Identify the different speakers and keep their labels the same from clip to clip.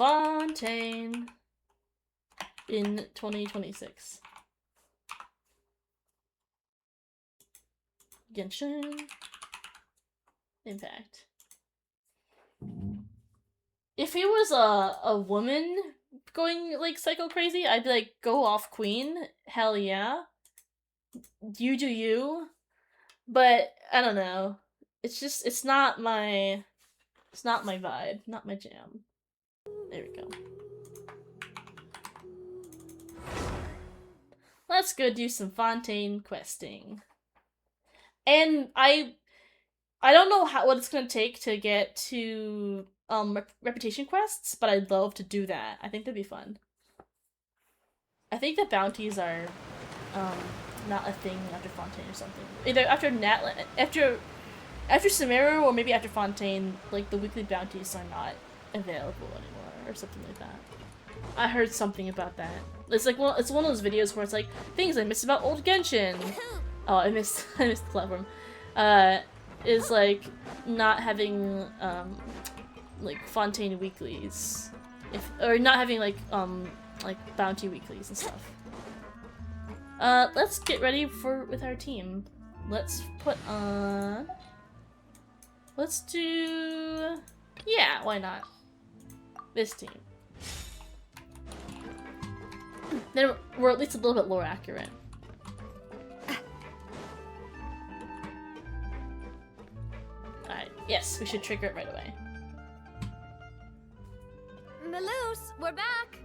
Speaker 1: Fontaine in 2026. Genshin Impact. If he was a woman going like psycho crazy, I'd be like, go off, queen. Hell yeah. You do you. But I don't know. It's not my vibe, not my jam. There we go. Let's go do some Fontaine questing. And I don't know what it's gonna take to get to reputation quests, but I'd love to do that. I think that'd be fun. I think the bounties are not a thing after Fontaine or something. Either after Sumeru or maybe after Fontaine, like the weekly bounties are not available anymore or something like that. I heard something about that. It's like it's one of those videos where it's like things I miss about old Genshin. Oh, I missed the platform. Is like not having like Fontaine weeklies, or not having like bounty weeklies and stuff. Let's get ready with our team. Let's put on. Let's do. Yeah, why not? This team. Then we're at least a little bit lore accurate. Alright, yes, we should trigger it right away.
Speaker 2: Maloose, we're back!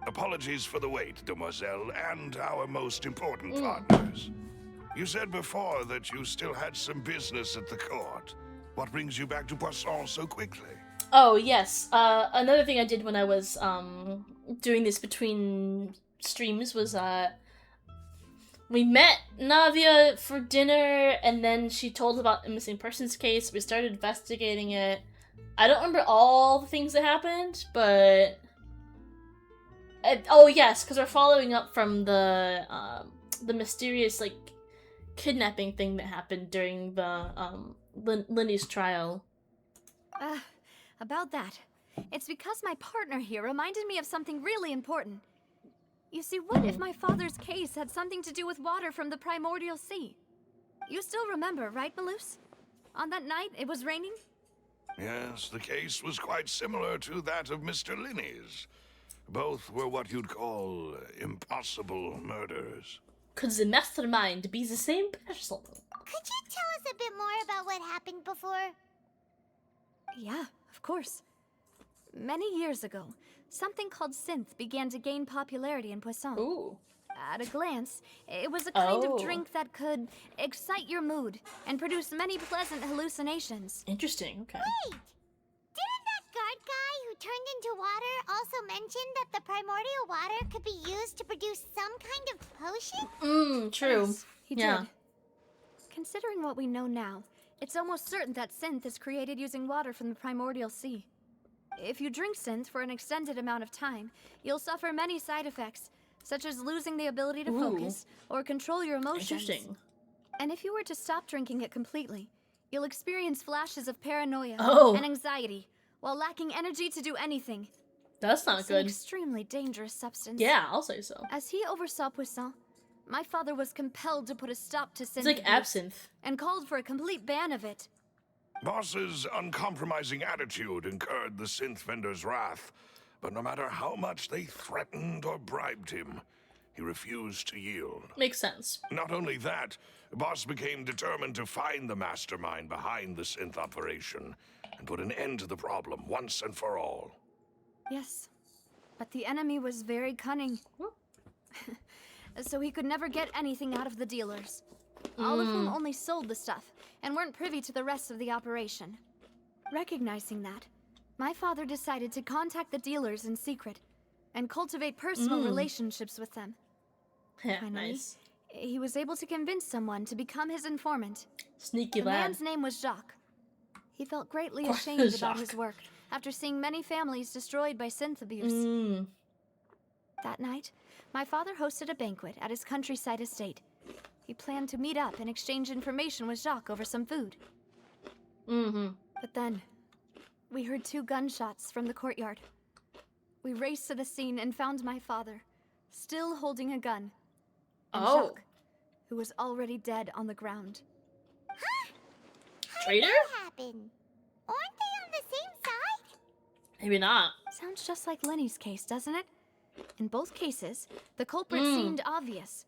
Speaker 3: Apologies for the wait, demoiselle, and our most important partners. You said before that you still had some business at the court. What brings you back to Poisson so quickly?
Speaker 1: Oh, yes. Another thing I did when I was, doing this between streams was, we met Navia for dinner, and then she told about a missing persons case. We started investigating it. I don't remember all the things that happened, but... oh, yes, because we're following up from the mysterious, like, kidnapping thing that happened during the, Lindy's trial.
Speaker 2: About that. It's because my partner here reminded me of something really important. You see, what if my father's case had something to do with water from the primordial sea? You still remember, right, Maloose? On that night, it was raining?
Speaker 3: Yes, the case was quite similar to that of Mr. Linney's. Both were what you'd call impossible murders.
Speaker 1: Could the mastermind be the same person?
Speaker 4: Could you tell us a bit more about what happened before?
Speaker 2: Yeah, of course. Many years ago, something called synth began to gain popularity in Poisson.
Speaker 1: Ooh.
Speaker 2: At a glance, it was a kind of drink that could excite your mood and produce many pleasant hallucinations.
Speaker 1: Interesting, okay.
Speaker 4: Wait! Didn't that guard guy who turned into water also mention that the primordial water could be used to produce some kind of potion?
Speaker 1: True.
Speaker 2: Yes, he did. Considering what we know now, it's almost certain that synth is created using water from the primordial sea. If you drink synth for an extended amount of time, you'll suffer many side effects, such as losing the ability to focus or control your emotions.
Speaker 1: Interesting.
Speaker 2: And if you were to stop drinking it completely, you'll experience flashes of paranoia and anxiety, while lacking energy to do anything.
Speaker 1: That's not good.
Speaker 2: It's an extremely dangerous substance.
Speaker 1: Yeah, I'll say so.
Speaker 2: As he oversaw Poisson, my father was compelled to put a stop to synth
Speaker 1: It's like absinthe.
Speaker 2: and called for a complete ban of it.
Speaker 3: Boss's uncompromising attitude incurred the synth vendor's wrath, but no matter how much they threatened or bribed him, he refused to yield.
Speaker 1: Makes sense.
Speaker 3: Not only that, Boss became determined to find the mastermind behind the synth operation and put an end to the problem once and for all.
Speaker 2: Yes, but the enemy was very cunning. So he could never get anything out of the dealers, all of whom only sold the stuff and weren't privy to the rest of the operation. Recognizing that, my father decided to contact the dealers in secret and cultivate personal relationships with them.
Speaker 1: Yeah,
Speaker 2: Finally,
Speaker 1: nice.
Speaker 2: he was able to convince someone to become his informant.
Speaker 1: Sneaky
Speaker 2: The
Speaker 1: lad.
Speaker 2: man's name was Jacques. He felt greatly ashamed about his work after seeing many families destroyed by synth abuse. That night, my father hosted a banquet at his countryside estate. He planned to meet up and exchange information with Jacques over some food. The But then, we heard 2 gunshots from the courtyard. We raced to the scene and found my father, still holding a gun. And Jacques, who was already dead on the ground.
Speaker 1: Traitor?
Speaker 4: What happened? Aren't they on the same side?
Speaker 1: Maybe not.
Speaker 2: Sounds just like Lenny's case, doesn't it? In both cases, the culprit seemed obvious,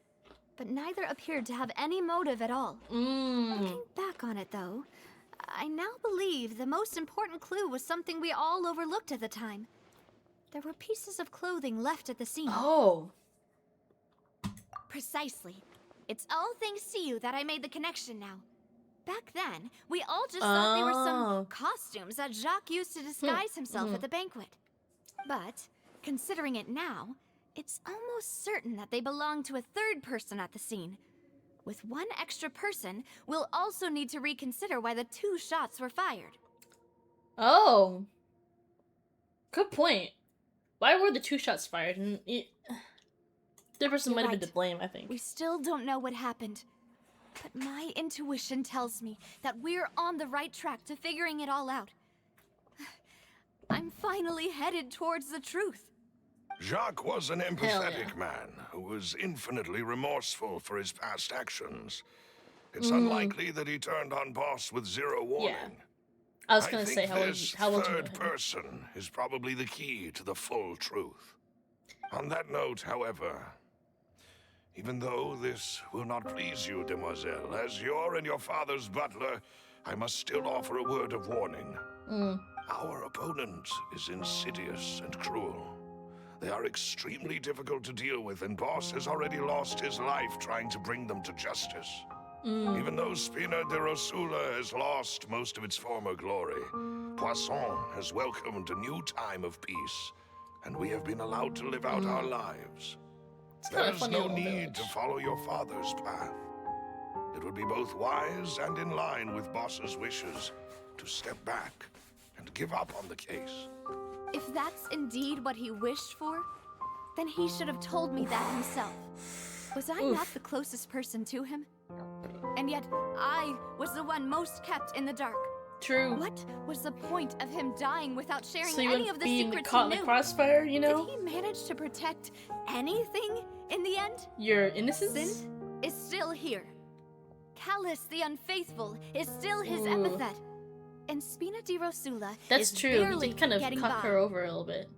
Speaker 2: but neither appeared to have any motive at all. Looking back on it, though, I now believe the most important clue was something we all overlooked at the time. There were pieces of clothing left at the scene.
Speaker 1: Oh.
Speaker 2: Precisely. It's all thanks to you that I made the connection now. Back then, we all just thought they were some costumes that Jacques used to disguise himself at the banquet. But, considering it now, it's almost certain that they belong to a third person at the scene. With one extra person, we'll also need to reconsider why the 2 shots were fired.
Speaker 1: Oh. Good point. Why were the 2 shots fired? And the person might have been to blame, I think.
Speaker 2: We still don't know what happened. But my intuition tells me that we're on the right track to figuring it all out. I'm finally headed towards the truth.
Speaker 3: Jacques was an empathetic man who was infinitely remorseful for his past actions. It's unlikely that he turned on Boss with 0 warning.
Speaker 1: Yeah. I was gonna say,
Speaker 3: how
Speaker 1: this
Speaker 3: third person is probably the key to the full truth. On that note, however, even though this will not please you, demoiselle, as your and your father's butler, I must still offer a word of warning. Our opponent is insidious and cruel. They are extremely difficult to deal with, and Boss has already lost his life trying to bring them to justice. Even though Spina de Rosula has lost most of its former glory, Poisson has welcomed a new time of peace, and we have been allowed to live out our lives. There's no need to follow your father's path. It would be both wise and in line with Boss's wishes to step back and give up on the case.
Speaker 2: If that's indeed what he wished for, then he should have told me that himself. Was I not the closest person to him? And yet, I was the one most kept in the dark.
Speaker 1: True.
Speaker 2: What was the point of him dying without sharing
Speaker 1: So
Speaker 2: any of the secrets
Speaker 1: caught
Speaker 2: he knew?
Speaker 1: in the crossfire, you know?
Speaker 2: Did he manage to protect anything in the end?
Speaker 1: Your innocence?
Speaker 2: Synth is still here. Callus the Unfaithful is still his epithet. And Spina di Rosula
Speaker 1: That's
Speaker 2: is
Speaker 1: true.
Speaker 2: barely
Speaker 1: He did kind of
Speaker 2: getting
Speaker 1: cut
Speaker 2: by.
Speaker 1: her over a little bit.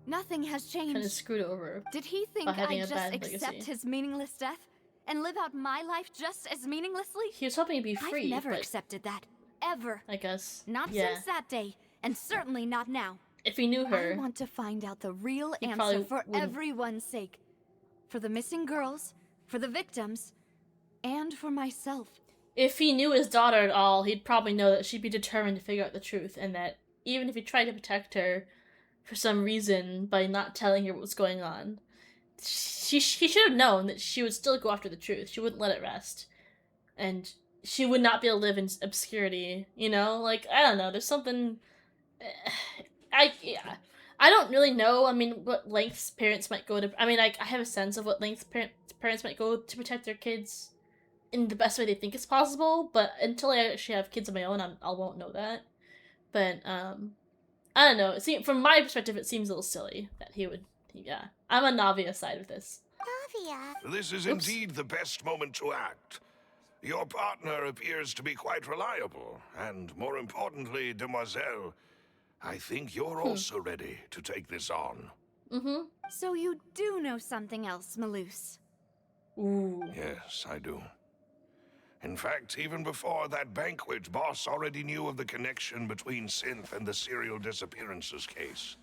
Speaker 2: Nothing has changed.
Speaker 1: Kind of screwed over.
Speaker 2: Did he think
Speaker 1: by having
Speaker 2: I'd
Speaker 1: a bad
Speaker 2: just accept
Speaker 1: legacy.
Speaker 2: his meaningless death and live out my life just as meaninglessly?
Speaker 1: He was hoping to be free,
Speaker 2: I've never
Speaker 1: but
Speaker 2: accepted that. Ever.
Speaker 1: I guess.
Speaker 2: Not
Speaker 1: yeah.
Speaker 2: since that day, and certainly not now.
Speaker 1: If he knew her,
Speaker 2: I want to find out the real
Speaker 1: He
Speaker 2: answer
Speaker 1: probably
Speaker 2: for
Speaker 1: wouldn't-
Speaker 2: everyone's sake. For the missing girls, for the victims, and for myself.
Speaker 1: if he knew his daughter at all, he'd probably know that she'd be determined to figure out the truth, and that even if he tried to protect her for some reason by not telling her what was going on, he should have known that she would still go after the truth. She wouldn't let it rest. And she would not be able to live in obscurity, you know? Like, I don't know, there's something... I don't really know, I mean, what lengths parents might go to... I mean, I have a sense of what lengths parents might go to protect their kids in the best way they think is possible, but until I actually have kids of my own, I won't know that. But, I don't know. From my perspective, it seems a little silly that he would... Yeah. I'm on Navia's side with this.
Speaker 4: Navia.
Speaker 3: This is indeed the best moment to act. Your partner appears to be quite reliable, and more importantly, demoiselle, I think you're also ready to take this on.
Speaker 1: Mm-hmm.
Speaker 2: So you do know something else, Maloose.
Speaker 1: Ooh.
Speaker 3: Yes, I do. In fact, even before that banquet, Boss already knew of the connection between Synth and the serial disappearances case.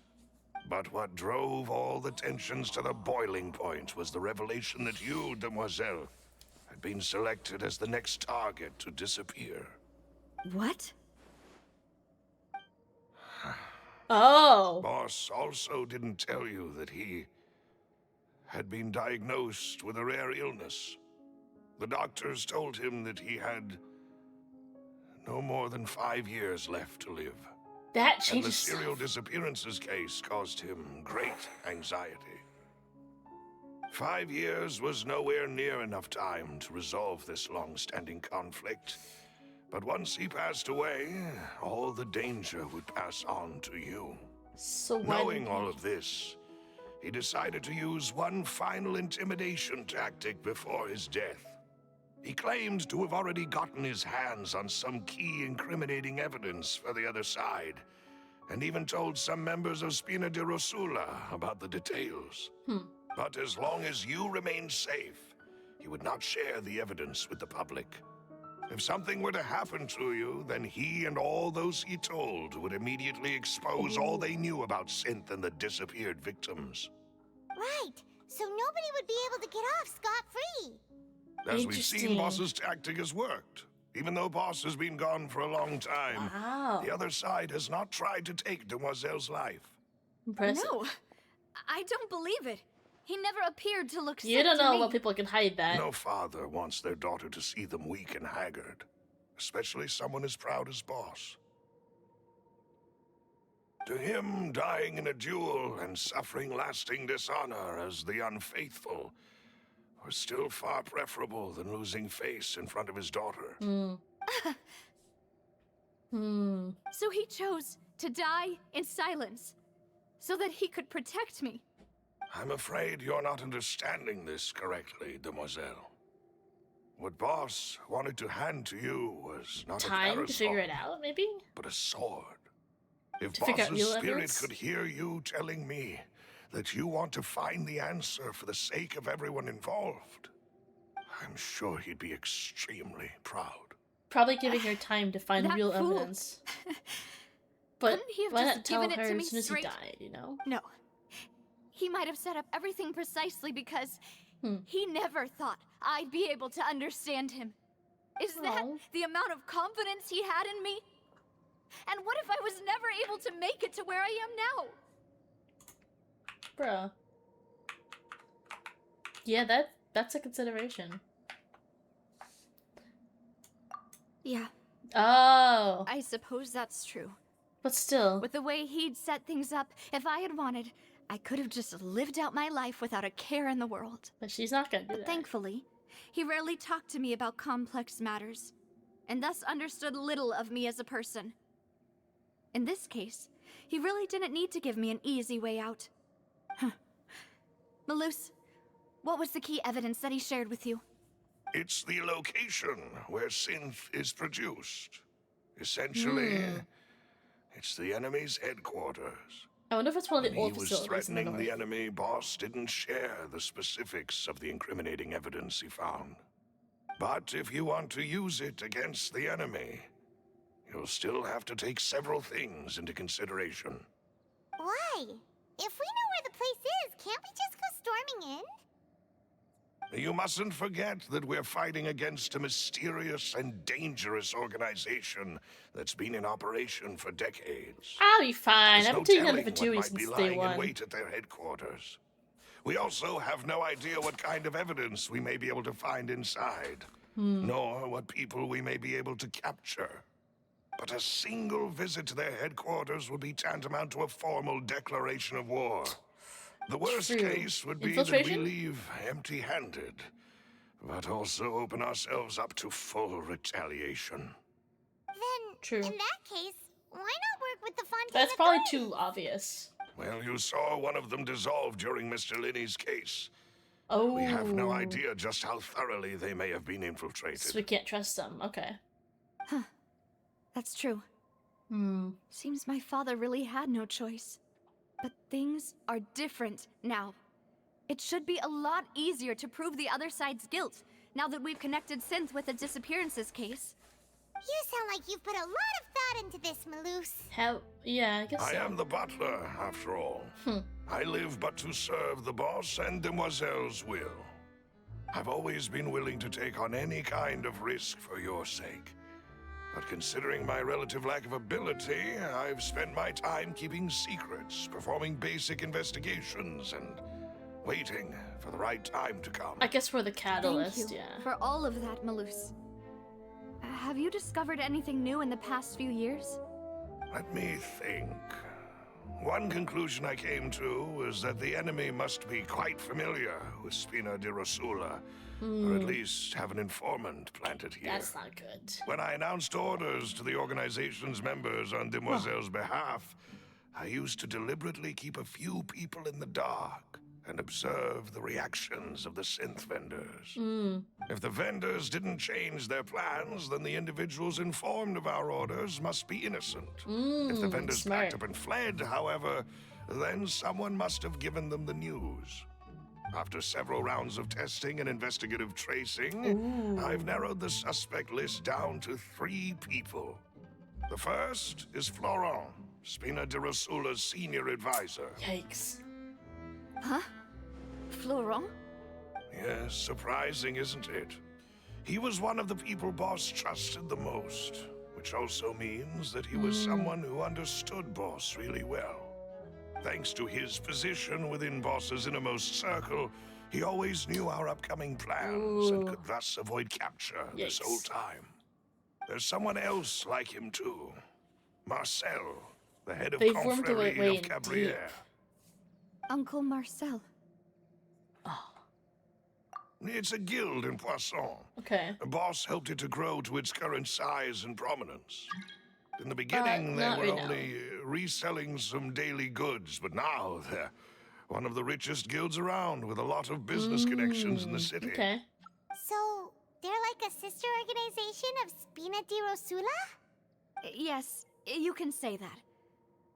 Speaker 3: But what drove all the tensions to the boiling point was the revelation that you, demoiselle, had been selected as the next target to disappear.
Speaker 2: What?
Speaker 1: Oh.
Speaker 3: Boss also didn't tell you that he had been diagnosed with a rare illness. The doctors told him that he had no more than 5 years left to live.
Speaker 1: That
Speaker 3: And the
Speaker 1: changes
Speaker 3: serial
Speaker 1: stuff.
Speaker 3: disappearances case caused him great anxiety. 5 years was nowhere near enough time to resolve this long-standing conflict. But once he passed away, all the danger would pass on to you.
Speaker 1: So why
Speaker 3: Knowing
Speaker 1: did
Speaker 3: all
Speaker 1: he-
Speaker 3: of this, he decided to use one final intimidation tactic before his death. He claimed to have already gotten his hands on some key incriminating evidence for the other side, and even told some members of Spina di Rosula about the details. But as long as you remained safe, he would not share the evidence with the public. If something were to happen to you, then he and all those he told would immediately expose all they knew about Synth and the disappeared victims.
Speaker 4: Right. So nobody would be able to get off scot-free.
Speaker 3: As we've seen,
Speaker 1: Interesting.
Speaker 3: Boss's tactic has worked. Even though Boss has been gone for a long time,
Speaker 1: Wow.
Speaker 3: the other side has not tried to take Demoiselle's life.
Speaker 1: Impressive.
Speaker 2: No, I don't believe it. He never appeared to look sick
Speaker 1: You don't
Speaker 2: to
Speaker 1: know
Speaker 2: me.
Speaker 1: what people can hide that.
Speaker 3: No father wants their daughter to see them weak and haggard, especially someone as proud as Boss. To him, dying in a duel and suffering lasting dishonor as the unfaithful was still far preferable than losing face in front of his daughter.
Speaker 2: So he chose to die in silence, so that he could protect me.
Speaker 3: I'm afraid you're not understanding this correctly, Demoiselle. What Boss wanted to hand to you was not a
Speaker 1: Time to
Speaker 3: parasol,
Speaker 1: figure it out, maybe?
Speaker 3: but a sword. If
Speaker 1: To figure out
Speaker 3: Boss's
Speaker 1: real
Speaker 3: spirit
Speaker 1: evidence?
Speaker 3: could hear you telling me that you want to find the answer for the sake of everyone involved, I'm sure he'd be extremely proud.
Speaker 1: Probably giving her time to find
Speaker 2: That
Speaker 1: real
Speaker 2: fool.
Speaker 1: evidence. But
Speaker 2: Couldn't he have
Speaker 1: why
Speaker 2: just
Speaker 1: not tell
Speaker 2: given it
Speaker 1: her
Speaker 2: to me
Speaker 1: as soon as he
Speaker 2: straight?
Speaker 1: died, you know?
Speaker 2: No. He might have set up everything precisely because he never thought I'd be able to understand him. Is that
Speaker 1: Aw.
Speaker 2: the amount of confidence he had in me? And what if I was never able to make it to where I am now?
Speaker 1: Bruh. Yeah, that's a consideration.
Speaker 2: Yeah,
Speaker 1: Oh.
Speaker 2: I suppose that's true.
Speaker 1: But still.
Speaker 2: With the way he'd set things up, if I had wanted, I could have just lived out my life without a care in the world.
Speaker 1: But she's not gonna do
Speaker 2: But
Speaker 1: that.
Speaker 2: thankfully, he rarely talked to me about complex matters, and thus understood little of me as a person. In this case, he really didn't need to give me an easy way out. Malus, what was the key evidence that he shared with you?
Speaker 3: It's the location where synth is produced. Essentially, it's the enemy's headquarters.
Speaker 1: I wonder if it's one of
Speaker 3: When
Speaker 1: the
Speaker 3: he
Speaker 1: old
Speaker 3: was
Speaker 1: facilities in the
Speaker 3: threatening the
Speaker 1: north.
Speaker 3: enemy, Boss didn't share the specifics of the incriminating evidence he found. But if you want to use it against the enemy, you'll still have to take several things into consideration.
Speaker 4: Why? If we know where the place is, can't we just go storming in?
Speaker 3: You mustn't forget that we're fighting against a mysterious and dangerous organization that's been in operation for decades.
Speaker 1: I'll be fine.
Speaker 3: There's
Speaker 1: I've
Speaker 3: no
Speaker 1: been taking
Speaker 3: telling
Speaker 1: under
Speaker 3: what
Speaker 1: Fatui
Speaker 3: might be
Speaker 1: since day
Speaker 3: lying in
Speaker 1: one.
Speaker 3: wait at their headquarters. We also have no idea what kind of evidence we may be able to find inside, nor what people we may be able to capture. But a single visit to their headquarters would be tantamount to a formal declaration of war. The worst
Speaker 1: True.
Speaker 3: case would be that we
Speaker 1: Infiltration?
Speaker 3: leave empty-handed, but also open ourselves up to full retaliation.
Speaker 4: Then,
Speaker 1: True.
Speaker 4: in that case, why not work with the Fontaine
Speaker 1: That's probably
Speaker 4: authorities?
Speaker 1: too obvious.
Speaker 3: Well, you saw one of them dissolve during Mr. Linney's case.
Speaker 1: Oh.
Speaker 3: We have no idea just how thoroughly they may have been infiltrated.
Speaker 1: So we can't trust them. Okay.
Speaker 2: That's true.
Speaker 1: Hmm.
Speaker 2: Seems my father really had no choice. But things are different now. It should be a lot easier to prove the other side's guilt, now that we've connected Synth with the disappearances case.
Speaker 4: You sound like you've put a lot of thought into this, Malus.
Speaker 1: How? Yeah, I guess
Speaker 3: I
Speaker 1: so.
Speaker 3: am the butler, after all. I live but to serve the boss and Demoiselle's will. I've always been willing to take on any kind of risk for your sake. But considering my relative lack of ability, I've spent my time keeping secrets, performing basic investigations, and waiting for the right time to come.
Speaker 1: I guess we're the catalyst,
Speaker 2: Thank you
Speaker 1: yeah.
Speaker 2: for all of that, Malus. Have you discovered anything new in the past few years?
Speaker 3: Let me think. One conclusion I came to was that the enemy must be quite familiar with Spina di Rosula, or at least have an informant planted here.
Speaker 1: That's not good.
Speaker 3: When I announced orders to the organization's members on Demoiselle's behalf, I used to deliberately keep a few people in the dark and observe the reactions of the synth vendors. If the vendors didn't change their plans, then the individuals informed of our orders must be innocent. If the vendors packed up and fled, however, then someone must have given them the news. After several rounds of testing and investigative tracing, I've narrowed the suspect list down to 3 people. The first is Florent, Spina di Rosula's senior advisor.
Speaker 1: Yikes.
Speaker 2: Huh? Florent?
Speaker 3: Yes, surprising, isn't it? He was one of the people Boss trusted the most, which also means that he was someone who understood Boss really well. Thanks to his position within Boss's innermost circle, he always knew our upcoming plans and could thus avoid capture this whole time. There's someone else like him too. Marcel, the head of
Speaker 1: They've wormed their
Speaker 3: Confrérie
Speaker 1: way
Speaker 3: of
Speaker 1: in
Speaker 3: Cabrières.
Speaker 2: Uncle Marcel.
Speaker 3: It's a guild in Poisson.
Speaker 1: Okay.
Speaker 3: Boss helped it to grow to its current size and prominence. In the beginning, they
Speaker 1: not
Speaker 3: were
Speaker 1: right now.
Speaker 3: only reselling some daily goods, but now they're one of the richest guilds around with a lot of business connections in the city.
Speaker 1: Okay.
Speaker 4: So, they're like a sister organization of Spina di Rosula?
Speaker 2: Yes, you can say that.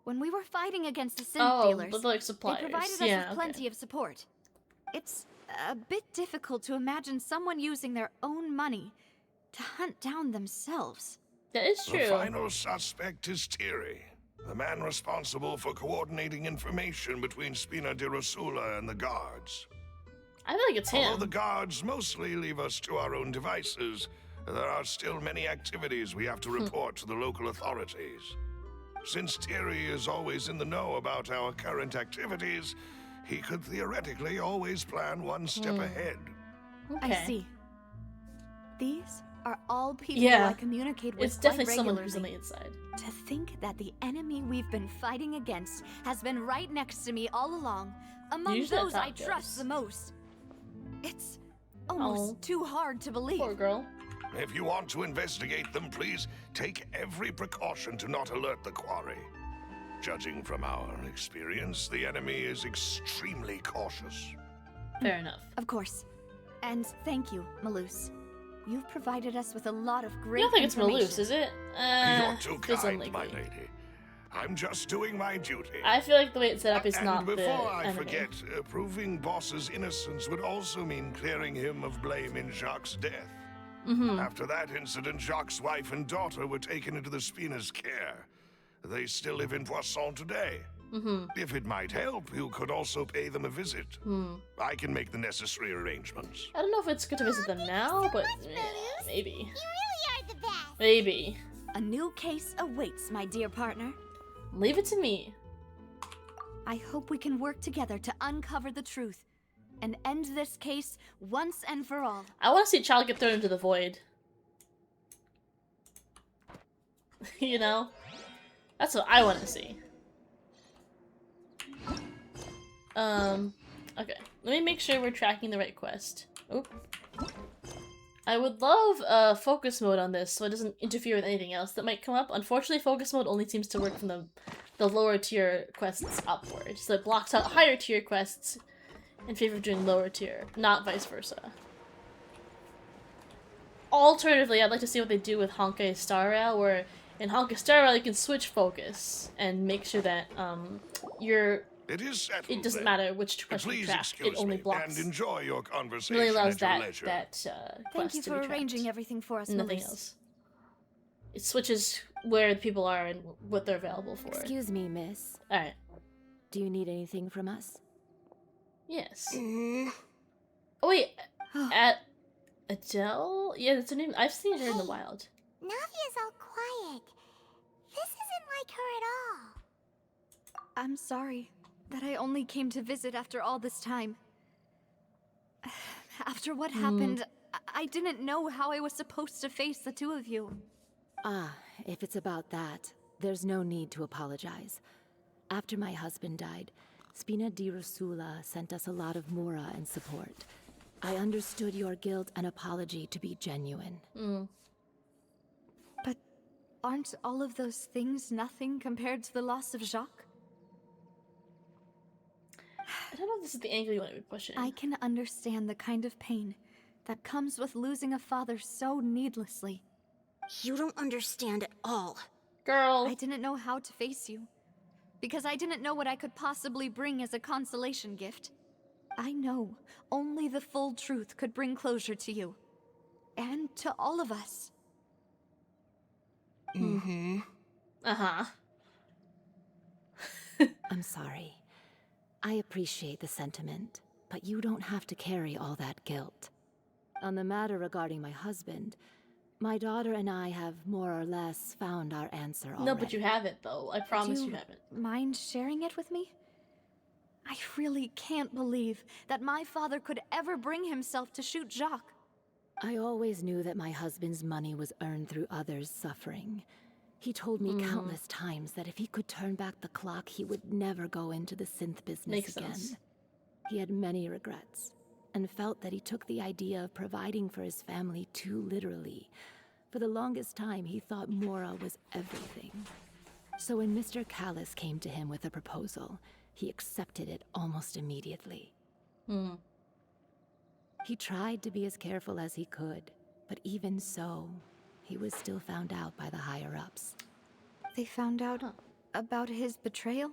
Speaker 2: When we were fighting against the synth dealers,
Speaker 1: but like suppliers.
Speaker 2: they provided us with plenty of support. It's a bit difficult to imagine someone using their own money to hunt down themselves.
Speaker 1: That is true.
Speaker 3: The final suspect is Thierry, the man responsible for coordinating information between Spina di Rosula and the guards.
Speaker 1: I feel like it's
Speaker 3: Although
Speaker 1: him.
Speaker 3: the guards mostly leave us to our own devices, there are still many activities we have to report to the local authorities. Since Thierry is always in the know about our current activities, he could theoretically always plan one step ahead.
Speaker 1: Okay.
Speaker 2: I see. These are all people
Speaker 1: Yeah.
Speaker 2: I communicate with
Speaker 1: It's definitely
Speaker 2: quite
Speaker 1: someone
Speaker 2: regularly.
Speaker 1: who's on the inside.
Speaker 2: To think that the enemy we've been fighting against has been right next to me all along, among
Speaker 1: Usually
Speaker 2: those I
Speaker 1: that's how it
Speaker 2: trust
Speaker 1: goes.
Speaker 2: the most. It's almost too hard to believe.
Speaker 1: Poor girl.
Speaker 3: If you want to investigate them, please take every precaution to not alert the quarry. Judging from our experience, the enemy is extremely cautious.
Speaker 1: Fair enough.
Speaker 2: Of course. And thank you, Malus. You've provided us with a lot of great
Speaker 1: You don't think it's
Speaker 2: information.
Speaker 1: Malus, is it?
Speaker 3: You're too
Speaker 1: feels
Speaker 3: kind, my
Speaker 1: unlikely.
Speaker 3: lady. I'm just doing my duty.
Speaker 1: I feel like the way it's set up is
Speaker 3: And
Speaker 1: not the
Speaker 3: before I
Speaker 1: enemy.
Speaker 3: forget, proving Boss's innocence would also mean clearing him of blame in Jacques' death. After that incident, Jacques' wife and daughter were taken into the Spina's care. They still live in Poisson today. If it might help, you could also pay them a visit. I can make the necessary arrangements.
Speaker 1: I don't know if it's good to visit them now, but maybe.
Speaker 4: You really are the best.
Speaker 1: Maybe.
Speaker 2: A new case awaits, my dear partner.
Speaker 1: Leave it to me.
Speaker 2: I hope we can work together to uncover the truth and end this case once and for all.
Speaker 1: I want to see Childe get thrown into the void. You know? That's what I want to see. Okay. Let me make sure we're tracking the right quest. Oop. I would love focus mode on this so it doesn't interfere with anything else that might come up. Unfortunately, focus mode only seems to work from the lower tier quests upward. So it blocks out higher tier quests in favor of doing lower tier, not vice versa. Alternatively, I'd like to see what they do with Honkai Star Rail, where in Honkai Star Rail you can switch focus and make sure that it doesn't matter which quest you
Speaker 3: Please
Speaker 1: track.
Speaker 3: excuse
Speaker 1: It only
Speaker 3: me
Speaker 1: blocks.
Speaker 3: and enjoy your conversation
Speaker 1: Really allows
Speaker 3: at your
Speaker 1: that
Speaker 3: leisure.
Speaker 1: quest
Speaker 2: Thank you
Speaker 1: to
Speaker 2: for
Speaker 1: be tracked.
Speaker 2: arranging everything for us,
Speaker 1: Nothing
Speaker 2: Malus.
Speaker 1: else. It switches where the people are and what they're available for.
Speaker 5: Excuse me, miss.
Speaker 1: Alright.
Speaker 5: Do you need anything from us?
Speaker 1: Yes. Oh wait, at Adele? Yeah, that's her name. I've seen her in the wild.
Speaker 4: Navia's all quiet. This isn't like her at all.
Speaker 2: I'm sorry that I only came to visit after all this time. After what happened, I didn't know how I was supposed to face the two of you.
Speaker 5: Ah, if it's about that, there's no need to apologize. After my husband died, Spina di Rosula sent us a lot of mora and support. I understood your guilt and apology to be genuine.
Speaker 2: But aren't all of those things nothing compared to the loss of Jacques?
Speaker 1: I don't know if this is the angle you want to be pushing.
Speaker 2: I can understand the kind of pain that comes with losing a father so needlessly.
Speaker 6: You don't understand at all.
Speaker 1: Girl.
Speaker 2: I didn't know how to face you, because I didn't know what I could possibly bring as a consolation gift. I know only the full truth could bring closure to you. And to all of us.
Speaker 6: Mm-hmm.
Speaker 1: Uh-huh.
Speaker 5: I'm sorry. I appreciate the sentiment, but you don't have to carry all that guilt. On the matter regarding my husband, my daughter and I have more or less found our answer already.
Speaker 1: No, but you haven't, though. I promise you haven't.
Speaker 2: Mind sharing it with me? I really can't believe that my father could ever bring himself to shoot Jacques.
Speaker 5: I always knew that my husband's money was earned through others' suffering. He told me countless times that if he could turn back the clock, he would never go into the synth business
Speaker 1: Makes
Speaker 5: again.
Speaker 1: sense.
Speaker 5: He had many regrets, and felt that he took the idea of providing for his family too literally. For the longest time, he thought Mora was everything. So when Mr. Callis came to him with a proposal, he accepted it almost immediately. He tried to be as careful as he could, but even so, he was still found out by the higher-ups.
Speaker 2: They found out about his betrayal?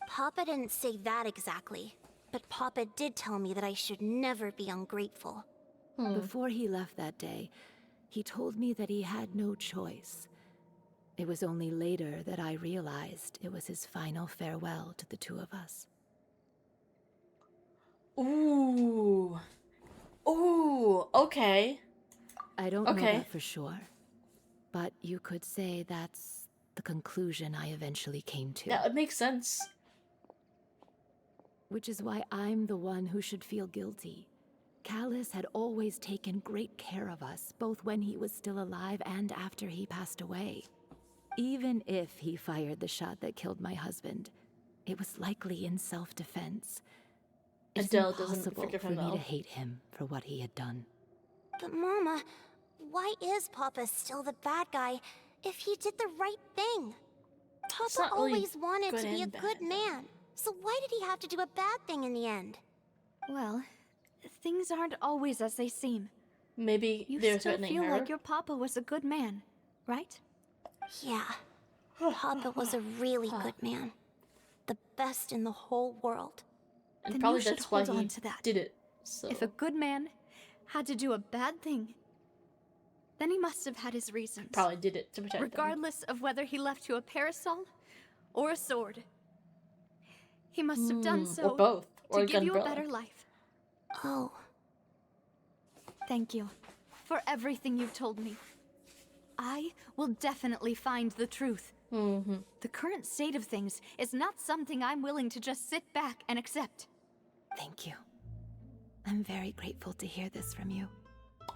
Speaker 6: Papa didn't say that exactly, but Papa did tell me that I should never be ungrateful.
Speaker 5: Before he left that day, he told me that he had no choice. It was only later that I realized it was his final farewell to the two of us.
Speaker 1: Ooh. Ooh, okay.
Speaker 5: I don't know
Speaker 1: Okay.
Speaker 5: that for sure, but you could say that's the conclusion I eventually came to.
Speaker 1: That would make sense.
Speaker 5: Which is why I'm the one who should feel guilty. Callis had always taken great care of us, both when he was still alive and after he passed away. Even if he fired the shot that killed my husband, it was likely in self-defense. It's
Speaker 1: Adele doesn't
Speaker 5: impossible
Speaker 1: forgive
Speaker 5: for
Speaker 1: him,
Speaker 5: me
Speaker 1: though.
Speaker 5: to hate him for what he had done.
Speaker 6: But Mama, why is Papa still the bad guy if he did the right thing?
Speaker 1: It's
Speaker 6: Papa
Speaker 1: not really
Speaker 6: always wanted
Speaker 1: good
Speaker 6: to be a
Speaker 1: and
Speaker 6: good
Speaker 1: bad.
Speaker 6: man. So why did he have to do a bad thing in the end?
Speaker 2: Well, things aren't always as they seem.
Speaker 1: Maybe
Speaker 2: You
Speaker 1: they're
Speaker 2: still
Speaker 1: threatening
Speaker 2: feel
Speaker 1: her.
Speaker 2: like your papa was a good man, right?
Speaker 6: Yeah. Papa was a really good man. The best in the whole world.
Speaker 1: And
Speaker 2: Then
Speaker 1: probably
Speaker 2: you should
Speaker 1: that's why
Speaker 2: hold
Speaker 1: he
Speaker 2: on to that.
Speaker 1: did it. So
Speaker 2: If a good man had to do a bad thing, then he must have had his reasons.
Speaker 1: probably did it to protect them.
Speaker 2: Regardless of whether he left you a parasol or a sword. He must have done so
Speaker 1: Or both. Or
Speaker 2: to
Speaker 1: a
Speaker 2: give you a
Speaker 1: gunbrella.
Speaker 2: better life.
Speaker 6: Oh,
Speaker 2: Thank you for everything you've told me. I will definitely find the truth. The current state of things is not something I'm willing to just sit back and accept.
Speaker 5: Thank you. I'm very grateful to hear this from you.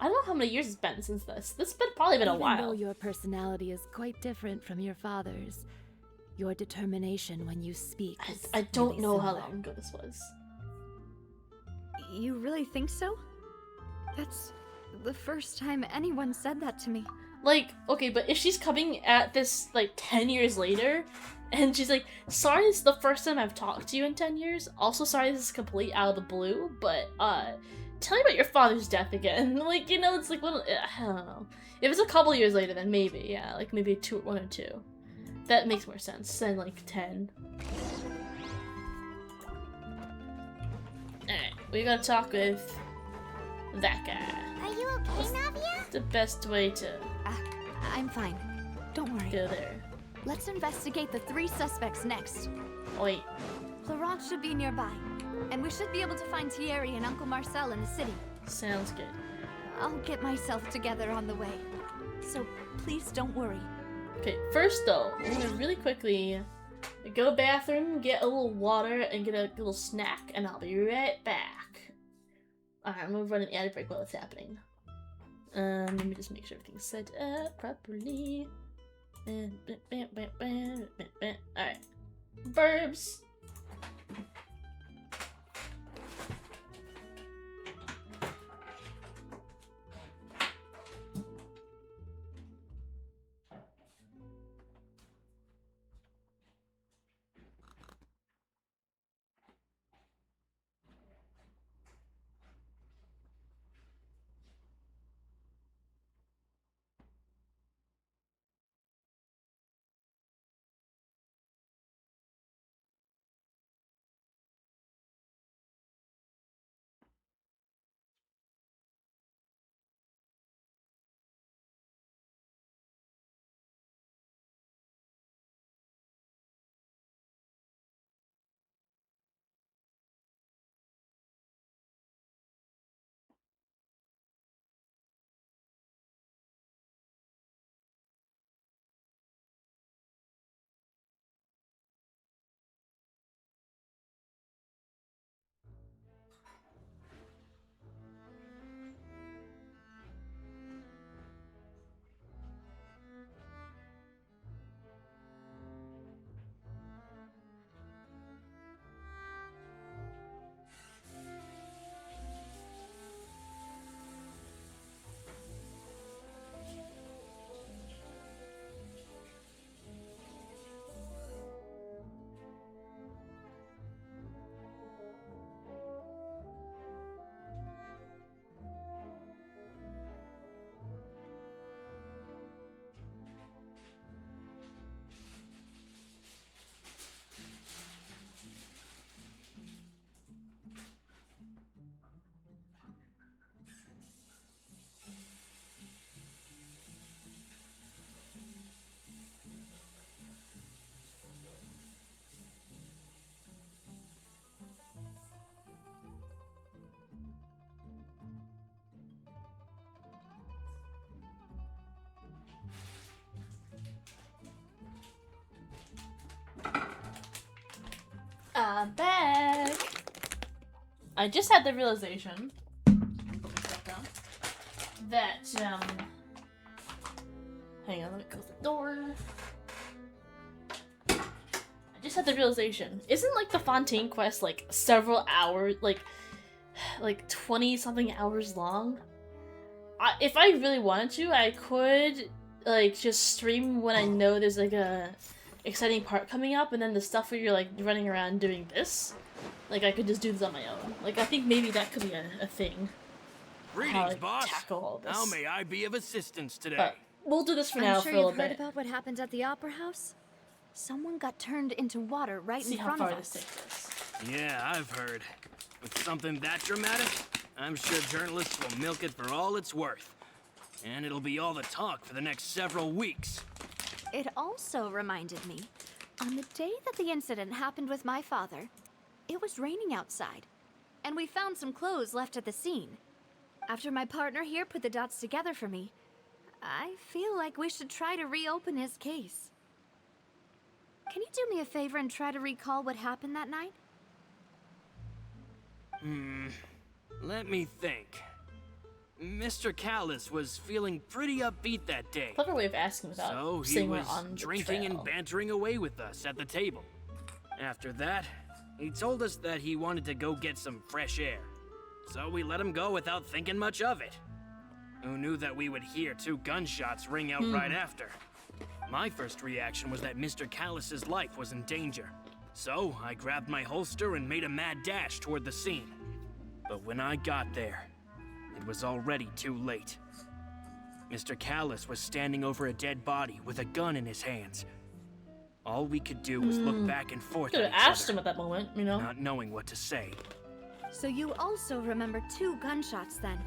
Speaker 1: I don't know how many years it's been since this. This has been probably been a
Speaker 5: Even
Speaker 1: while.
Speaker 5: though your personality is quite different from your father's, your determination when you speak is
Speaker 1: I don't
Speaker 5: really
Speaker 1: know how
Speaker 5: similar.
Speaker 1: long ago this was.
Speaker 2: You really think so? That's the first time anyone said that to me.
Speaker 1: Like, okay, but if she's coming at this, like, 10 years later, and she's like, sorry, this is the first time I've talked to you in 10 years. Also, sorry, this is complete out of the blue, but, tell me about your father's death again. Like, you know, it's like, little, I don't know. If it's a couple years later, then maybe, yeah, like, maybe 1 or 2. That makes more sense than, like, 10. Alright, we gotta talk with that guy.
Speaker 4: Are you okay, Navia?
Speaker 1: The best way to
Speaker 2: I'm fine. Don't worry.
Speaker 1: go there.
Speaker 2: Let's investigate the 3 suspects next.
Speaker 1: Wait,
Speaker 2: Laurent should be nearby, and we should be able to find Thierry and Uncle Marcel in the city.
Speaker 1: sounds good.
Speaker 2: I'll get myself together on the way. So please don't worry.
Speaker 1: Okay, first though, I'm gonna really quickly go to the bathroom, get a little water, and get a little snack, and I'll be right back. Alright, I'm gonna run an ad break while it's happening. Let me just make sure everything's set up properly. Alright, Burbs. I'm back. I just had the realization that, hang on, let me close the door. I just had the realization, isn't like the Fontaine quest like several hours, like 20 something hours long? If I really wanted to, I could like just stream when I know there's like a exciting part coming up, and then the stuff where you're like running around doing this, like I could just do this on my own. Like I think maybe that could be a thing.
Speaker 7: Greetings,
Speaker 1: how, like,
Speaker 7: boss.
Speaker 1: tackle all this.
Speaker 7: How may I be of assistance today?
Speaker 1: But we'll do this for now
Speaker 2: I'm sure
Speaker 1: for a little
Speaker 2: you've heard
Speaker 1: bit.
Speaker 2: about what happened at the Opera House? Someone got turned into water right
Speaker 1: See
Speaker 2: in
Speaker 1: how
Speaker 2: front
Speaker 1: far
Speaker 2: of
Speaker 1: this
Speaker 2: us.
Speaker 1: takes us.
Speaker 7: Yeah, I've heard. With something that dramatic, I'm sure journalists will milk it for all it's worth. And it'll be all the talk for the next several weeks.
Speaker 2: It also reminded me, on the day that the incident happened with my father, it was raining outside, and we found some clothes left at the scene. After my partner here put the dots together for me, I feel like we should try to reopen his case. Can you do me a favor and try to recall what happened that night?
Speaker 7: Let me think. Mr. Callis was feeling pretty upbeat that day.
Speaker 1: Clever way of asking without
Speaker 7: So he
Speaker 1: saying we're
Speaker 7: was
Speaker 1: on the
Speaker 7: drinking
Speaker 1: trail.
Speaker 7: and bantering away with us at the table. After that, he told us that he wanted to go get some fresh air. So we let him go without thinking much of it. Who knew that we would hear 2 gunshots ring out right after? My first reaction was that Mr. Callis's life was in danger. So I grabbed my holster and made a mad dash toward the scene. But when I got there, it was already too late. Mr. Callis was standing over a dead body with a gun in his hands. All we could do was look back and forth
Speaker 1: Could
Speaker 7: at
Speaker 1: have
Speaker 7: each
Speaker 1: asked him
Speaker 7: other,
Speaker 1: at that moment, you know?
Speaker 7: not knowing what to say.
Speaker 2: So you also remember 2 gunshots then?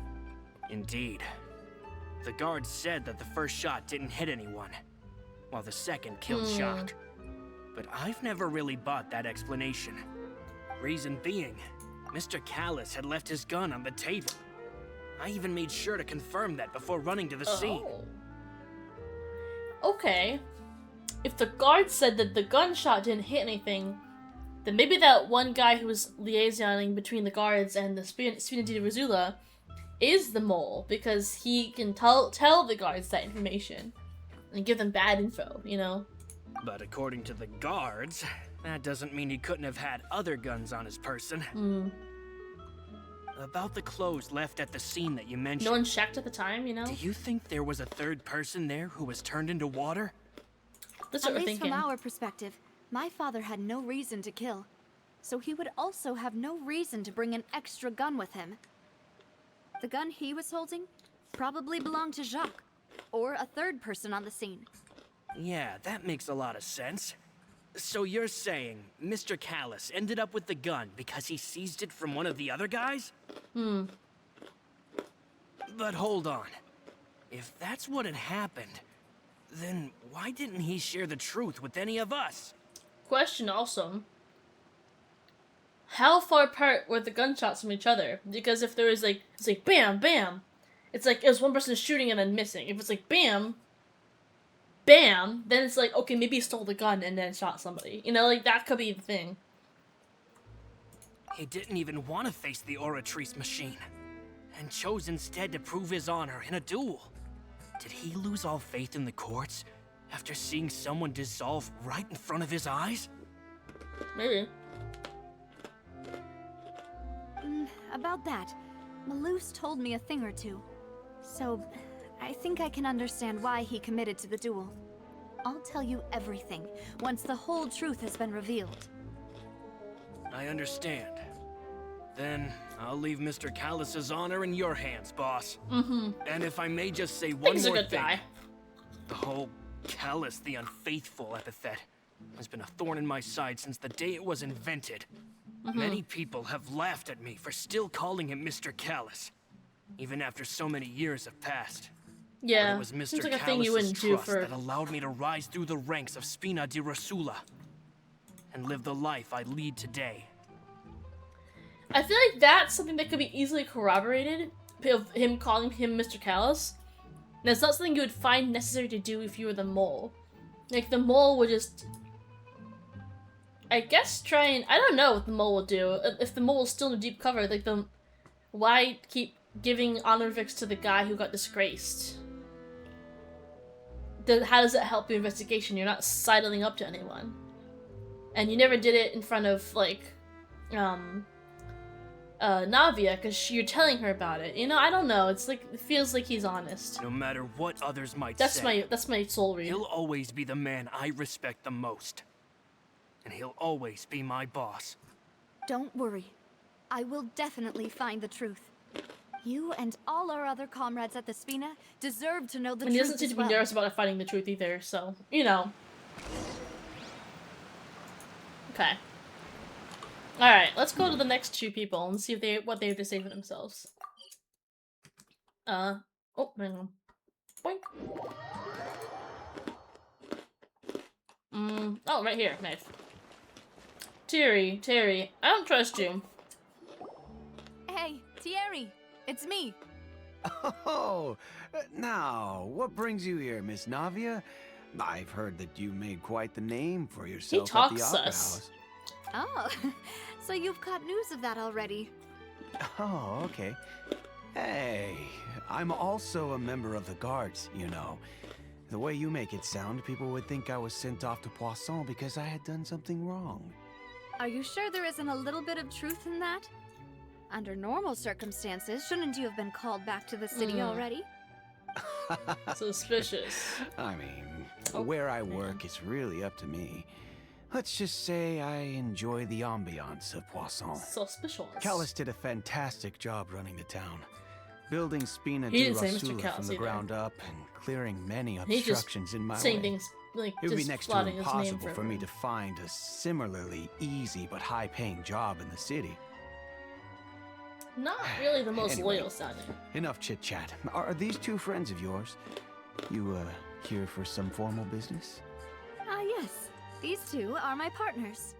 Speaker 7: Indeed. The guard said that the first shot didn't hit anyone, while the second killed Jacques. But I've never really bought that explanation. Reason being, Mr. Callis had left his gun on the table. I even made sure to confirm that before running to the scene.
Speaker 1: Okay. If the guard said that the gunshot didn't hit anything, then maybe that one guy who was liaisoning between the guards and the Spina di Rosula is the mole, because he can tell the guards that information and give them bad info, you know?
Speaker 7: But according to the guards, That doesn't mean he couldn't have had other guns on his person. About the clothes left at the scene that you mentioned.
Speaker 1: No one checked at the time, you know?
Speaker 7: Do you think there was a third person there who was turned into water?
Speaker 1: That's what
Speaker 2: At
Speaker 1: we're
Speaker 2: least
Speaker 1: thinking.
Speaker 2: from our perspective, my father had no reason to kill. So he would also have no reason to bring an extra gun with him. The gun he was holding probably belonged to Jacques, or a third person on the scene.
Speaker 7: Yeah, that makes a lot of sense. So you're saying Mr. Callus ended up with the gun because he seized it from one of the other guys? But hold on. If that's what had happened, then why didn't he share the truth with any of us?
Speaker 1: Question also. How far apart were the gunshots from each other? Because if there was like, it's like bam, bam. It's like, it was one person shooting and then missing. If it's like bam, bam, then it's like, okay, maybe he stole the gun and then shot somebody. You know, like, that could be the thing.
Speaker 7: He didn't even want to face the Oratrice machine, and chose instead to prove his honor in a duel. Did he lose all faith in the courts after seeing someone dissolve right in front of his eyes?
Speaker 1: Maybe.
Speaker 2: About that, Malus told me a thing or two. So, I think I can understand why he committed to the duel. I'll tell you everything, once the whole truth has been revealed.
Speaker 7: I understand. Then I'll leave Mr. Callus's honor in your hands, boss. And if I may just say one
Speaker 1: He's a
Speaker 7: more
Speaker 1: good
Speaker 7: thing.
Speaker 1: guy.
Speaker 7: The whole Callus the Unfaithful epithet has been a thorn in my side since the day it was invented. Many people have laughed at me for still calling him Mr. Callus, even after so many years have passed.
Speaker 1: Yeah,
Speaker 7: But it was Mr.
Speaker 1: seems like a thing you
Speaker 7: Callus's
Speaker 1: wouldn't do
Speaker 7: trust
Speaker 1: for...
Speaker 7: that allowed me to rise through the ranks of Spina di Rosula and live the life I lead today.
Speaker 1: I feel like that's something that could be easily corroborated, of him calling him Mr. Callus. And it's not something you would find necessary to do if you were the mole. Like, the mole would just... I guess try and... I don't know what the mole will do. If the mole is still in a deep cover, like, why keep giving honor vicks to the guy who got disgraced? How does it help your investigation? You're not sidling up to anyone. And you never did it in front of, like, Navia, because you're telling her about it. You know, I don't know. It's like, it feels like he's honest.
Speaker 7: No matter what others might
Speaker 1: That's
Speaker 7: say,
Speaker 1: my soul read.
Speaker 7: he'll always be the man I respect the most. And he'll always be my boss.
Speaker 2: Don't worry. I will definitely find the truth. You and all our other comrades at the Spina deserve to know the
Speaker 1: And he
Speaker 2: truth
Speaker 1: doesn't seem
Speaker 2: as
Speaker 1: to be
Speaker 2: well.
Speaker 1: nervous about finding the truth either, so, you know. Okay. Alright, let's go to the next two people and see if what they have to say for themselves. Oh, hang on. Boink. Oh, right here, nice. Terry, I don't trust you.
Speaker 2: Hey, Thierry, it's me.
Speaker 8: Oh, now, what brings you here, Miss Navia? I've heard that you made quite the name for yourself at the
Speaker 1: talks
Speaker 8: Opera
Speaker 1: sus.
Speaker 8: House.
Speaker 2: Oh, so you've caught news of that already.
Speaker 8: Oh, okay. Hey, I'm also a member of the guards, you know. The way you make it sound, people would think I was sent off to Poisson because I had done something wrong.
Speaker 2: Are you sure there isn't a little bit of truth in that? Under normal circumstances, shouldn't you have been called back to the city already?
Speaker 1: Suspicious.
Speaker 8: I mean, where I work is really up to me. Let's just say I enjoy the ambiance of Poisson.
Speaker 1: Suspicious.
Speaker 8: Callus did a fantastic job running the town, building Spina
Speaker 1: He
Speaker 8: di
Speaker 1: didn't say Mr.
Speaker 8: Rosula
Speaker 1: Callus
Speaker 8: from the
Speaker 1: either.
Speaker 8: ground up and clearing many
Speaker 1: He's just
Speaker 8: obstructions in my
Speaker 1: saying
Speaker 8: way.
Speaker 1: things like
Speaker 8: It would be
Speaker 1: just
Speaker 8: next to
Speaker 1: plotting his name
Speaker 8: impossible for me
Speaker 1: everyone.
Speaker 8: to find a similarly easy but high-paying job in the city.
Speaker 1: Not really the most
Speaker 8: Anyway.
Speaker 1: loyal sounding.
Speaker 8: Enough chit-chat. Are these two friends of yours? You, here for some formal business?
Speaker 2: Ah, yes. These two are my partners.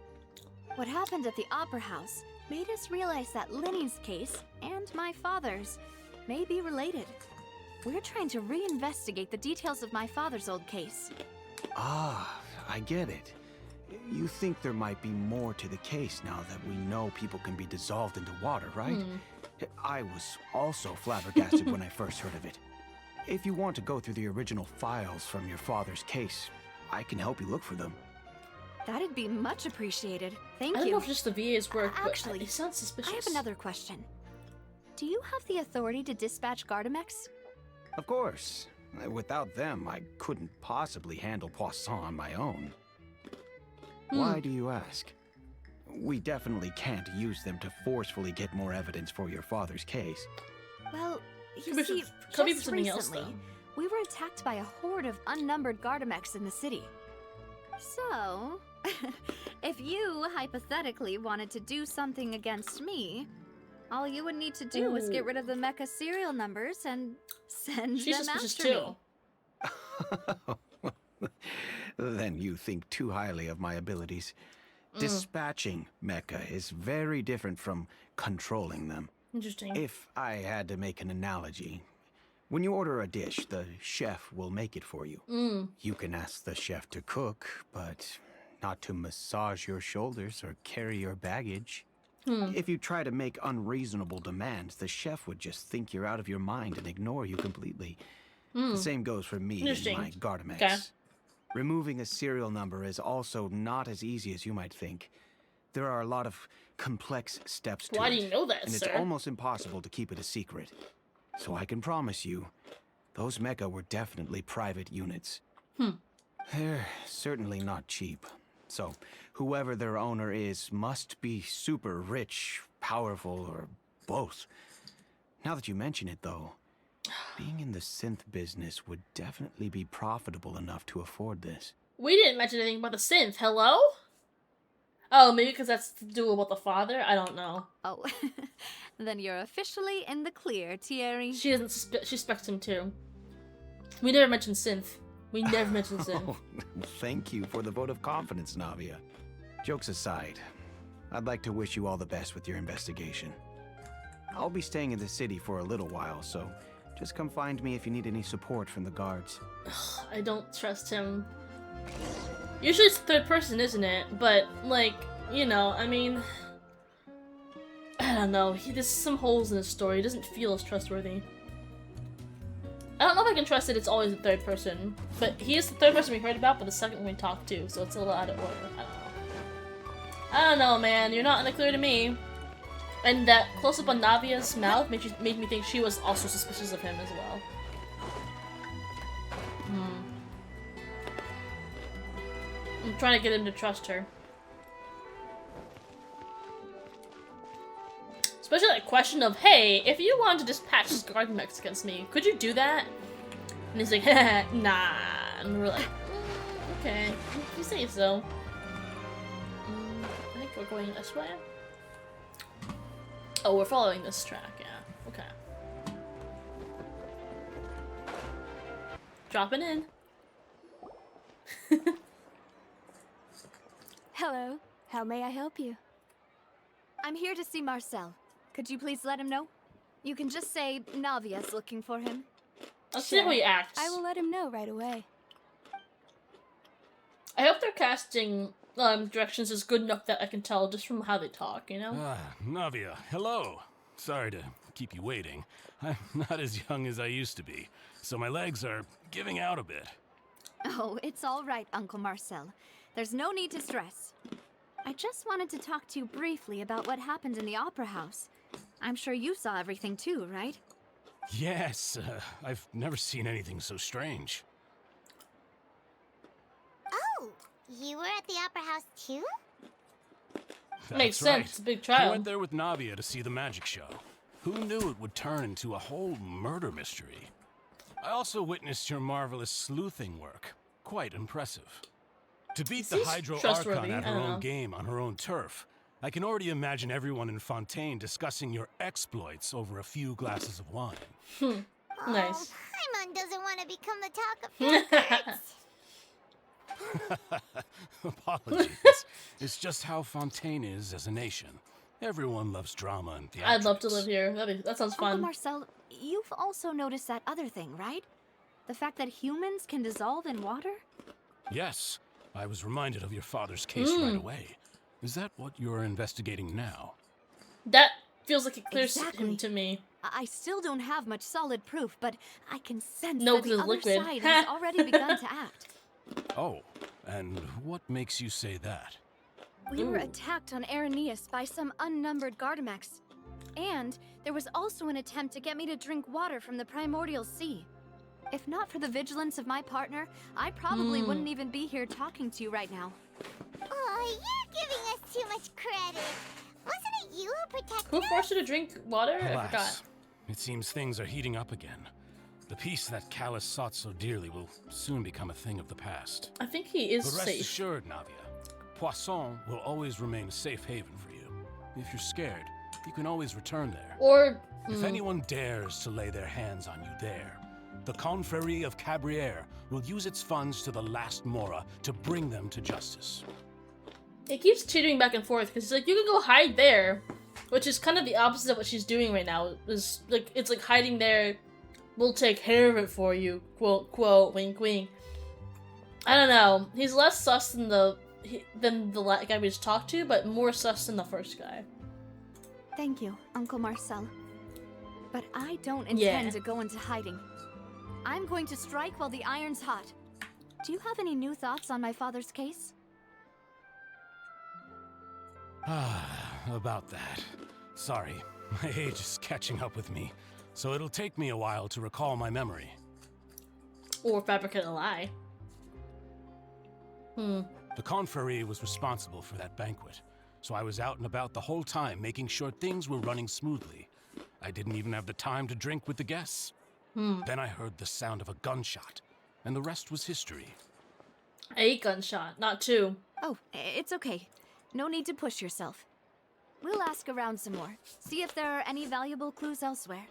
Speaker 2: What happened at the Opera House made us realize that Linny's case and my father's may be related. We're trying to reinvestigate the details of my father's old case.
Speaker 8: Ah, I get it. You think there might be more to the case now that we know people can be dissolved into water, right? I was also flabbergasted when I first heard of it. If you want to go through the original files from your father's case, I can help you look for them.
Speaker 2: That'd be much appreciated. Thank
Speaker 1: I don't
Speaker 2: you.
Speaker 1: know if just the VAs work, but
Speaker 2: Actually,
Speaker 1: it sounds suspicious.
Speaker 2: I have another question. Do you have the authority to dispatch Gardamex?
Speaker 8: Of course. Without them, I couldn't possibly handle Poisson on my own. Why do you ask? We definitely can't use them to forcefully get more evidence for your father's case.
Speaker 2: Well, you
Speaker 1: Could
Speaker 2: see,
Speaker 1: be for
Speaker 2: just
Speaker 1: something else,
Speaker 2: recently,
Speaker 1: though.
Speaker 2: we were attacked by a horde of unnumbered Gardamex in the city. So, if you hypothetically wanted to do something against me, all you would need to do is get rid of the mecha serial numbers and send
Speaker 1: She's
Speaker 2: them
Speaker 1: suspicious
Speaker 2: after
Speaker 1: too.
Speaker 2: me.
Speaker 8: Then you think too highly of my abilities. Dispatching mecha is very different from controlling them.
Speaker 1: Interesting.
Speaker 8: If I had to make an analogy, when you order a dish, the chef will make it for you. You can ask the chef to cook, but not to massage your shoulders or carry your baggage. If you try to make unreasonable demands, the chef would just think you're out of your mind and ignore you completely. The same goes for me and my Gardamex.
Speaker 1: Okay.
Speaker 8: Removing a serial number is also not as easy as you might think. There are a lot of complex steps to it.
Speaker 1: Why do you know that,
Speaker 8: and
Speaker 1: sir?
Speaker 8: it's almost impossible to keep it a secret. So I can promise you, those mecha were definitely private units. They're certainly not cheap. So, whoever their owner is must be super rich, powerful, or both. Now that you mention it, though, being in the synth business would definitely be profitable enough to afford this.
Speaker 1: We didn't mention anything about the synth. Hello? Oh, maybe because that's to do about the father? I don't know.
Speaker 2: Oh, then you're officially in the clear, Thierry.
Speaker 1: She doesn't she suspects him too. We never mentioned synth. We never mentioned synth.
Speaker 8: Oh, thank you for the vote of confidence, Navia. Jokes aside, I'd like to wish you all the best with your investigation. I'll be staying in the city for a little while, so just come find me if you need any support from the guards.
Speaker 1: I don't trust him. Usually it's third person, isn't it? But, like, you know, I mean... I don't know. There's some holes in his story. He doesn't feel as trustworthy. I don't know if I can trust that it's always the third person. But he is the third person we heard about, but the second one we talked to, so it's a little out of order. I don't know. I don't know, man. You're not in the clear to me. And that close-up on Navia's mouth made me think she was also suspicious of him as well. I'm trying to get him to trust her. Especially that question of, hey, if you wanted to dispatch this Gardamex against me, could you do that? And he's like, nah. And we're like, okay, if you say so. I think we're going this way. Oh, we're following this track, yeah. Okay. Dropping in.
Speaker 2: Hello. How may I help you? I'm here to see Marcel. Could you please let him know? You can just say Navia's looking for him.
Speaker 1: Let's see how he acts.
Speaker 2: I will let him know right away.
Speaker 1: I hope their casting directions is good enough that I can tell just from how they talk, you know?
Speaker 9: Navia, hello. Sorry to keep you waiting. I'm not as young as I used to be, so my legs are giving out a bit.
Speaker 2: Oh, it's all right, Uncle Marcel. There's no need to stress. I just wanted to talk to you briefly about what happened in the opera house. I'm sure you saw everything too, right?
Speaker 9: Yes, I've never seen anything so strange.
Speaker 4: Oh, you were at the opera house too?
Speaker 1: Makes
Speaker 9: That's
Speaker 1: sense,
Speaker 9: right.
Speaker 1: it's a big
Speaker 9: I
Speaker 1: trial.
Speaker 9: went there with Navia to see the magic show. Who knew it would turn into a whole murder mystery? I also witnessed your marvelous sleuthing work. Quite impressive. To beat the
Speaker 1: Seems
Speaker 9: Hydro
Speaker 1: trustworthy,
Speaker 9: Archon at
Speaker 1: I
Speaker 9: her
Speaker 1: don't know.
Speaker 9: own game on her own turf, I can already imagine everyone in Fontaine discussing your exploits over a few glasses of wine.
Speaker 1: Nice.
Speaker 4: Oh, Paimon doesn't want to become the talk of Frankfurt.
Speaker 9: Apologies. It's just how Fontaine is as a nation. Everyone loves drama and theatrics.
Speaker 1: I'd love to live here. That sounds
Speaker 2: Uncle
Speaker 1: fun.
Speaker 2: Marcel, you've also noticed that other thing, right? The fact that humans can dissolve in water?
Speaker 9: Yes, I was reminded of your father's case right away. Is that what you're investigating now?
Speaker 1: That feels like it clears
Speaker 2: Exactly.
Speaker 1: him to me.
Speaker 2: I still don't have much solid proof, but I can sense
Speaker 1: No,
Speaker 2: that the
Speaker 1: 'cause it's
Speaker 2: other
Speaker 1: liquid.
Speaker 2: side has already begun to act.
Speaker 9: Oh, And what makes you say that?
Speaker 2: We were attacked on Araneus by some unnumbered Gardamex. And there was also an attempt to get me to drink water from the primordial sea. If not for the vigilance of my partner, I probably wouldn't even be here talking to you right now.
Speaker 4: Oh, you're giving us too much credit. Wasn't it you who protected
Speaker 1: Who
Speaker 4: us?
Speaker 1: forced you to drink water? I
Speaker 9: Alas,
Speaker 1: forgot.
Speaker 9: it seems things are heating up again. The peace that Callus sought so dearly will soon become a thing of the past.
Speaker 1: I think he is
Speaker 9: But rest
Speaker 1: safe.
Speaker 9: assured, Navia, Poisson will always remain a safe haven for you. If you're scared, you can always return there.
Speaker 1: Or
Speaker 9: If anyone dares to lay their hands on you there, the Confrérie of Cabriere will use its funds to the last Mora to bring them to justice.
Speaker 1: it keeps teetering back and forth because he's like, you can go hide there, which is kind of the opposite of what she's doing right now. Is like it's like hiding there. We'll take care of it for you. Quote quote. Wink wink. I don't know. He's less sus than the guy we just talked to, but more sus than the first guy.
Speaker 2: Thank you, Uncle Marcel. But I don't intend to go into hiding. I'm going to strike while the iron's hot. Do you have any new thoughts on my father's case?
Speaker 9: About that. Sorry, my age is catching up with me, so it'll take me a while to recall my memory.
Speaker 1: Or fabricate a lie.
Speaker 9: The Confrérie was responsible for that banquet, so I was out and about the whole time making sure things were running smoothly. I didn't even have the time to drink with the guests. Then I heard the sound of a gunshot, and the rest was history.
Speaker 1: A gunshot, not two.
Speaker 2: Oh, it's okay. No need to push yourself. We'll ask around some more. See if there are any valuable clues elsewhere.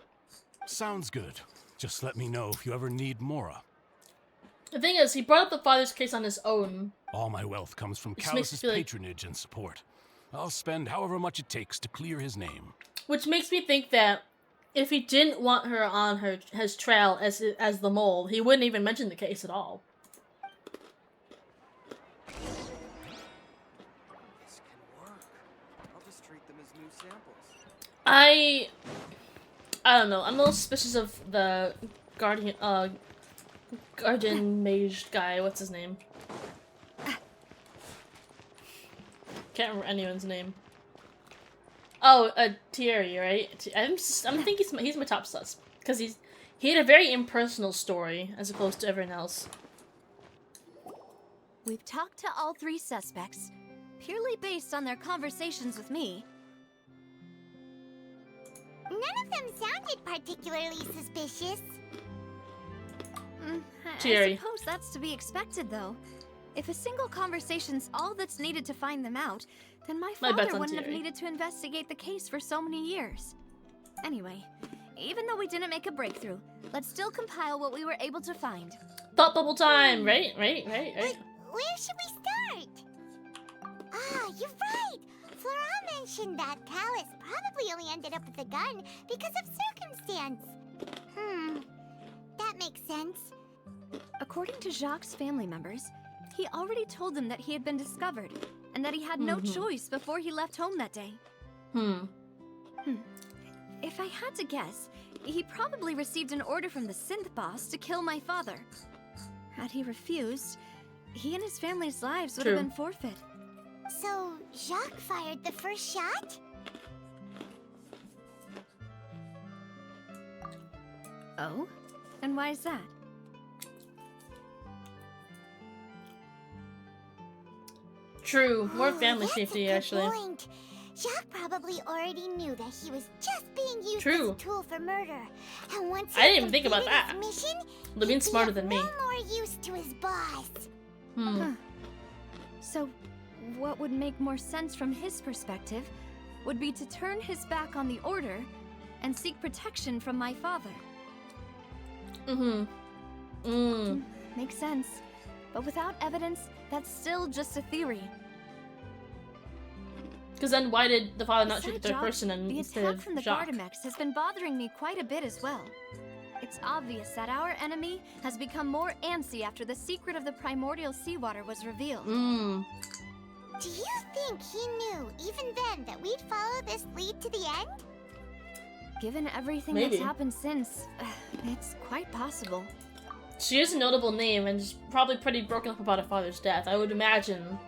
Speaker 9: Sounds good. Just let me know if you ever need Mora.
Speaker 1: The thing is, he brought up the father's case on his own.
Speaker 9: All my wealth comes from
Speaker 1: Which makes me
Speaker 9: Callus's
Speaker 1: feel like-
Speaker 9: patronage and support. I'll spend however much it takes to clear his name.
Speaker 1: Which makes me think that if he didn't want her on his trail as the mole, he wouldn't even mention the case at all.
Speaker 10: This can work. I'll just treat them as new samples.
Speaker 1: I don't know. I'm a little suspicious of the guardian mage guy. What's his name? Can't remember anyone's name. Oh, Thierry, right? I'm thinking he's my top sus because he had a very impersonal story as opposed to everyone else.
Speaker 2: We've talked to all three suspects, purely based on their conversations with me.
Speaker 4: None of them sounded particularly suspicious.
Speaker 2: I
Speaker 1: Jerry.
Speaker 2: suppose that's to be expected, though. If a single conversation's all that's needed to find them out, then my
Speaker 1: My
Speaker 2: father
Speaker 1: bet's on
Speaker 2: wouldn't have
Speaker 1: Thierry.
Speaker 2: needed to investigate the case for so many years. Anyway, even though we didn't make a breakthrough, let's still compile what we were able to find.
Speaker 1: Thought bubble time, right?
Speaker 4: Wait, where should we start? Ah, you're right! Flora mentioned that Callus probably only ended up with the gun because of circumstance. That makes sense.
Speaker 2: According to Jacques' family members, he already told them that he had been discovered, and that he had no choice before he left home that day. If I had to guess, he probably received an order from the synth boss to kill my father. Had he refused, he and his family's lives would have
Speaker 1: True.
Speaker 2: been forfeit.
Speaker 4: So, Jacques fired the first shot?
Speaker 2: Oh? And why is that?
Speaker 1: True. More family
Speaker 4: that's
Speaker 1: safety,
Speaker 4: a good
Speaker 1: actually.
Speaker 4: Point. Jacques probably already knew that he was just being used
Speaker 1: True.
Speaker 4: as a tool for murder. And once he
Speaker 1: I didn't even think about
Speaker 4: completed
Speaker 1: that.
Speaker 4: his mission,
Speaker 1: They're being
Speaker 4: he'd be
Speaker 1: smarter
Speaker 4: of
Speaker 1: than me.
Speaker 4: no more use to his boss.
Speaker 2: So, what would make more sense from his perspective would be to turn his back on the order and seek protection from my father. Makes sense. But without evidence, that's still just a theory.
Speaker 1: Because then why did the father not shoot the
Speaker 2: Besides
Speaker 1: third
Speaker 2: Jacques,
Speaker 1: person
Speaker 2: the
Speaker 1: instead
Speaker 2: attack
Speaker 1: of
Speaker 2: from the
Speaker 1: Jacques?
Speaker 2: Gardamex has been bothering me quite a bit as well. It's obvious that our enemy has become more antsy after the secret of the primordial seawater was revealed.
Speaker 4: Do you think he knew, even then, that we'd follow this lead to the end?
Speaker 2: Given everything
Speaker 1: Maybe.
Speaker 2: that's happened since, it's quite possible.
Speaker 1: She is a notable name and is probably pretty broken up about her father's death. I would imagine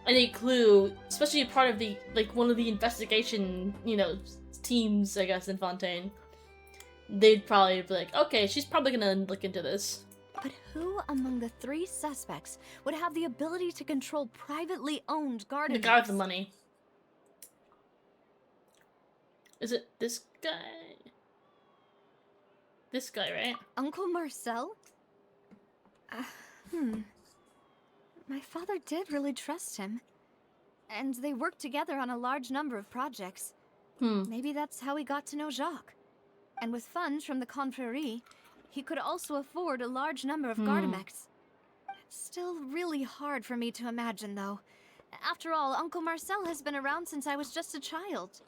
Speaker 1: any clue, especially part of the, like, one of the investigation, you know, teams, I guess, in Fontaine, they'd probably be like, okay, she's probably gonna look into this.
Speaker 2: But who among the 3 suspects would have the ability to control privately owned gardens?
Speaker 1: The guy with the money. Is it this guy? This guy, right?
Speaker 2: Uncle Marcel? My father did really trust him. And they worked together on a large number of projects. Maybe that's how he got to know Jacques. And with funds from the Confrérie, he could also afford a large number of Gardamex. It's still really hard for me to imagine, though. After all, Uncle Marcel has been around since I was just a child.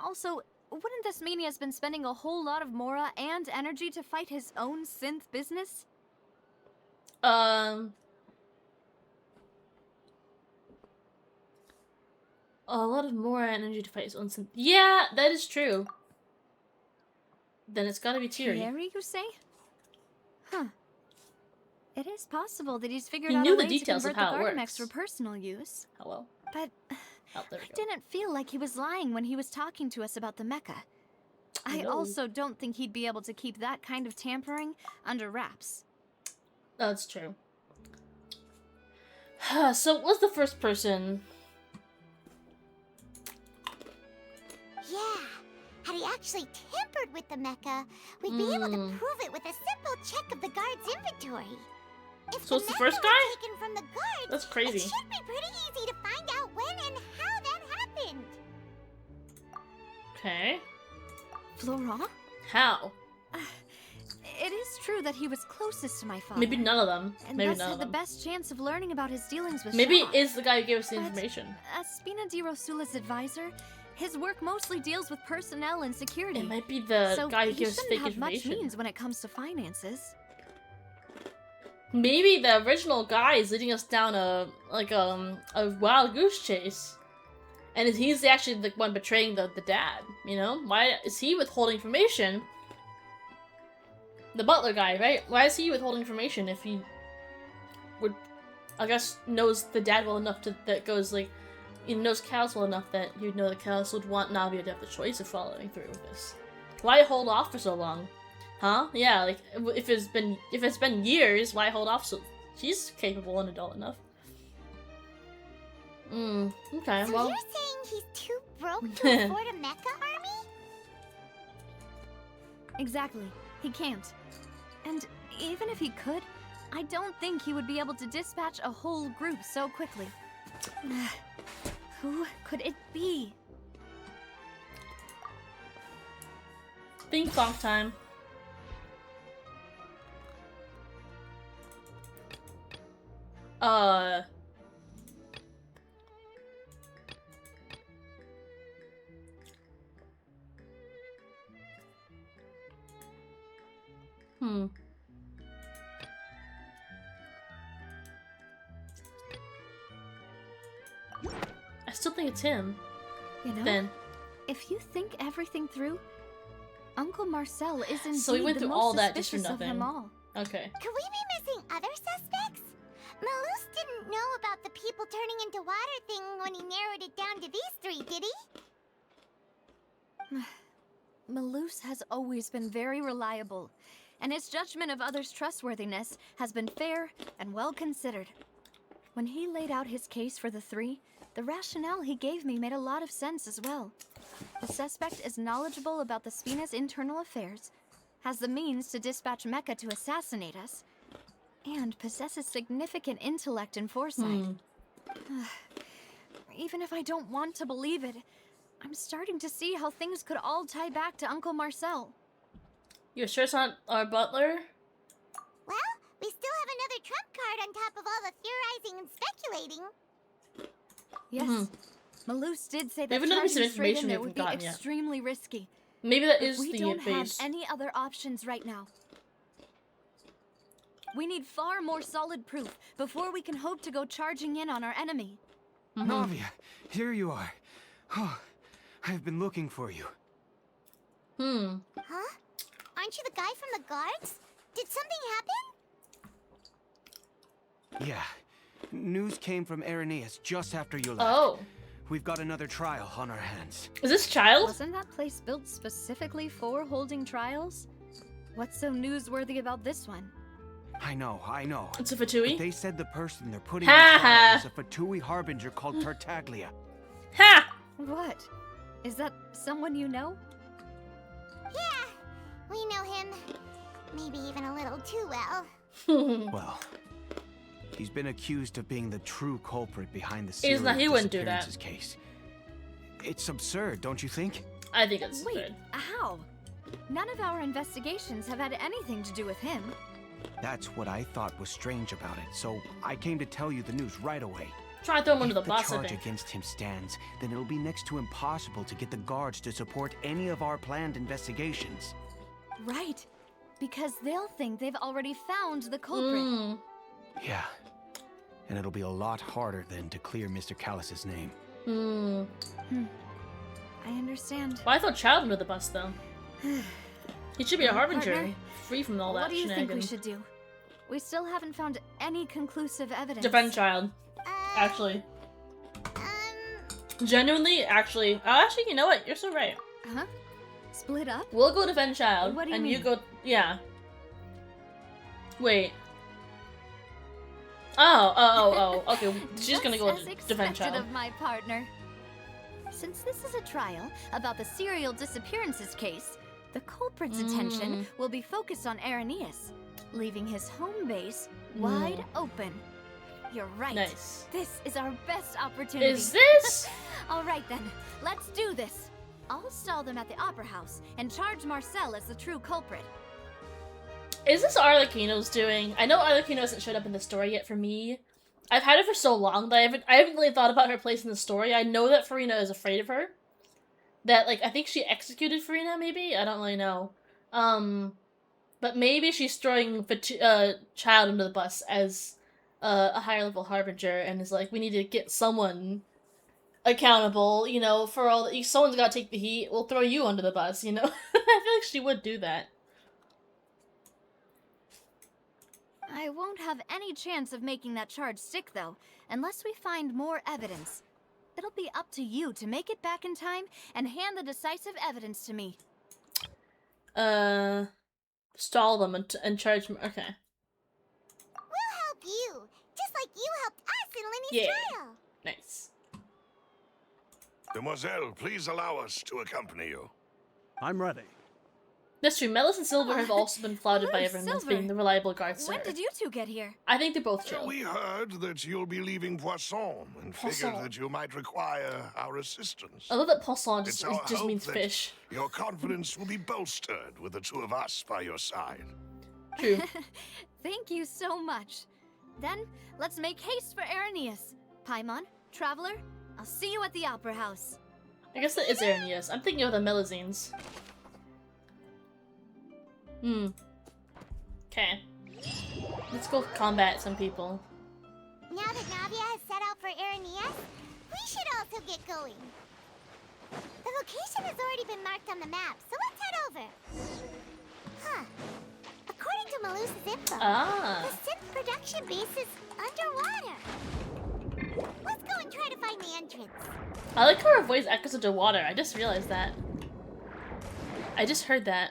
Speaker 2: Also, wouldn't this mean he has been spending a whole lot of mora and energy to fight his own synth business?
Speaker 1: A lot of more energy to fight his own synth. Yeah, that is true. Then it's gotta be Thierry.
Speaker 2: Thierry, you say? Huh. It is possible that he's figured
Speaker 1: He
Speaker 2: out
Speaker 1: knew
Speaker 2: a
Speaker 1: the
Speaker 2: way
Speaker 1: details
Speaker 2: to
Speaker 1: of
Speaker 2: convert
Speaker 1: how
Speaker 2: the
Speaker 1: it
Speaker 2: Gardamex
Speaker 1: works.
Speaker 2: for personal use.
Speaker 1: Hello.
Speaker 2: But
Speaker 1: Oh, there we
Speaker 2: I
Speaker 1: go.
Speaker 2: didn't feel like he was lying when he was talking to us about the Mecha. I
Speaker 1: No.
Speaker 2: also don't think he'd be able to keep that kind of tampering under wraps.
Speaker 1: That's true. So, what's the first person?
Speaker 4: Yeah. Had he actually tampered with the mecha, we'd be able to prove it with a simple check of the guard's inventory. If
Speaker 1: So it's the
Speaker 4: mecha
Speaker 1: first
Speaker 4: was
Speaker 1: guy?
Speaker 4: taken from the guards,
Speaker 1: That's crazy.
Speaker 4: it should be pretty easy to find out when and how that happened.
Speaker 1: Okay.
Speaker 2: Florent?
Speaker 1: How?
Speaker 2: It is true that he was closest to my father.
Speaker 1: Maybe none of them.
Speaker 2: And
Speaker 1: Maybe
Speaker 2: thus
Speaker 1: none
Speaker 2: had
Speaker 1: of
Speaker 2: the
Speaker 1: them.
Speaker 2: best chance of learning about his dealings with
Speaker 1: Maybe
Speaker 2: Jacques.
Speaker 1: it is the guy who gave us the
Speaker 2: But
Speaker 1: information.
Speaker 2: As Spina di Rosula's advisor, his work mostly deals with personnel and security.
Speaker 1: It might be the
Speaker 2: so
Speaker 1: guy who
Speaker 2: he
Speaker 1: gives
Speaker 2: shouldn't
Speaker 1: fake
Speaker 2: have much
Speaker 1: information.
Speaker 2: means when it comes to finances.
Speaker 1: Maybe the original guy is leading us down a wild goose chase, and he's actually the one betraying the dad. You know, why is he withholding information? The butler guy, right? Why is he withholding information if he would, I guess, knows the dad well enough that goes like, he knows Callus well enough that he'd know that Callus would want Navia to have the choice of following through with this. Why hold off for so long? Huh? Yeah, like if it's been years, why hold off? So she's capable and adult enough. Okay.
Speaker 4: So
Speaker 1: Well,
Speaker 4: you're saying he's too broke to afford a mecha army?
Speaker 2: Exactly. He can't. And even if he could, I don't think he would be able to dispatch a whole group so quickly. Who could it be?
Speaker 1: think bonk time. I still think it's him.
Speaker 2: You know,
Speaker 1: Then.
Speaker 2: if you think everything through, Uncle Marcel is indeed
Speaker 1: So we went
Speaker 2: the
Speaker 1: through
Speaker 2: most
Speaker 1: all that just for
Speaker 2: suspicious of them
Speaker 1: nothing.
Speaker 2: all.
Speaker 1: Okay.
Speaker 4: Could we be missing other suspects? Malus didn't know about the people turning into water thing when he narrowed it down to these 3, did he?
Speaker 2: Malus has always been very reliable, and his judgment of others' trustworthiness has been fair and well considered. When he laid out his case for the 3, the rationale he gave me made a lot of sense as well. The suspect is knowledgeable about the Spina's internal affairs, has the means to dispatch Mecha to assassinate us, and possesses significant intellect and foresight. Even if I don't want to believe it, I'm starting to see how things could all tie back to Uncle Marcel.
Speaker 1: You're sure it's not our butler?
Speaker 4: Well, we still have another trump card on top of all the theorizing and speculating.
Speaker 2: Yes, Malus did say
Speaker 1: We
Speaker 2: that
Speaker 1: have another piece of
Speaker 2: charging straight
Speaker 1: information
Speaker 2: in
Speaker 1: we
Speaker 2: there would
Speaker 1: haven't
Speaker 2: be
Speaker 1: gotten yet.
Speaker 2: extremely risky.
Speaker 1: Maybe that
Speaker 2: But
Speaker 1: is
Speaker 2: we
Speaker 1: the
Speaker 2: don't have
Speaker 1: base.
Speaker 2: any other options right now. We need far more solid proof before we can hope to go charging in on our enemy.
Speaker 8: Navia, here you are. Oh, I've been looking for you.
Speaker 4: Huh? Aren't you the guy from the guards? Did something happen?
Speaker 8: Yeah. News came from Irenaeus just after you left.
Speaker 1: Oh.
Speaker 8: We've got another trial on our hands.
Speaker 1: Is this Childe?
Speaker 2: Wasn't that place built specifically for holding trials? What's so newsworthy about this one?
Speaker 8: I know.
Speaker 1: It's a
Speaker 8: But
Speaker 1: Fatui?
Speaker 8: they said the person they're putting
Speaker 1: Ha
Speaker 8: on
Speaker 1: ha.
Speaker 8: trial is a Fatui harbinger called Tartaglia.
Speaker 1: Ha!
Speaker 2: What? Is that someone you know?
Speaker 4: Yeah, we know him. Maybe even a little too well.
Speaker 8: Well, he's been accused of being the true culprit behind the
Speaker 1: He's
Speaker 8: serial
Speaker 1: not- he wouldn't do that.
Speaker 8: disappearances case. It's absurd, don't you think?
Speaker 1: I think it's
Speaker 2: Wait,
Speaker 1: good.
Speaker 2: how? None of our investigations have had anything to do with him.
Speaker 8: That's what I thought was strange about it, so I came to tell you the news right away.
Speaker 1: Try to throw him under the
Speaker 8: If
Speaker 1: bus, I
Speaker 8: charge
Speaker 1: think.
Speaker 8: against him stands, then it'll be next to impossible to get the guards to support any of our planned investigations.
Speaker 2: Right. Because they'll think they've already found the culprit.
Speaker 1: Mm.
Speaker 8: Yeah. And it'll be a lot harder then to clear Mr. Callus's name.
Speaker 1: Hmm.
Speaker 2: I understand.
Speaker 1: Well, I thought Childe under the bus, though. He should be a
Speaker 2: Well,
Speaker 1: harbinger,
Speaker 2: partner,
Speaker 1: free from all that
Speaker 2: What do you think we
Speaker 1: shenanigans.
Speaker 2: should do? We still haven't found any conclusive evidence.
Speaker 1: Defend Childe, actually. Genuinely, actually. Oh, actually, you know what? You're so right.
Speaker 2: Huh? Split up?
Speaker 1: We'll go defend Childe,
Speaker 2: What do you
Speaker 1: and
Speaker 2: mean?
Speaker 1: you go. Yeah. Wait. Oh. Okay, she's gonna go
Speaker 2: Just as
Speaker 1: defend
Speaker 2: expected
Speaker 1: Childe.
Speaker 2: of my partner. Since this is a trial about the serial disappearances case, the culprit's attention will be focused on Irenaeus, leaving his home base wide open. You're right.
Speaker 1: Nice.
Speaker 2: This is our best opportunity.
Speaker 1: Is this?
Speaker 2: All right then, let's do this. I'll stall them at the Opera House and charge Marcel as the true culprit.
Speaker 1: Is this Arlecchino's doing? I know Arlecchino hasn't showed up in the story yet for me. I've had her for so long that I haven't really thought about her place in the story. I know that Farina is afraid of her. That, like, I think she executed Farina, maybe? I don't really know. But maybe she's throwing Childe under the bus as a higher level harbinger and is like, we need to get someone accountable, you know, for all that. Someone's gotta take the heat. We'll throw you under the bus, you know? I feel like she would do that.
Speaker 2: I won't have any chance of making that charge stick, though, unless we find more evidence. It'll be up to you to make it back in time and hand the decisive evidence to me.
Speaker 1: Stall them and charge them. Okay.
Speaker 4: We'll help you, just like you helped us in Linny's trial.
Speaker 1: Nice.
Speaker 3: Demoiselle, please allow us to accompany you.
Speaker 11: I'm ready.
Speaker 1: That's true. Melis and Silver have also been flaunted by
Speaker 2: hello,
Speaker 1: everyone as
Speaker 2: Silver.
Speaker 1: being the reliable guards.
Speaker 2: When did you two get here?
Speaker 1: I think they're both chill.
Speaker 3: We heard that you'll be leaving Poisson and figured
Speaker 1: Poisson.
Speaker 3: that you might require our assistance.
Speaker 1: I love that Poisson
Speaker 3: It's
Speaker 1: just,
Speaker 3: our
Speaker 1: just
Speaker 3: hope
Speaker 1: means
Speaker 3: that
Speaker 1: fish.
Speaker 3: Your confidence will be bolstered with the two of us by your side.
Speaker 1: True.
Speaker 2: Thank you so much. Then, let's make haste for Irenaeus. Paimon, Traveler, I'll see you at the Opera House.
Speaker 1: I guess that is Irenaeus. I'm thinking of the Melazines. Okay. Let's go combat some people.
Speaker 4: Now that Navia has set out for Irenaeus, we should also get going. The location has already been marked on the map, so let's head over. Huh. According to Melusa's info, the synth production base is underwater. Let's go and try to find the entrance.
Speaker 1: I like how her voice echoes underwater. I just realized that. I just heard that.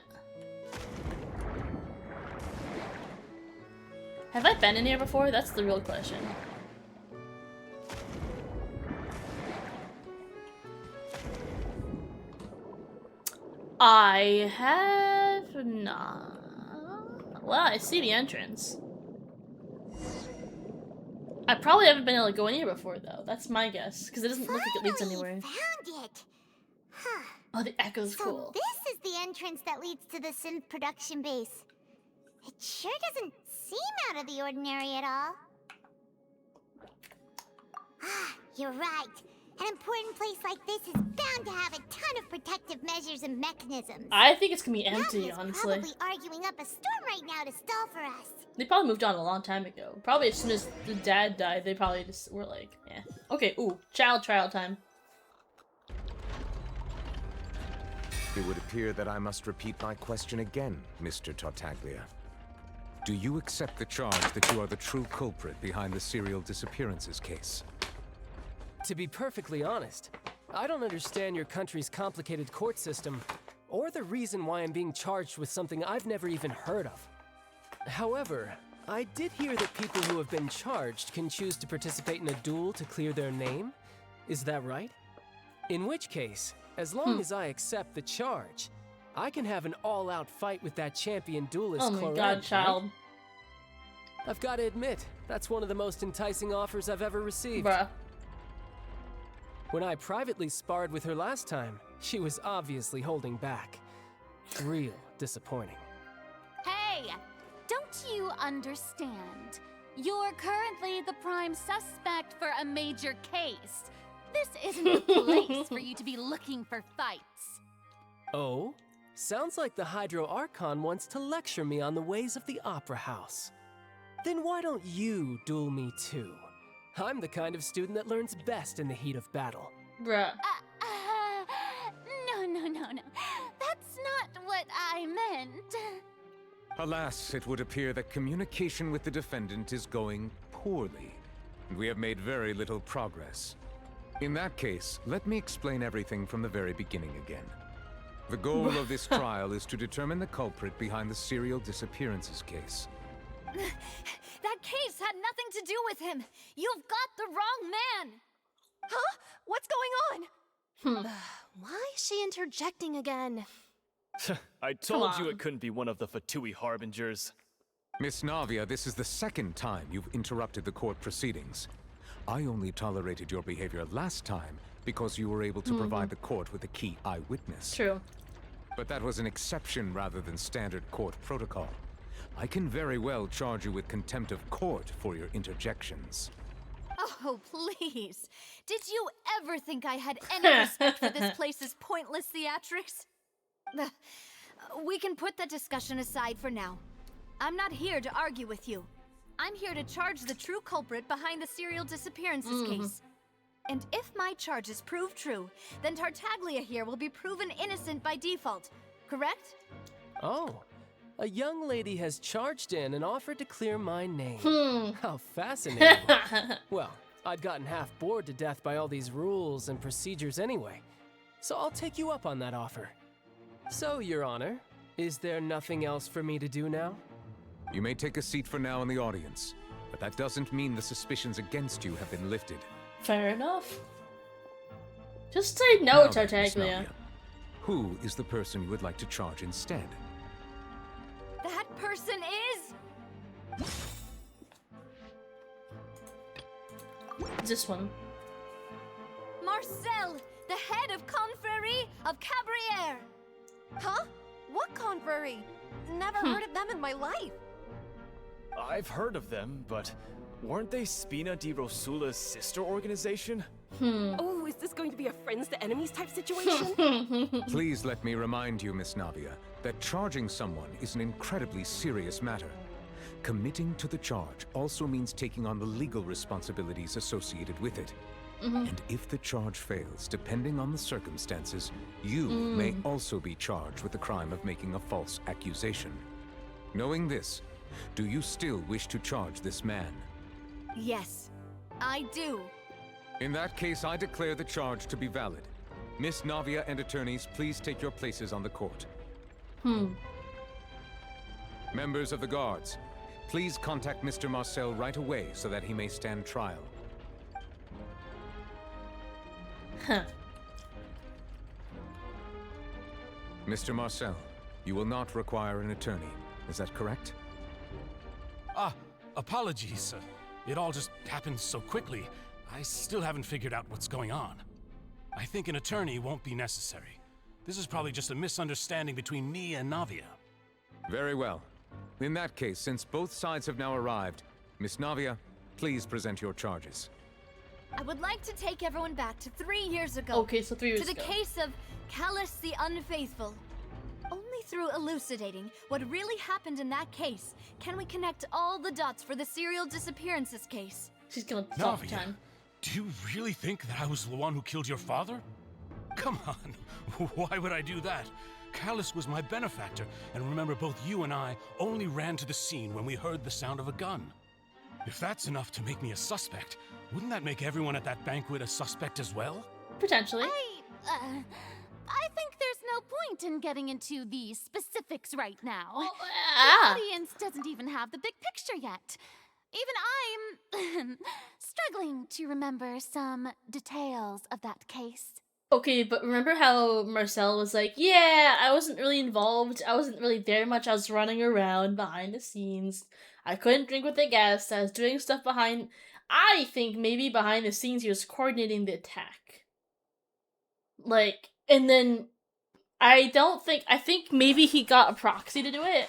Speaker 1: Have I been in here before? That's the real question. I have not. Well, I see the entrance. I probably haven't been able to go in here before, though. That's my guess, because it doesn't look like it leads anywhere.
Speaker 4: Found it. Huh.
Speaker 1: Oh, the echo's
Speaker 4: So
Speaker 1: cool.
Speaker 4: this is the entrance that leads to the synth production base. It sure doesn't seem out of the ordinary at all. Ah, you're right. An important place like this is bound to have a ton of protective measures and mechanisms.
Speaker 1: I think it's gonna be empty,
Speaker 4: Navia's
Speaker 1: honestly.
Speaker 4: probably arguing up a storm right now to stall for us.
Speaker 1: They probably moved on a long time ago. Probably as soon as the dad died, they probably just were like, eh. Okay, ooh, child trial time.
Speaker 12: It would appear that I must repeat my question again, Mr. Tartaglia.
Speaker 11: Do you accept the charge that you are the true culprit behind the serial disappearances case?
Speaker 12: To be perfectly honest, I don't understand your country's complicated court system, or the reason why I'm being charged with something I've never even heard of. However, I did hear that people who have been charged can choose to participate in a duel to clear their name. Is that right? In which case, as long as I accept the charge, I can have an all-out fight with that champion duelist.
Speaker 1: Oh my
Speaker 12: Clorette,
Speaker 1: god, child.
Speaker 12: right? I've got to admit, that's one of the most enticing offers I've ever received.
Speaker 1: Bruh.
Speaker 12: When I privately sparred with her last time, she was obviously holding back. Real disappointing.
Speaker 13: Hey! Don't you understand? You're currently the prime suspect for a major case. This isn't the place for you to be looking for fights.
Speaker 12: Oh? Sounds like the Hydro Archon wants to lecture me on the ways of the Opera House. Then why don't you duel me too? I'm the kind of student that learns best in the heat of battle.
Speaker 1: Bruh.
Speaker 13: No. That's not what I meant.
Speaker 11: Alas, it would appear that communication with the defendant is going poorly, and we have made very little progress. In that case, let me explain everything from the very beginning again. The goal of this trial is to determine the culprit behind the serial disappearances case.
Speaker 2: That case had nothing to do with him. You've got the wrong man.
Speaker 6: Huh? What's going on? Why is she interjecting again?
Speaker 14: I told you it couldn't be one of the Fatui harbingers.
Speaker 11: Miss Navia, this is the second time you've interrupted the court proceedings. I only tolerated your behavior last time because you were able to provide the court with a key eyewitness.
Speaker 1: True.
Speaker 11: But that was an exception rather than standard court protocol. I can very well charge you with contempt of court for your interjections.
Speaker 2: Oh, please. Did you ever think I had any respect for this place's pointless theatrics? We can put that discussion aside for now. I'm not here to argue with you. I'm here to charge the true culprit behind the serial disappearances case. And if my charges prove true, then Tartaglia here will be proven innocent by default, correct?
Speaker 12: Oh, a young lady has charged in and offered to clear my name. How fascinating. Well, I'd gotten half bored to death by all these rules and procedures anyway, so I'll take you up on that offer. So, Your Honor, is there nothing else for me to do now?
Speaker 11: You may take a seat for now in the audience, but that doesn't mean the suspicions against you have been lifted.
Speaker 1: Fair enough. Just say no,
Speaker 11: Now then, Miss
Speaker 1: Tartaglia.
Speaker 11: Navia, who is the person you would like to charge instead?
Speaker 2: That person is...
Speaker 1: This one.
Speaker 2: Marcel, the head of Confrérie of Cabrières.
Speaker 6: Huh? What confrérie? Never heard of them in my life.
Speaker 14: I've heard of them, but weren't they Spina di Rosula's sister organization?
Speaker 15: Oh, is this going to be a friends to enemies type situation?
Speaker 11: Please let me remind you, Miss Navia, that charging someone is an incredibly serious matter. Committing to the charge also means taking on the legal responsibilities associated with it. And if the charge fails, depending on the circumstances, you may also be charged with the crime of making a false accusation. Knowing this, do you still wish to charge this man?
Speaker 2: Yes, I do.
Speaker 11: In that case, I declare the charge to be valid. Miss Navia and attorneys, please take your places on the court. Members of the guards, please contact Mr. Marcel right away so that he may stand trial. Mr. Marcel, you will not require an attorney. Is that correct?
Speaker 9: Apologies. It all just happened so quickly. I still haven't figured out what's going on. I think an attorney won't be necessary. This is probably just a misunderstanding between me and Navia.
Speaker 11: Very well. In that case, since both sides have now arrived, Miss Navia, please present your charges.
Speaker 2: I would like to take everyone back to 3 years ago.
Speaker 1: Okay, so 3 years
Speaker 2: ago. To the case of Callus the Unfaithful. Only through elucidating what really happened in that case can we connect all the dots for the serial disappearances case.
Speaker 1: She's gonna talk time.
Speaker 9: Do you really think that I was the one who killed your father? Come on, why would I do that? Callus was my benefactor, and remember both you and I only ran to the scene when we heard the sound of a gun. If that's enough to make me a suspect, wouldn't that make everyone at that banquet a suspect as well?
Speaker 1: Potentially.
Speaker 13: I think there's no point in getting into the specifics right now.
Speaker 1: Oh,
Speaker 13: The audience doesn't even have the big picture yet. Even I'm struggling to remember some details of that case.
Speaker 1: Okay, but remember how Marcel was like, yeah, I wasn't really involved. I wasn't really there much. I was running around behind the scenes. I couldn't drink with the guests. I was doing stuff behind... I think maybe behind the scenes he was coordinating the attack. Like, and then I think maybe he got a proxy to do it.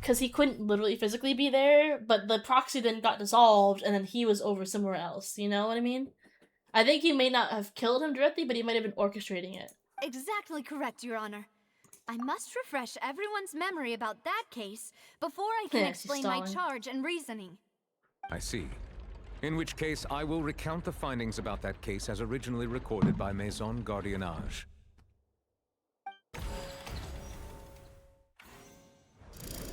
Speaker 1: Because he couldn't literally physically be there, but the proxy then got dissolved and then he was over somewhere else. You know what I mean? I think he may not have killed him directly, but he might have been orchestrating it.
Speaker 2: Exactly correct, Your Honor. I must refresh everyone's memory about that case before I can explain my charge and reasoning.
Speaker 11: I see. In which case, I will recount the findings about that case as originally recorded by Maison Gardiennage.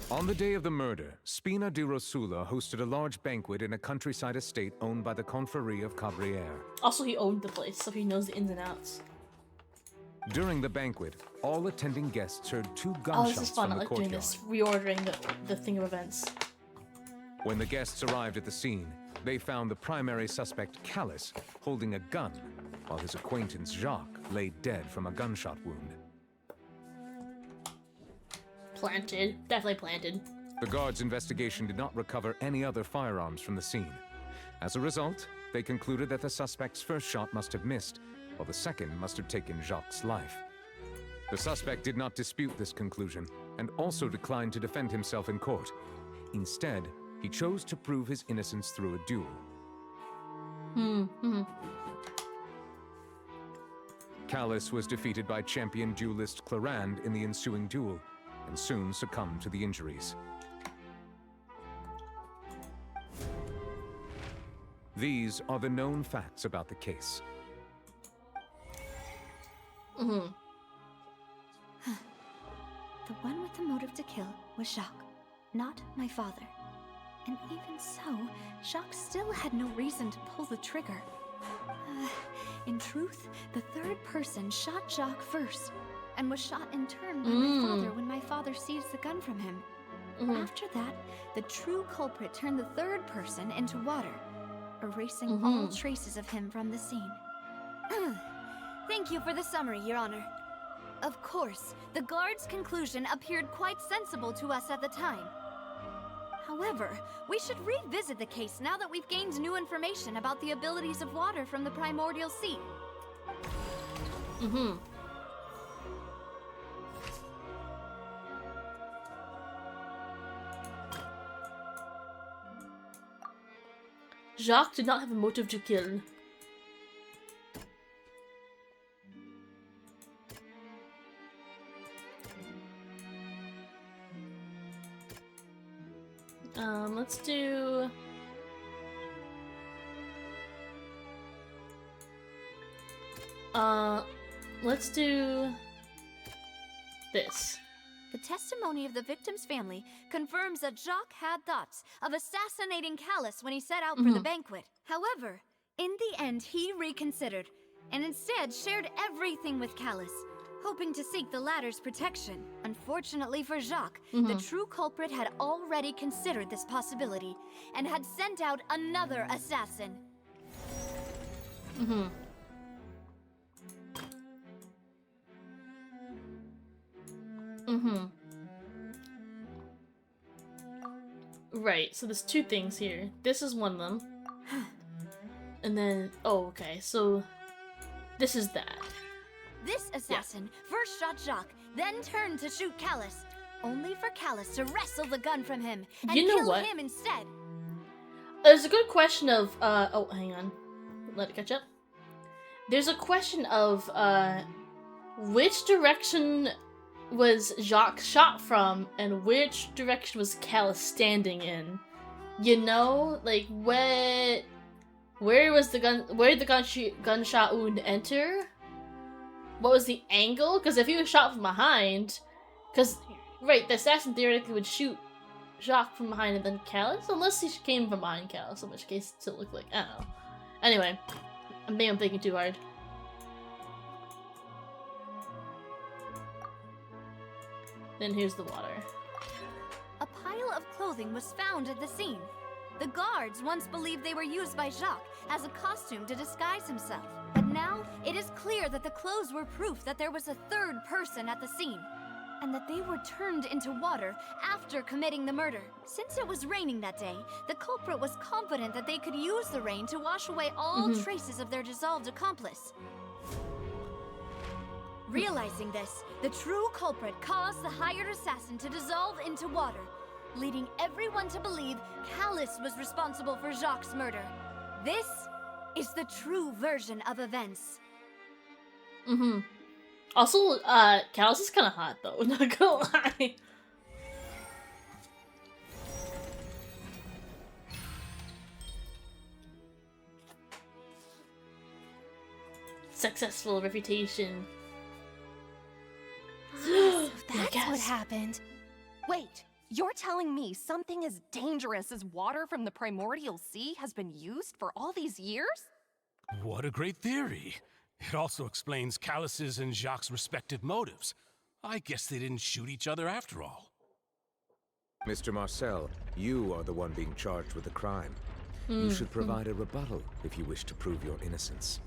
Speaker 11: On the day of the murder, Spina di Rosula hosted a large banquet in a countryside estate owned by the Confrérie of Cabrières.
Speaker 1: Also, he owned the place, so he knows the ins and outs.
Speaker 11: During the banquet, all attending guests heard 2 gunshots
Speaker 1: Oh, this is fun.
Speaker 11: from
Speaker 1: I
Speaker 11: the
Speaker 1: like doing
Speaker 11: courtyard.
Speaker 1: this, reordering the thing of events.
Speaker 11: When the guests arrived at the scene, they found the primary suspect, Callus, holding a gun, while his acquaintance, Jacques, lay dead from a gunshot wound.
Speaker 1: Planted. Definitely planted.
Speaker 11: The guards' investigation did not recover any other firearms from the scene. As a result, they concluded that the suspect's first shot must have missed, while the second must have taken Jacques' life. The suspect did not dispute this conclusion, and also declined to defend himself in court. Instead, he chose to prove his innocence through a duel. Callus was defeated by champion duelist Clarande in the ensuing duel, and soon succumbed to the injuries. These are the known facts about the case.
Speaker 2: The one with the motive to kill was Jacques, not my father. And even so, Jacques still had no reason to pull the trigger. In truth, the third person shot Jacques first, and was shot in turn by my father when my father seized the gun from him. After that, the true culprit turned the third person into water, erasing all traces of him from the scene. Thank you for the summary, Your Honor. Of course, the guard's conclusion appeared quite sensible to us at the time. However, we should revisit the case now that we've gained new information about the abilities of water from the primordial sea.
Speaker 1: Jacques did not have a motive to kill. Let's do... let's do... this.
Speaker 2: The testimony of the victim's family confirms that Jacques had thoughts of assassinating Callus when he set out for the banquet. However, in the end, he reconsidered, and instead shared everything with Callus, hoping to seek the latter's protection. Unfortunately for Jacques, the true culprit had already considered this possibility, and had sent out another assassin.
Speaker 1: Right, so there's 2 things here. This is one of them. And then, oh, okay, so this is that.
Speaker 2: This assassin first shot Jacques, then turned to shoot Callus, only for Callus to wrestle the gun from him and kill him instead.
Speaker 1: There's a good question of, oh, hang on. Let it catch up. There's a question of, which direction was Jacques shot from, and which direction was Callus standing in? You know, like, where was the gunshot wound enter? what was the angle? Because if he was shot from behind, because right, the assassin theoretically would shoot Jacques from behind and then Callus, unless he came from behind Callus, in which case it looked like, I don't know. Anyway, maybe I'm thinking too hard. Then here's the water.
Speaker 2: A pile of clothing was found at the scene. The guards once believed they were used by Jacques as a costume to disguise himself. But now, it is clear that the clothes were proof that there was a third person at the scene, and that they were turned into water after committing the murder. Since it was raining that day, the culprit was confident that they could use the rain to wash away all traces of their dissolved accomplice. Realizing this, the true culprit caused the hired assassin to dissolve into water, leading everyone to believe Callus was responsible for Jacques' murder. This is the true version of events.
Speaker 1: Also, Callus is kind of hot though, not gonna lie. Successful reputation.
Speaker 15: So that's what happened. Wait, you're telling me something as dangerous as water from the primordial sea has been used for all these years?
Speaker 9: What a great theory. It also explains Callus's and Jacques' respective motives. I guess they didn't shoot each other after all.
Speaker 11: Mr. Marcel, you are the one being charged with the crime. You should provide a rebuttal if you wish to prove your innocence.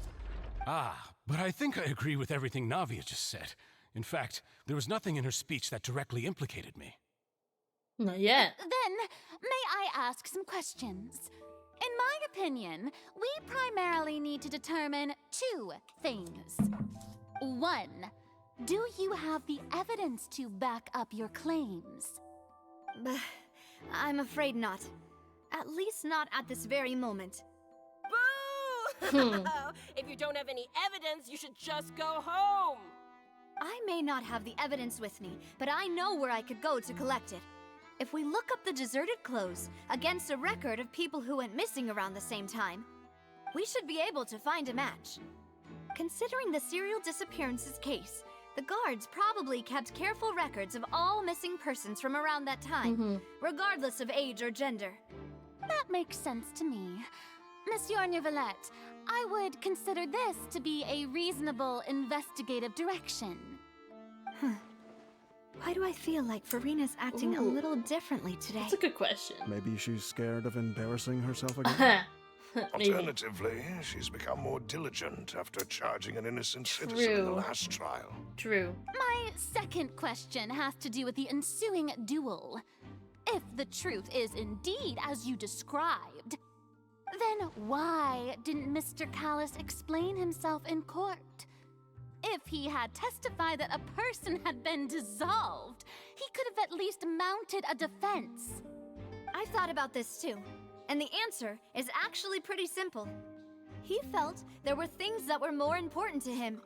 Speaker 9: Ah, but I think I agree with everything Navia just said. In fact, there was nothing in her speech that directly implicated me.
Speaker 1: Not yet.
Speaker 13: Then, may I ask some questions? In my opinion, we primarily need to determine two things. One, do you have the evidence to back up your claims?
Speaker 2: I'm afraid not. At least not at this very moment.
Speaker 15: Boo! If you don't have any evidence, you should just go home.
Speaker 2: I may not have the evidence with me, but I know where I could go to collect it. If we look up the deserted clothes against a record of people who went missing around the same time, we should be able to find a match. Considering the serial disappearances case, the guards probably kept careful records of all missing persons from around that time, regardless of age or gender.
Speaker 13: That makes sense to me. Monsieur Neuvillette, I would consider this to be a reasonable investigative direction.
Speaker 2: Why do I feel like Farina's acting a little differently today?
Speaker 1: That's a good question.
Speaker 16: Maybe she's scared of embarrassing herself again?
Speaker 3: Alternatively, she's become more diligent after charging an innocent citizen in the last trial.
Speaker 1: True.
Speaker 13: My second question has to do with the ensuing duel. If the truth is indeed as you described, then why didn't Mr. Callus explain himself in court? If he had testified that a person had been dissolved, he could have at least mounted a defense.
Speaker 2: I've thought about this too, and the answer is actually pretty simple. He felt there were things that were more important to him.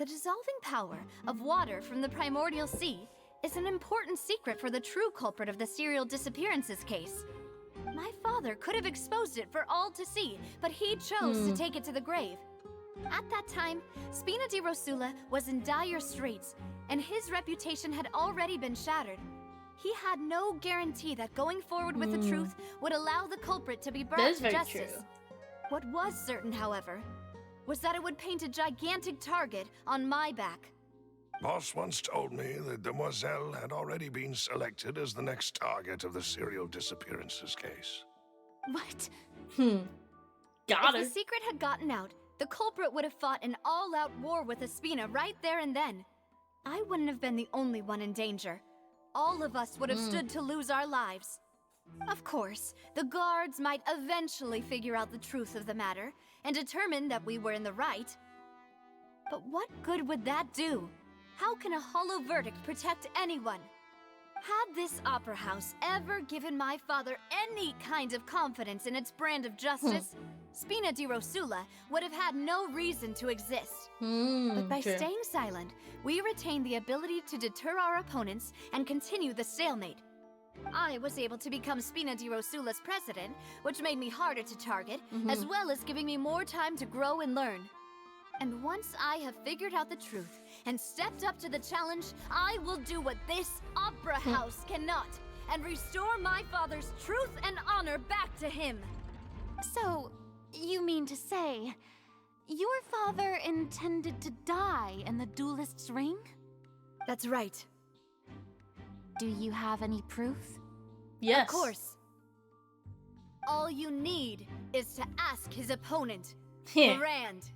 Speaker 2: The dissolving power of water from the primordial sea is an important secret for the true culprit of the serial disappearances case. My father could have exposed it for all to see, but he chose to take it to the grave. At that time, Spina di Rosula was in dire straits, and his reputation had already been shattered. He had no guarantee that going forward with the truth would allow the culprit to be brought to justice.
Speaker 1: True.
Speaker 2: What was certain, however, was that it would paint a gigantic target on my back.
Speaker 3: Boss once told me that Demoiselle had already been selected as the next target of the serial disappearances case.
Speaker 13: What?
Speaker 1: Got her.
Speaker 2: If the secret had gotten out, the culprit would have fought an all-out war with Espina right there and then. I wouldn't have been the only one in danger. All of us would have stood to lose our lives. Of course, the guards might eventually figure out the truth of the matter and determine that we were in the right. But what good would that do? How can a hollow verdict protect anyone? Had this opera house ever given my father any kind of confidence in its brand of justice, Spina di Rosula would have had no reason to exist. But by staying silent, we retained the ability to deter our opponents and continue the stalemate. I was able to become Spina di Rosula's president, which made me harder to target, as well as giving me more time to grow and learn. And once I have figured out the truth and stepped up to the challenge, I will do what this opera house cannot and restore my father's truth and honor back to him.
Speaker 13: So, you mean to say, your father intended to die in the duelist's ring?
Speaker 2: That's right.
Speaker 13: Do you have any proof?
Speaker 1: Yes.
Speaker 2: Of course. All you need is to ask his opponent, Rand.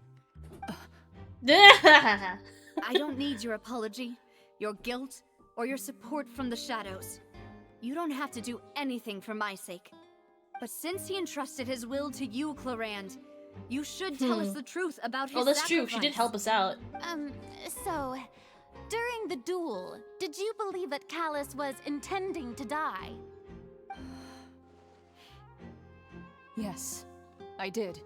Speaker 2: I don't need your apology, your guilt, or your support from the shadows. You don't have to do anything for my sake. But since he entrusted his will to you, Clarand, you should tell us the truth about his
Speaker 1: that's
Speaker 2: sacrifice.
Speaker 1: true. She did help us out.
Speaker 13: So, during the duel, did you believe that Callus was intending to die?
Speaker 17: Yes, I did.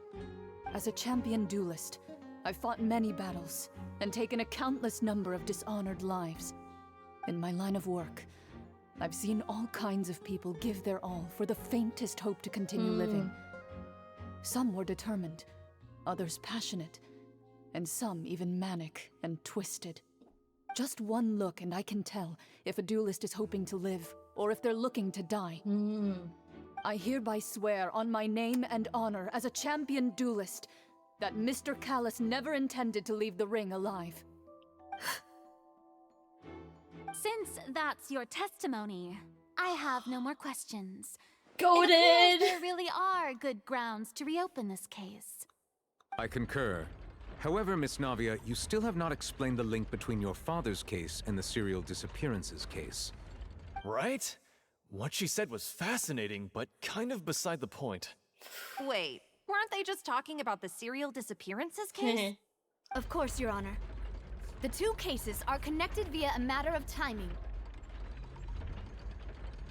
Speaker 17: As a champion duelist, I've fought many battles and taken a countless number of dishonored lives. In my line of work, I've seen all kinds of people give their all for the faintest hope to continue living. Some were determined, others passionate, and some even manic and twisted. Just one look and I can tell if a duelist is hoping to live or if they're looking to die. I hereby swear on my name and honor as a champion duelist that Mr. Callus never intended to leave the ring alive.
Speaker 13: Since that's your testimony, I have no more questions.
Speaker 1: Goated!
Speaker 13: It appears there really are good grounds to reopen this case.
Speaker 11: I concur. However, Miss Navia, you still have not explained the link between your father's case and the serial disappearances case.
Speaker 14: Right? What she said was fascinating, but kind of beside the point.
Speaker 15: Wait, weren't they just talking about the serial disappearances case?
Speaker 2: Of course, Your Honor. The two cases are connected via a matter of timing.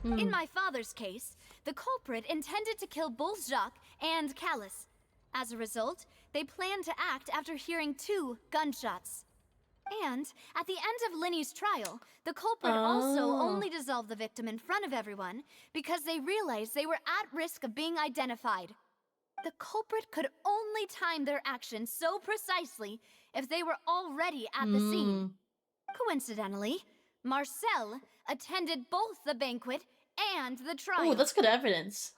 Speaker 2: In my father's case, the culprit intended to kill both Jacques and Callus. As a result, they planned to act after hearing 2 gunshots. And at the end of Linny's trial, the culprit also only dissolved the victim in front of everyone because they realized they were at risk of being identified. The culprit could only time their actions so precisely if they were already at the scene. Coincidentally, Marcel attended both the banquet and the trial.
Speaker 1: Oh, that's good evidence.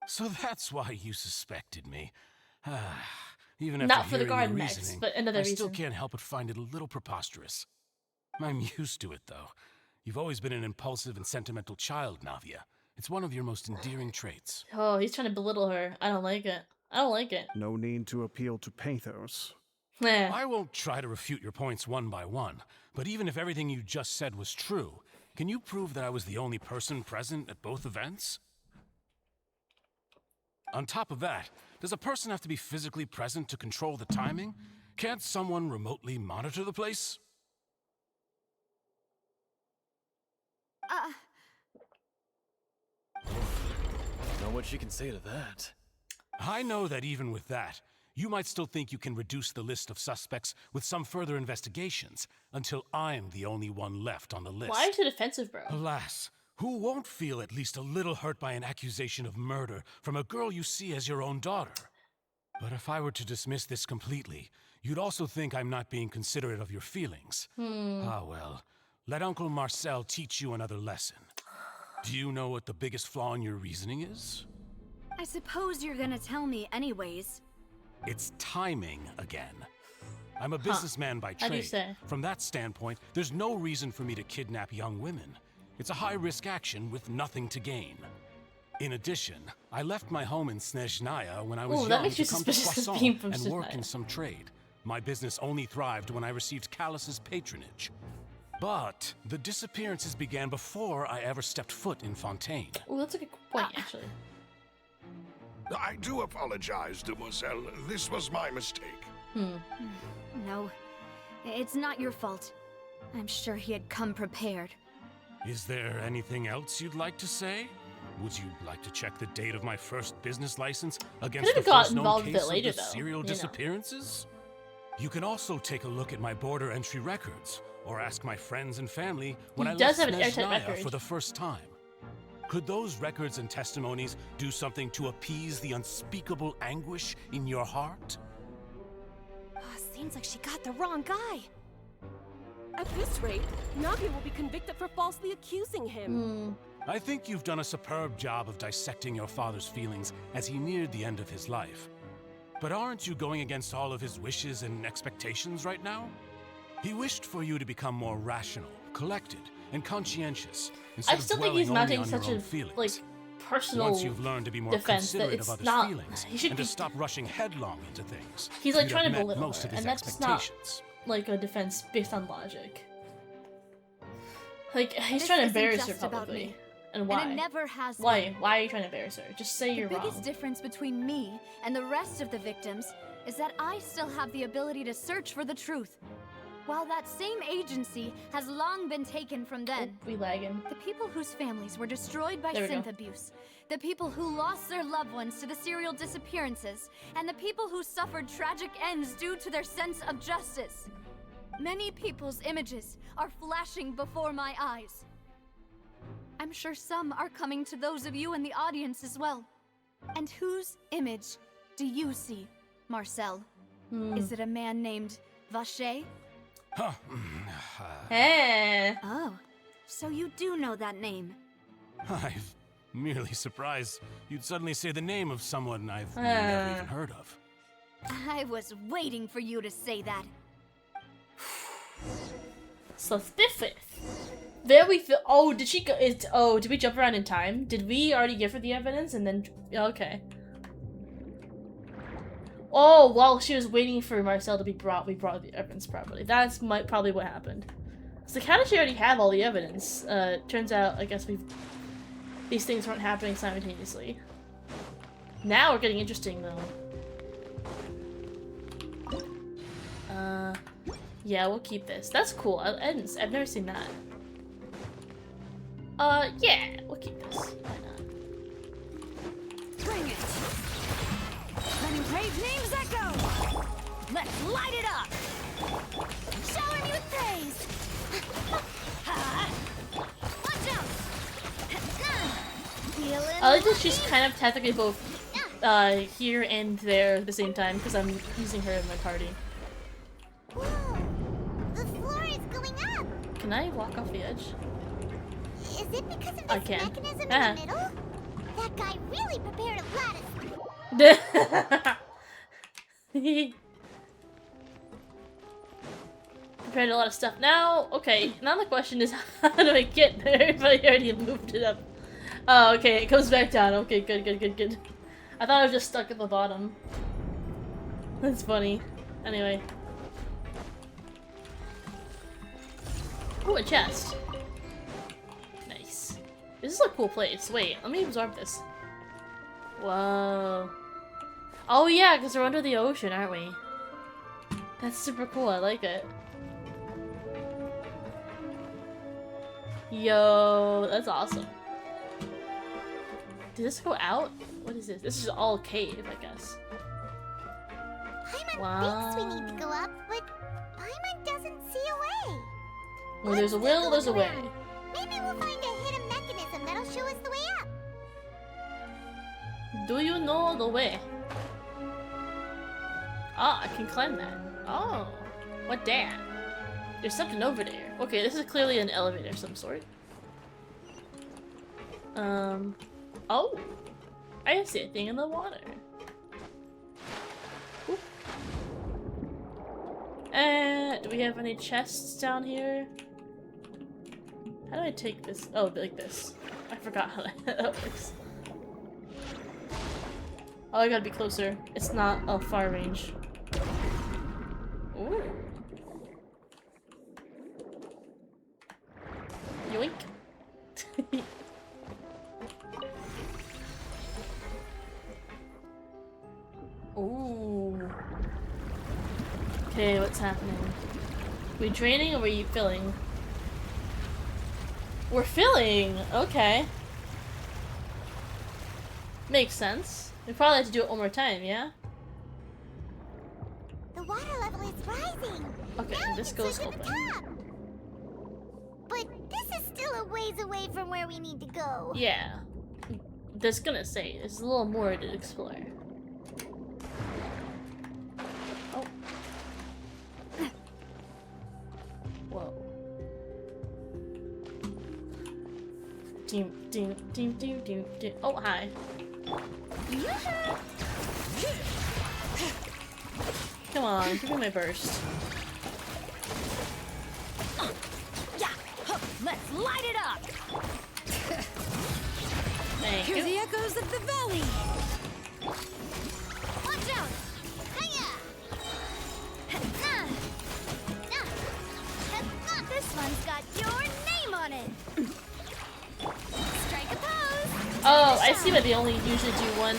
Speaker 9: So that's why you suspected me. Even after
Speaker 1: Not for the
Speaker 9: hearing
Speaker 1: garden
Speaker 9: your
Speaker 1: next,
Speaker 9: reasoning,
Speaker 1: but another
Speaker 9: I still
Speaker 1: reason.
Speaker 9: can't help but find it a little preposterous. I'm used to it, though. You've always been an impulsive and sentimental child, Navia. It's one of your most endearing traits.
Speaker 1: Oh, he's trying to belittle her. I don't like it. I don't like it.
Speaker 16: No need to appeal to pathos.
Speaker 9: I won't try to refute your points one by one, but even if everything you just said was true, can you prove that I was the only person present at both events? On top of that, does a person have to be physically present to control the timing? Can't someone remotely monitor the place?
Speaker 14: Know what she can say to that.
Speaker 9: I know that even with that, you might still think you can reduce the list of suspects with some further investigations until I'm the only one left on the list.
Speaker 1: Why are you so defensive, bro?
Speaker 9: Alas, who won't feel at least a little hurt by an accusation of murder from a girl you see as your own daughter? But if I were to dismiss this completely, you'd also think I'm not being considerate of your feelings. Ah well, let Uncle Marcel teach you another lesson. Do you know what the biggest flaw in your reasoning is?
Speaker 2: I suppose you're gonna tell me anyways.
Speaker 9: It's timing again. I'm a businessman by
Speaker 1: How do you
Speaker 9: trade.
Speaker 1: say?
Speaker 9: From that standpoint, there's no reason for me to kidnap young women. It's a high-risk action with nothing to gain. In addition, I left my home in Snezhnaya when I was
Speaker 1: Ooh, that
Speaker 9: young
Speaker 1: makes you
Speaker 9: to come to
Speaker 1: suspicious of
Speaker 9: Poisson
Speaker 1: being from
Speaker 9: and work
Speaker 1: Snezhnaya.
Speaker 9: in some trade. My business only thrived when I received Callus's patronage. But the disappearances began before I ever stepped foot in Fontaine.
Speaker 1: Oh, that's a good point, actually.
Speaker 3: I do apologize, Demoiselle. This was my mistake.
Speaker 2: No, it's not your fault. I'm sure he had come prepared.
Speaker 9: Is there anything else you'd like to say? Would you like to check the date of my first business license against the
Speaker 1: Could've got
Speaker 9: first known
Speaker 1: involved a
Speaker 9: case
Speaker 1: bit later,
Speaker 9: of the
Speaker 1: though,
Speaker 9: serial
Speaker 1: you know.
Speaker 9: disappearances? You can also take a look at my border entry records, or ask my friends and family when
Speaker 1: He
Speaker 9: I
Speaker 1: does
Speaker 9: left
Speaker 1: have an airtight
Speaker 9: Snezhnaya
Speaker 1: record.
Speaker 9: for the first time. Could those records and testimonies do something to appease the unspeakable anguish in your heart?
Speaker 2: Seems like she got the wrong guy.
Speaker 18: At this rate, Navia will be convicted for falsely accusing him.
Speaker 9: I think you've done a superb job of dissecting your father's feelings as he neared the end of his life. But aren't you going against all of his wishes and expectations right now? He wished for you to become more rational, collected, and conscientious instead
Speaker 1: I still
Speaker 9: of
Speaker 1: think he's
Speaker 9: dwelling only
Speaker 1: mounting
Speaker 9: on
Speaker 1: such
Speaker 9: your own
Speaker 1: a
Speaker 9: feelings.
Speaker 1: like personal
Speaker 9: Once you've learned to be more
Speaker 1: defense that
Speaker 9: considerate
Speaker 1: it's
Speaker 9: of others'
Speaker 1: not.
Speaker 9: feelings
Speaker 1: He should
Speaker 9: and
Speaker 1: be.
Speaker 9: to stop rushing headlong into things,
Speaker 1: He's like
Speaker 9: you'd
Speaker 1: trying
Speaker 9: have
Speaker 1: to
Speaker 9: met
Speaker 1: belittle
Speaker 9: most
Speaker 1: her,
Speaker 9: of his
Speaker 1: and that's not
Speaker 9: expectations.
Speaker 1: like a defense based on logic. Like he's
Speaker 2: This
Speaker 1: trying to
Speaker 2: isn't
Speaker 1: embarrass her
Speaker 2: just about
Speaker 1: publicly.
Speaker 2: me.
Speaker 1: And why?
Speaker 2: And it never has been.
Speaker 1: Why? Why are you trying to embarrass her? Just say you're
Speaker 2: The biggest
Speaker 1: wrong.
Speaker 2: difference between me and the rest of the victims is that I still have the ability to search for the truth. While that same agency has long been taken from them.
Speaker 1: We lagging.
Speaker 2: The people whose families were destroyed by
Speaker 1: There we
Speaker 2: synth
Speaker 1: go.
Speaker 2: abuse, the people who lost their loved ones to the serial disappearances, and the people who suffered tragic ends due to their sense of justice. Many people's images are flashing before my eyes. I'm sure some are coming to those of you in the audience as well. And whose image do you see, Marcel? Is it a man named Vacher?
Speaker 9: Huh.
Speaker 1: Hey.
Speaker 2: Oh, so you do know that name.
Speaker 9: I'm merely surprised you'd suddenly say the name of someone I've never even heard of.
Speaker 2: I was waiting for you to say that.
Speaker 1: Suspicious. There we feel. Oh, did she go? Oh, did we jump around in time? Did we already give her the evidence and then? Okay. Oh, while she was waiting for Marcel to be brought, we brought the evidence properly. That's probably what happened. So how did she already have all the evidence? Turns out, I guess these things weren't happening simultaneously. Now we're getting interesting though. Yeah, we'll keep this. That's cool. I've never seen that. Yeah, we'll keep this. Why not?
Speaker 2: Bring it! Running page names echo! Let's light it up! Shower me with praise! Watch out! Feeling
Speaker 1: I like that she's kind of technically both here and there at the same time because I'm using her in my party.
Speaker 4: Whoa! The floor is going up!
Speaker 1: Can I walk off the edge?
Speaker 4: Is it because of
Speaker 1: I
Speaker 4: this
Speaker 1: can.
Speaker 4: mechanism in
Speaker 1: Ah.
Speaker 4: the middle? That guy really prepared a lattice.
Speaker 1: Prepared a lot of stuff. Now, okay, now the question is how do I get there if I already moved it up? Oh, okay, it goes back down. Okay, good. I thought I was just stuck at the bottom. That's funny. Anyway. Ooh, a chest. Nice. This is a cool place. Wait, let me absorb this. Whoa. Oh yeah, because we're under the ocean, aren't we? That's super cool, I like it. Yo, that's awesome. Did this go out? What is this? This is all cave, I guess.
Speaker 4: Paimon thinks we need to go up, but Paimon doesn't see a way.
Speaker 1: Well, there's a will, there's a way.
Speaker 4: Maybe we'll find a hidden mechanism that'll show us the way up.
Speaker 1: Do you know the way? Ah, I can climb that. Oh, what that? There's something over there. Okay, this is clearly an elevator of some sort. Oh, I see a thing in the water. Oop. Do we have any chests down here? How do I take this? Oh, like this. I forgot how that works. Oh, I gotta be closer. It's not a far range. Ooh. Yoink. Ooh. Okay, what's happening? We draining or we filling? We're filling! Okay. Makes sense. We probably have to do it one more time, yeah?
Speaker 4: The water level is rising.
Speaker 1: Okay,
Speaker 4: now
Speaker 1: this
Speaker 4: we can
Speaker 1: goes
Speaker 4: swim to the
Speaker 1: open.
Speaker 4: top. But this is still a ways away from where we need to go.
Speaker 1: Yeah. Just gonna say, there's a little more to explore. Oh. Oh, hi. Come on, give me my burst.
Speaker 2: Let's light it up!
Speaker 1: Thank
Speaker 2: Hear
Speaker 1: you.
Speaker 2: the echoes of the valley! Watch out! This one's got your name on it! Strike a pose!
Speaker 1: Oh, I see why they only usually do one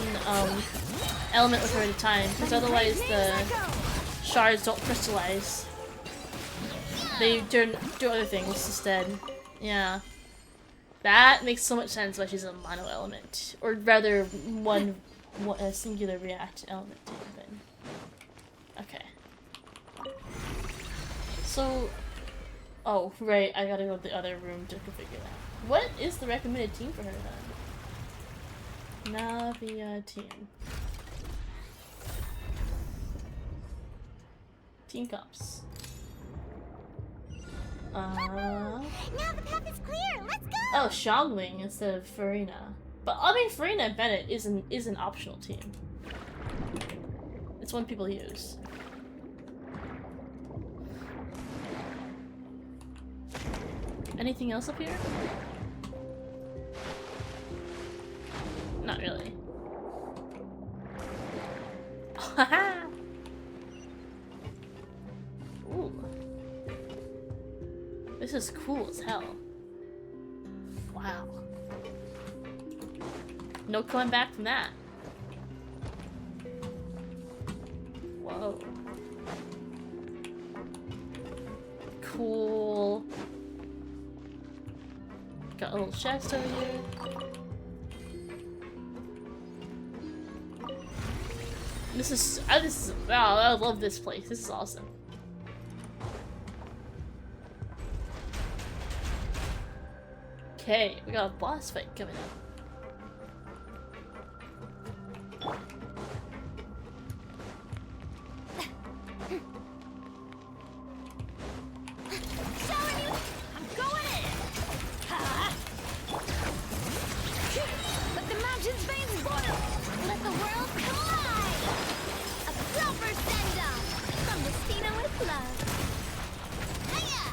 Speaker 1: element with her at a time, because otherwise the shards don't crystallize. They do other things instead. Yeah. That makes so much sense why she's a mono element. Or rather, a singular react element thing. Okay. So, oh, right, I gotta go to the other room to configure that. What is the recommended team for her then? Navia team. Team Cups.
Speaker 4: Now the path is clear. Let's go.
Speaker 1: Oh, Xiangling instead of Farina. But I mean, Farina and Bennett is an optional team. It's one people use. Anything else up here? Not really. Haha. Ooh. This is cool as hell. Wow. No coming back from that. Whoa. Cool. Got a little chest over here. This is wow, I love this place. This is awesome. Okay, we got a boss fight coming up.
Speaker 2: I'm going in! Let the mountain's veins boil! Let the world collide! A proper send-off from Destino with love. Hiya!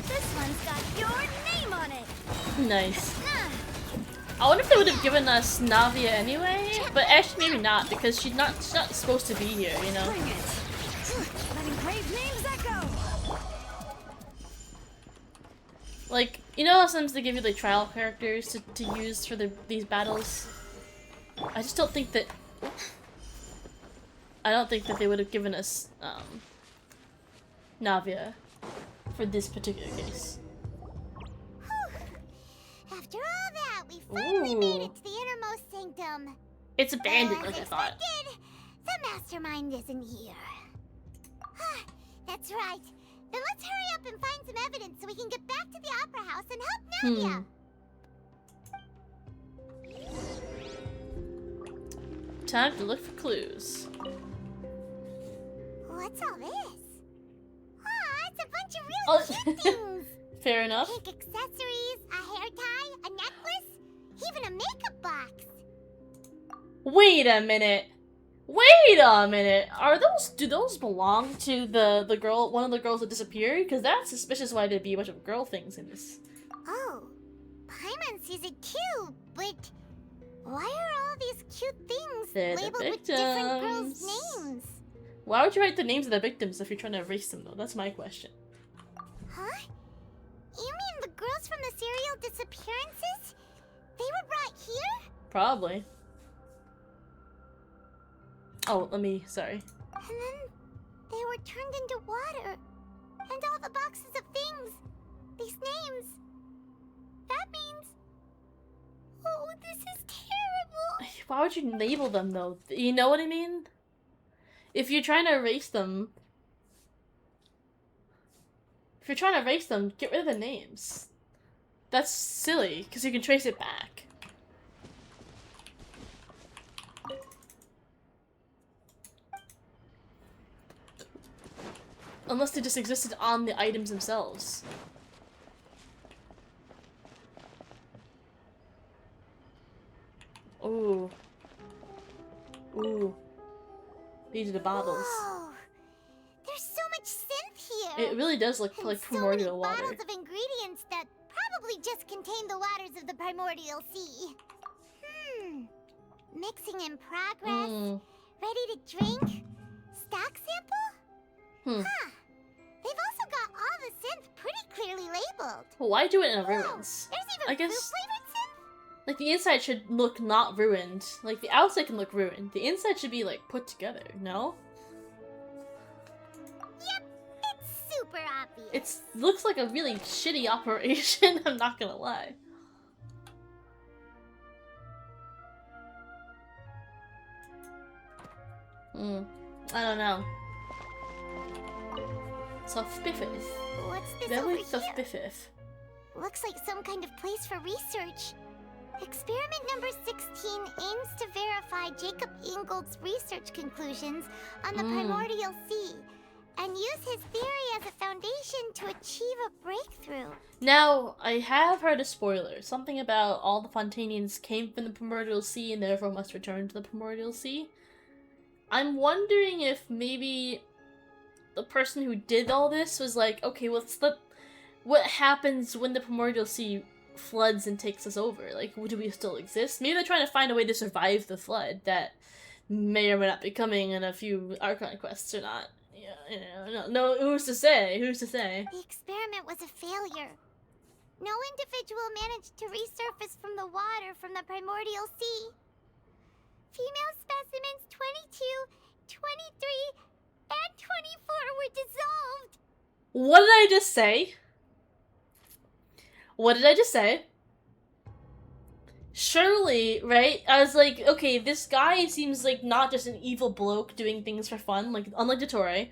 Speaker 2: This one's got your name on it!
Speaker 1: Nice. I wonder if they would have given us Navia anyway, but actually maybe not, because she's not supposed to be here, you know?
Speaker 2: Bring it! Let engraved names echo!
Speaker 1: Like, you know how sometimes they give you like trial characters to use for these battles? I just don't think that they would have given us Navia for this particular case.
Speaker 4: After all that, we finally made it to the innermost sanctum.
Speaker 1: It's abandoned,
Speaker 4: As
Speaker 1: like I thought.
Speaker 4: expected, the mastermind isn't here. That's right. Then let's hurry up and find some evidence so we can get back to the opera house and help Navia.
Speaker 1: Time to look for clues.
Speaker 4: What's all this? It's a bunch of really cute things.
Speaker 1: Fair enough.
Speaker 4: Pink accessories, a hair tie, a necklace, even a makeup box.
Speaker 1: Wait a minute. Wait a minute. Do those belong to the girl, one of the girls that disappeared? Because that's suspicious why there'd be a bunch of girl things in this.
Speaker 4: Oh, Paimon sees it too, but why are all these cute things
Speaker 1: They're the
Speaker 4: labeled with different girls'
Speaker 1: victims.
Speaker 4: names?
Speaker 1: Why would you write the names of the victims if you're trying to erase them, though? That's my question.
Speaker 4: Huh? You mean the girls from the serial disappearances? They were brought here?
Speaker 1: Probably. Oh, sorry.
Speaker 4: And then they were turned into water. And all the boxes of things. These names. That means... Oh, this is terrible.
Speaker 1: Why would you label them, though? You know what I mean? If you're trying to erase them... get rid of the names. That's silly, because you can trace it back. Unless they just existed on the items themselves. These are the bottles.
Speaker 4: Whoa. There's so much synth here.
Speaker 1: It really does look
Speaker 4: and
Speaker 1: like
Speaker 4: so
Speaker 1: primordial
Speaker 4: many
Speaker 1: water.
Speaker 4: bottles of ingredients that probably just contain the waters of the primordial sea. Mixing in progress. Ready to drink. Stock sample? Huh. They've also got all the synth pretty clearly labeled.
Speaker 1: Well, why do it in a ruins?
Speaker 4: There's even
Speaker 1: I guess
Speaker 4: fruit-flavored synth?
Speaker 1: like the inside should look not ruined. Like the outside can look ruined. The inside should be like put together, no?
Speaker 4: Yep, it's super obvious.
Speaker 1: It looks like a really shitty operation, I'm not gonna lie. I don't know. Soft-biffith.
Speaker 4: What's this
Speaker 1: Very
Speaker 4: over here?
Speaker 1: soft-biffith.
Speaker 4: Looks like some kind of place for research. Experiment number 16 aims to verify Jacob Ingold's research conclusions on the primordial sea and use his theory as a foundation to achieve a breakthrough.
Speaker 1: Now, I have heard a spoiler. Something about all the Fontainians came from the primordial sea and therefore must return to the primordial sea. I'm wondering if maybe the person who did all this was like, okay, what happens when the primordial sea floods and takes us over? Like, do we still exist? Maybe they're trying to find a way to survive the flood that may or may not be coming in a few Archon quests or not. Yeah, you know, no, who's to say? Who's to say?
Speaker 4: The experiment was a failure. No individual managed to resurface from the water from the primordial sea. Female specimens 22, 23, and 24 were dissolved.
Speaker 1: What did I just say? What did I just say? Surely, right? I was like, okay, this guy seems like not just an evil bloke doing things for fun, like unlike Dottore.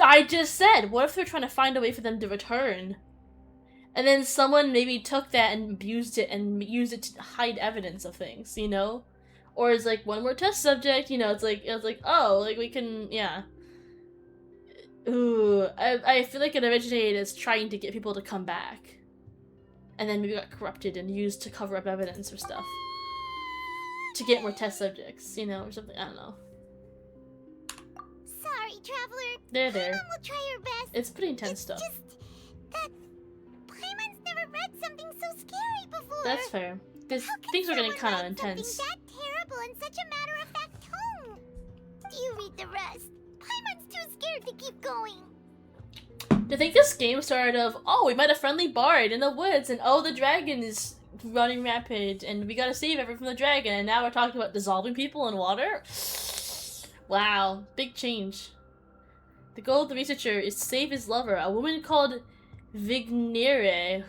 Speaker 1: I just said, what if they're trying to find a way for them to return? And then someone maybe took that and abused it and used it to hide evidence of things, you know? Or it's like one more test subject, you know, it's like oh, like we can, yeah. Ooh, I feel like it originated as trying to get people to come back. And then maybe got corrupted and used to cover up evidence or stuff. To get more test subjects, you know, or something, I don't know.
Speaker 4: Sorry, Traveler.
Speaker 1: There.
Speaker 4: Paimon will try her best.
Speaker 1: It's pretty intense stuff.
Speaker 4: Just that Paimon's never read something so scary before.
Speaker 1: That's fair. Things are getting kind of intense.
Speaker 4: Something that terrible in such a matter-of-fact tone. Do you read the rest? Paimon's too scared to keep going.
Speaker 1: To think this game started of, oh, we met a friendly bard in the woods, and oh, the dragon is running rampant, and we gotta save everyone from the dragon, and now we're talking about dissolving people in water? Wow, big change. The goal of the researcher is to save his lover, a woman called Vignere,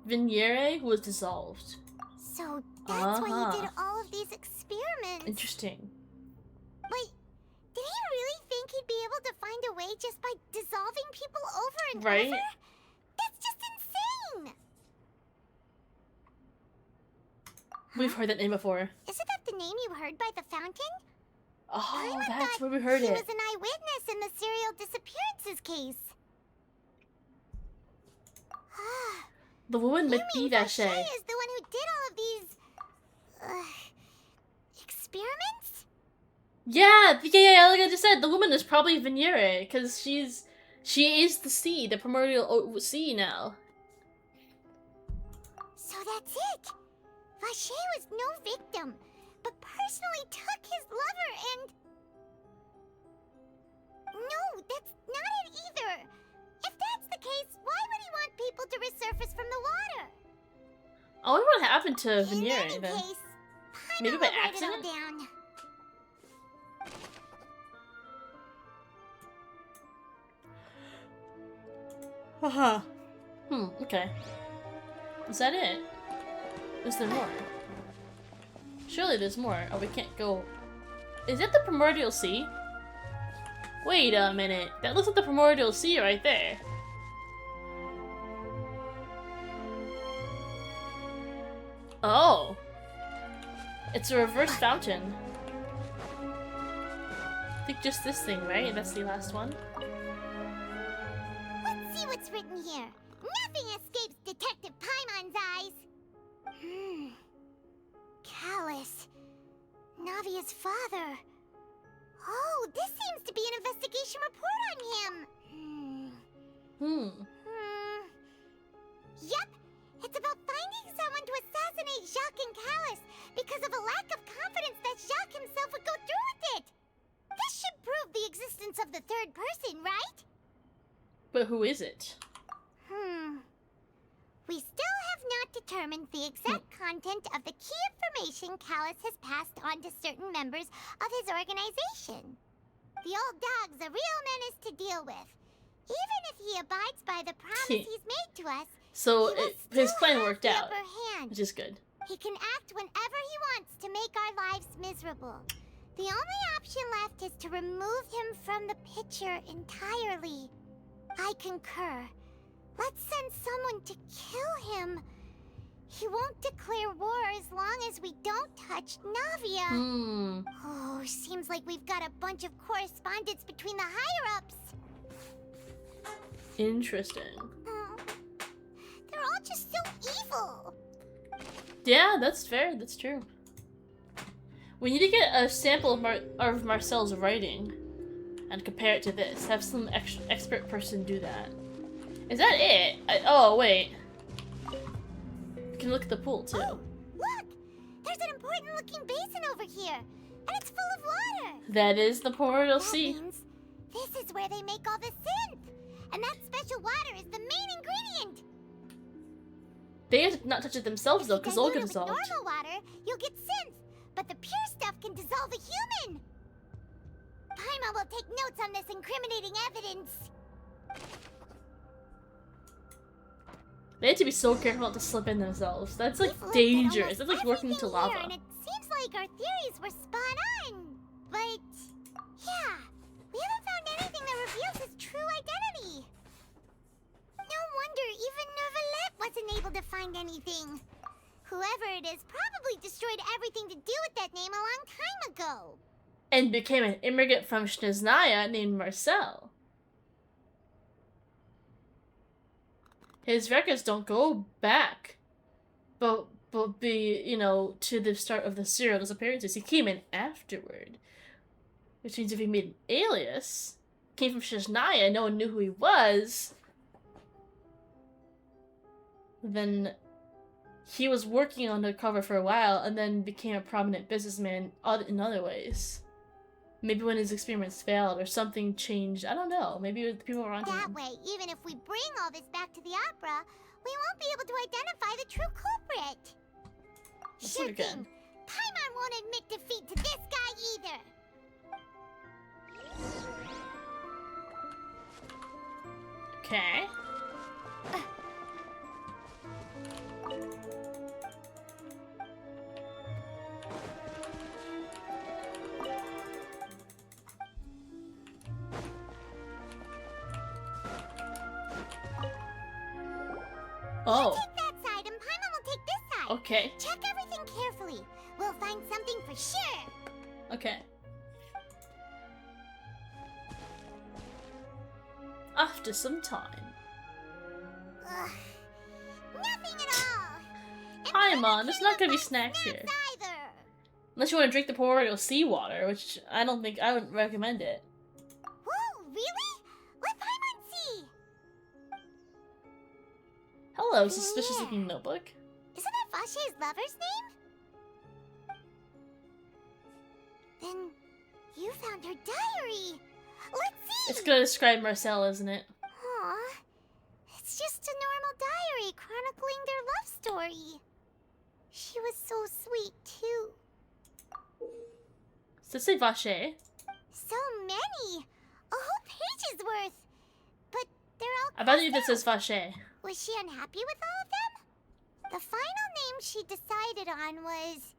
Speaker 1: who was dissolved.
Speaker 4: So that's why he did all of these experiments.
Speaker 1: Interesting.
Speaker 4: Wait, did he really think he'd be able to find a way just by dissolving people over and
Speaker 1: Right?
Speaker 4: over? That's just insane!
Speaker 1: We've heard that name before.
Speaker 4: Isn't that the name you heard by the fountain?
Speaker 1: Oh,
Speaker 4: Paimon
Speaker 1: that's
Speaker 4: thought
Speaker 1: where we heard
Speaker 4: he
Speaker 1: it.
Speaker 4: was an eyewitness in the serial disappearances case.
Speaker 1: The woman
Speaker 4: You mean
Speaker 1: McBee
Speaker 4: Vacher is the one who did all of these... experiments?
Speaker 1: Yeah, like I just said, the woman is probably Vignere, because she is the sea, the primordial sea now.
Speaker 4: So that's it! Vacher was no victim, but personally took his lover and... No, that's not it either! If that's the case, why would he want people to resurface from the water?
Speaker 1: I wonder what happened to
Speaker 4: In
Speaker 1: Vignere
Speaker 4: any
Speaker 1: then.
Speaker 4: case,
Speaker 1: Maybe
Speaker 4: Paimon
Speaker 1: by
Speaker 4: will write
Speaker 1: accident?
Speaker 4: it all down.
Speaker 1: Haha. Okay. Is that it? Is there more? Surely there's more. Oh, we can't go... Is it the primordial sea? Wait a minute. That looks like the primordial sea right there. Oh. It's a reverse fountain. I think just this thing, right? That's the last one.
Speaker 4: Let's see what's written here. Nothing escapes Detective Paimon's eyes. Callus. Navia's father. Oh, this seems to be an investigation report on him. Yep, it's about finding someone to assassinate Jacques and Callus because of a lack of confidence that Jacques himself would go through with it. This should prove the existence of the third person, right?
Speaker 1: But who is it?
Speaker 4: We still have not determined the exact content of the key information Callus has passed on to certain members of his organization. The old dog's a real menace to deal with. Even if he abides by the promise he's made to us,
Speaker 1: So his plan worked
Speaker 4: the
Speaker 1: out,
Speaker 4: upper hand.
Speaker 1: which is good.
Speaker 4: He can act whenever he wants to make our lives miserable. The only option left is to remove him from the picture entirely. I concur. Let's send someone to kill him. He won't declare war as long as we don't touch Navia. Oh, seems like we've got a bunch of correspondence between the higher-ups.
Speaker 1: Interesting.
Speaker 4: They're all just so evil.
Speaker 1: Yeah, that's fair. That's true. We need to get a sample of Marcel's writing and compare it to this. Have some expert person do that. Is that it? Oh, wait. You can look at the pool, too.
Speaker 4: Oh, look! There's an important-looking basin over here, and it's full of water.
Speaker 1: That is the Portal Sea.
Speaker 4: That means this is where they make all the synth, and that special water is the main ingredient.
Speaker 1: They have to not touch it themselves, though, because they'll get dissolved.
Speaker 4: With normal water, you'll get synth, but the pure stuff can dissolve a human. Paimon will take notes on this incriminating evidence.
Speaker 1: They have to be so careful not to slip in themselves. That's like dangerous. That's like working into lava.
Speaker 4: And it seems like our theories were spot on. But yeah, we haven't found anything that reveals his true identity. No wonder even Neuvillette wasn't able to find anything. Whoever it is probably destroyed everything to do with that name a long time ago.
Speaker 1: And became an immigrant from Snezhnaya named Marcel. His records don't go back, but be, you know, to the start of the serial disappearances. He came in afterward, which means if he made an alias, came from Snezhnaya and no one knew who he was, then he was working undercover for a while and then became a prominent businessman in other ways. Maybe when his experiments failed or something changed. I don't know. Maybe the people were on to
Speaker 4: That
Speaker 1: him.
Speaker 4: way, even if we bring all this back to the opera, we won't be able to identify the true culprit.
Speaker 1: That's
Speaker 4: Sure
Speaker 1: what again.
Speaker 4: thing. Paimon won't admit defeat to this guy either.
Speaker 1: Okay. Oh.
Speaker 4: You take that side and Paimon will take this side.
Speaker 1: Okay.
Speaker 4: Check everything carefully. We'll find something for sure.
Speaker 1: Okay. After some time.
Speaker 4: Ugh. Nothing at all.
Speaker 1: Paimon, there's not gonna be snacks here.
Speaker 4: Either.
Speaker 1: Unless you want to drink the Portal seawater, which I wouldn't recommend it.
Speaker 4: Whoa, really? Let Paimon see.
Speaker 1: Hello, suspicious looking notebook.
Speaker 4: Isn't that Vache's lover's name? Then you found her diary. Let's see.
Speaker 1: It's gonna describe Marcel, isn't it?
Speaker 4: Aw, it's just a normal diary chronicling their love story. She was so sweet too.
Speaker 1: Does it say Vache?
Speaker 4: So many, a whole page's worth. But they're all.
Speaker 1: I bet you that says Vache.
Speaker 4: Was she unhappy with all of them? The final name she decided on was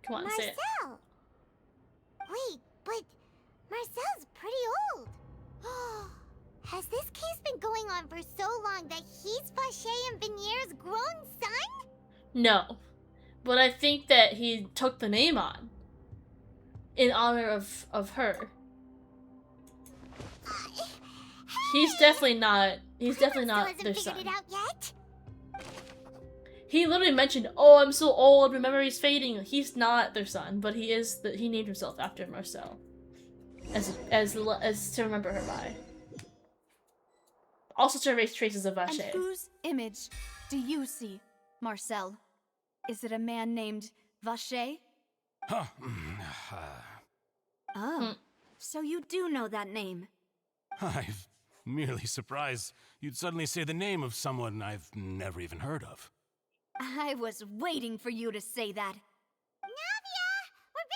Speaker 1: Come on, say it.
Speaker 4: Marcel. Wait, but Marcel's pretty old. Has this case been going on for so long that he's Vache and Venier's grown son?
Speaker 1: No. But I think that he took the name on. In honor of her. He's definitely not their son.
Speaker 4: Figured it out yet?
Speaker 1: He literally mentioned, "Oh, I'm so old, my memory's fading." He's not their son, but he named himself after Marcel. as to remember her by. Also to erase traces of
Speaker 2: And
Speaker 1: Vache.
Speaker 2: whose image do you see, Marcel? Is it a man named Vache?
Speaker 9: Huh.
Speaker 2: Oh, so you do know that name.
Speaker 9: I'm merely surprised you'd suddenly say the name of someone I've never even heard of.
Speaker 2: I was waiting for you to say that.
Speaker 4: Navia! We're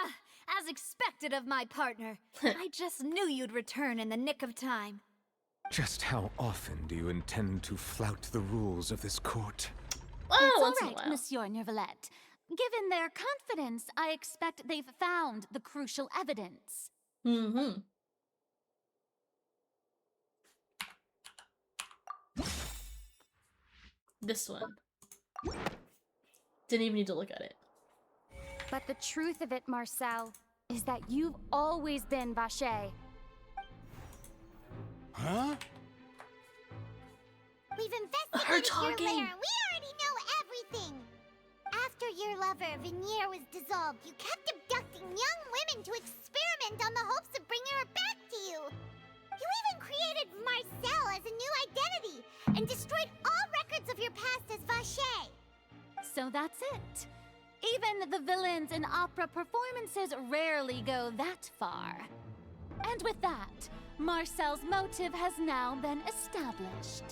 Speaker 4: back!
Speaker 2: As expected of my partner. I just knew you'd return in the nick of time.
Speaker 11: Just how often do you intend to flout the rules of this court?
Speaker 13: It's all
Speaker 1: once in a
Speaker 13: right,
Speaker 1: while.
Speaker 13: Monsieur Neuvillette. Given their confidence, I expect they've found the crucial evidence.
Speaker 1: Mm-hmm. This one. Didn't even need to look at it.
Speaker 19: But the truth of it, Marcel, is that you've always been Vache.
Speaker 9: Huh?
Speaker 4: We've investigated
Speaker 1: Her
Speaker 4: your
Speaker 1: talking.
Speaker 4: lair. We already know everything. After your lover, Venier, was dissolved, you kept abducting young women to experiment on the hopes of bringing her back to you. You even created Marcel as a new identity and destroyed all records of your past as Vache.
Speaker 13: So that's it. Even the villains in opera performances rarely go that far. And with that, Marcel's motive has now been established.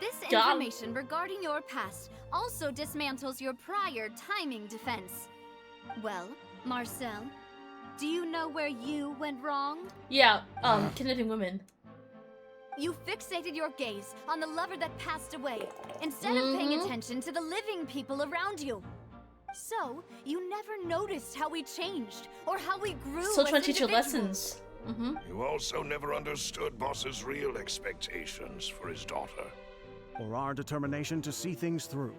Speaker 2: This information regarding your past also dismantles your prior timing defense. Well, Marcel, do you know where you went wrong?
Speaker 1: Yeah, kidnapping women.
Speaker 2: You fixated your gaze on the lover that passed away, instead of paying attention to the living people around you. So, you never noticed how we changed, or how we grew
Speaker 1: So
Speaker 2: as
Speaker 1: trying to teach you
Speaker 2: individuals.
Speaker 1: lessons.
Speaker 3: You also never understood Boss's real expectations for his daughter.
Speaker 16: Or our determination to see things through.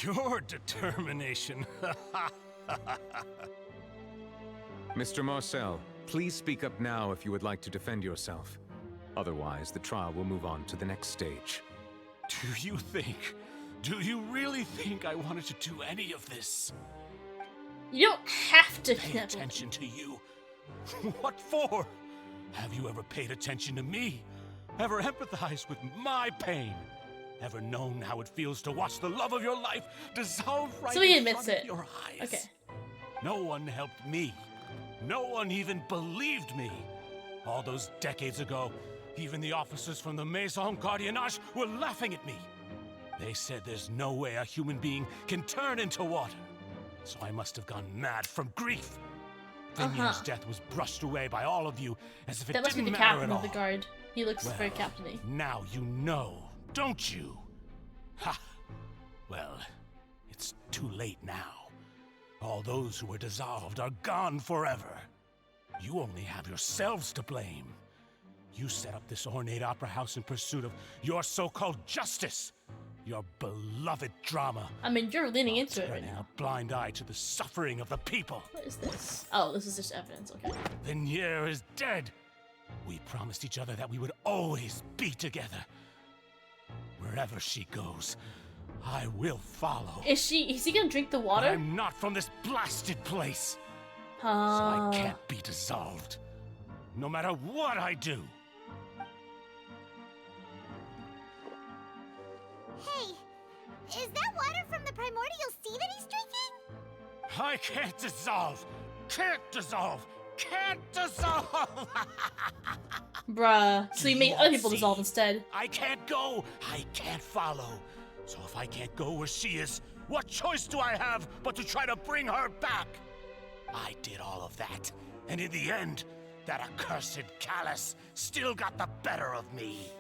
Speaker 9: Your determination.
Speaker 11: Mr. Marcel, please speak up now if you would like to defend yourself. Otherwise, the trial will move on to the next stage.
Speaker 9: Do you really think I wanted to do any of this?
Speaker 1: You don't have to
Speaker 9: pay attention to you. What for? Have you ever paid attention to me? Ever empathized with my pain? Ever known how it feels to watch the love of your life dissolve right
Speaker 1: So he
Speaker 9: in
Speaker 1: admits
Speaker 9: front
Speaker 1: it.
Speaker 9: of your eyes?
Speaker 1: Okay.
Speaker 9: No one helped me. No one even believed me. All those decades ago, even the officers from the Maison Gardiennage were laughing at me. They said there's no way a human being can turn into water. So I must have gone mad from grief. Vinier's death was brushed away by all of you as if it
Speaker 1: That must be
Speaker 9: didn't
Speaker 1: the
Speaker 9: matter
Speaker 1: captain
Speaker 9: at
Speaker 1: of the
Speaker 9: all.
Speaker 1: guard. He looks
Speaker 9: Well,
Speaker 1: very captain-y.
Speaker 9: Now you know, don't you? Ha! Well, it's too late now. All those who were dissolved are gone forever. You only have yourselves to blame. You set up this ornate opera house in pursuit of your so-called justice. Your beloved drama.
Speaker 1: I mean, you're leaning into it right
Speaker 9: Turning
Speaker 1: now.
Speaker 9: a blind eye to the suffering of the people.
Speaker 1: What is this? Oh, this is just evidence, okay.
Speaker 9: Venier is dead. We promised each other that we would always be together. Wherever she goes, I will follow.
Speaker 1: Is he gonna drink the
Speaker 9: But
Speaker 1: water?
Speaker 9: I'm not from this blasted place. So I can't be dissolved. No matter what I do.
Speaker 4: Hey, is that water from the primordial sea that he's drinking?
Speaker 9: I can't dissolve. Can't dissolve. Can't dissolve.
Speaker 1: Bruh. So you make other people dissolve instead.
Speaker 9: I can't go. I can't follow. So if I can't go where she is, what choice do I have but to try to bring her back? I did all of that, and in the end, that accursed callus still got the better of me.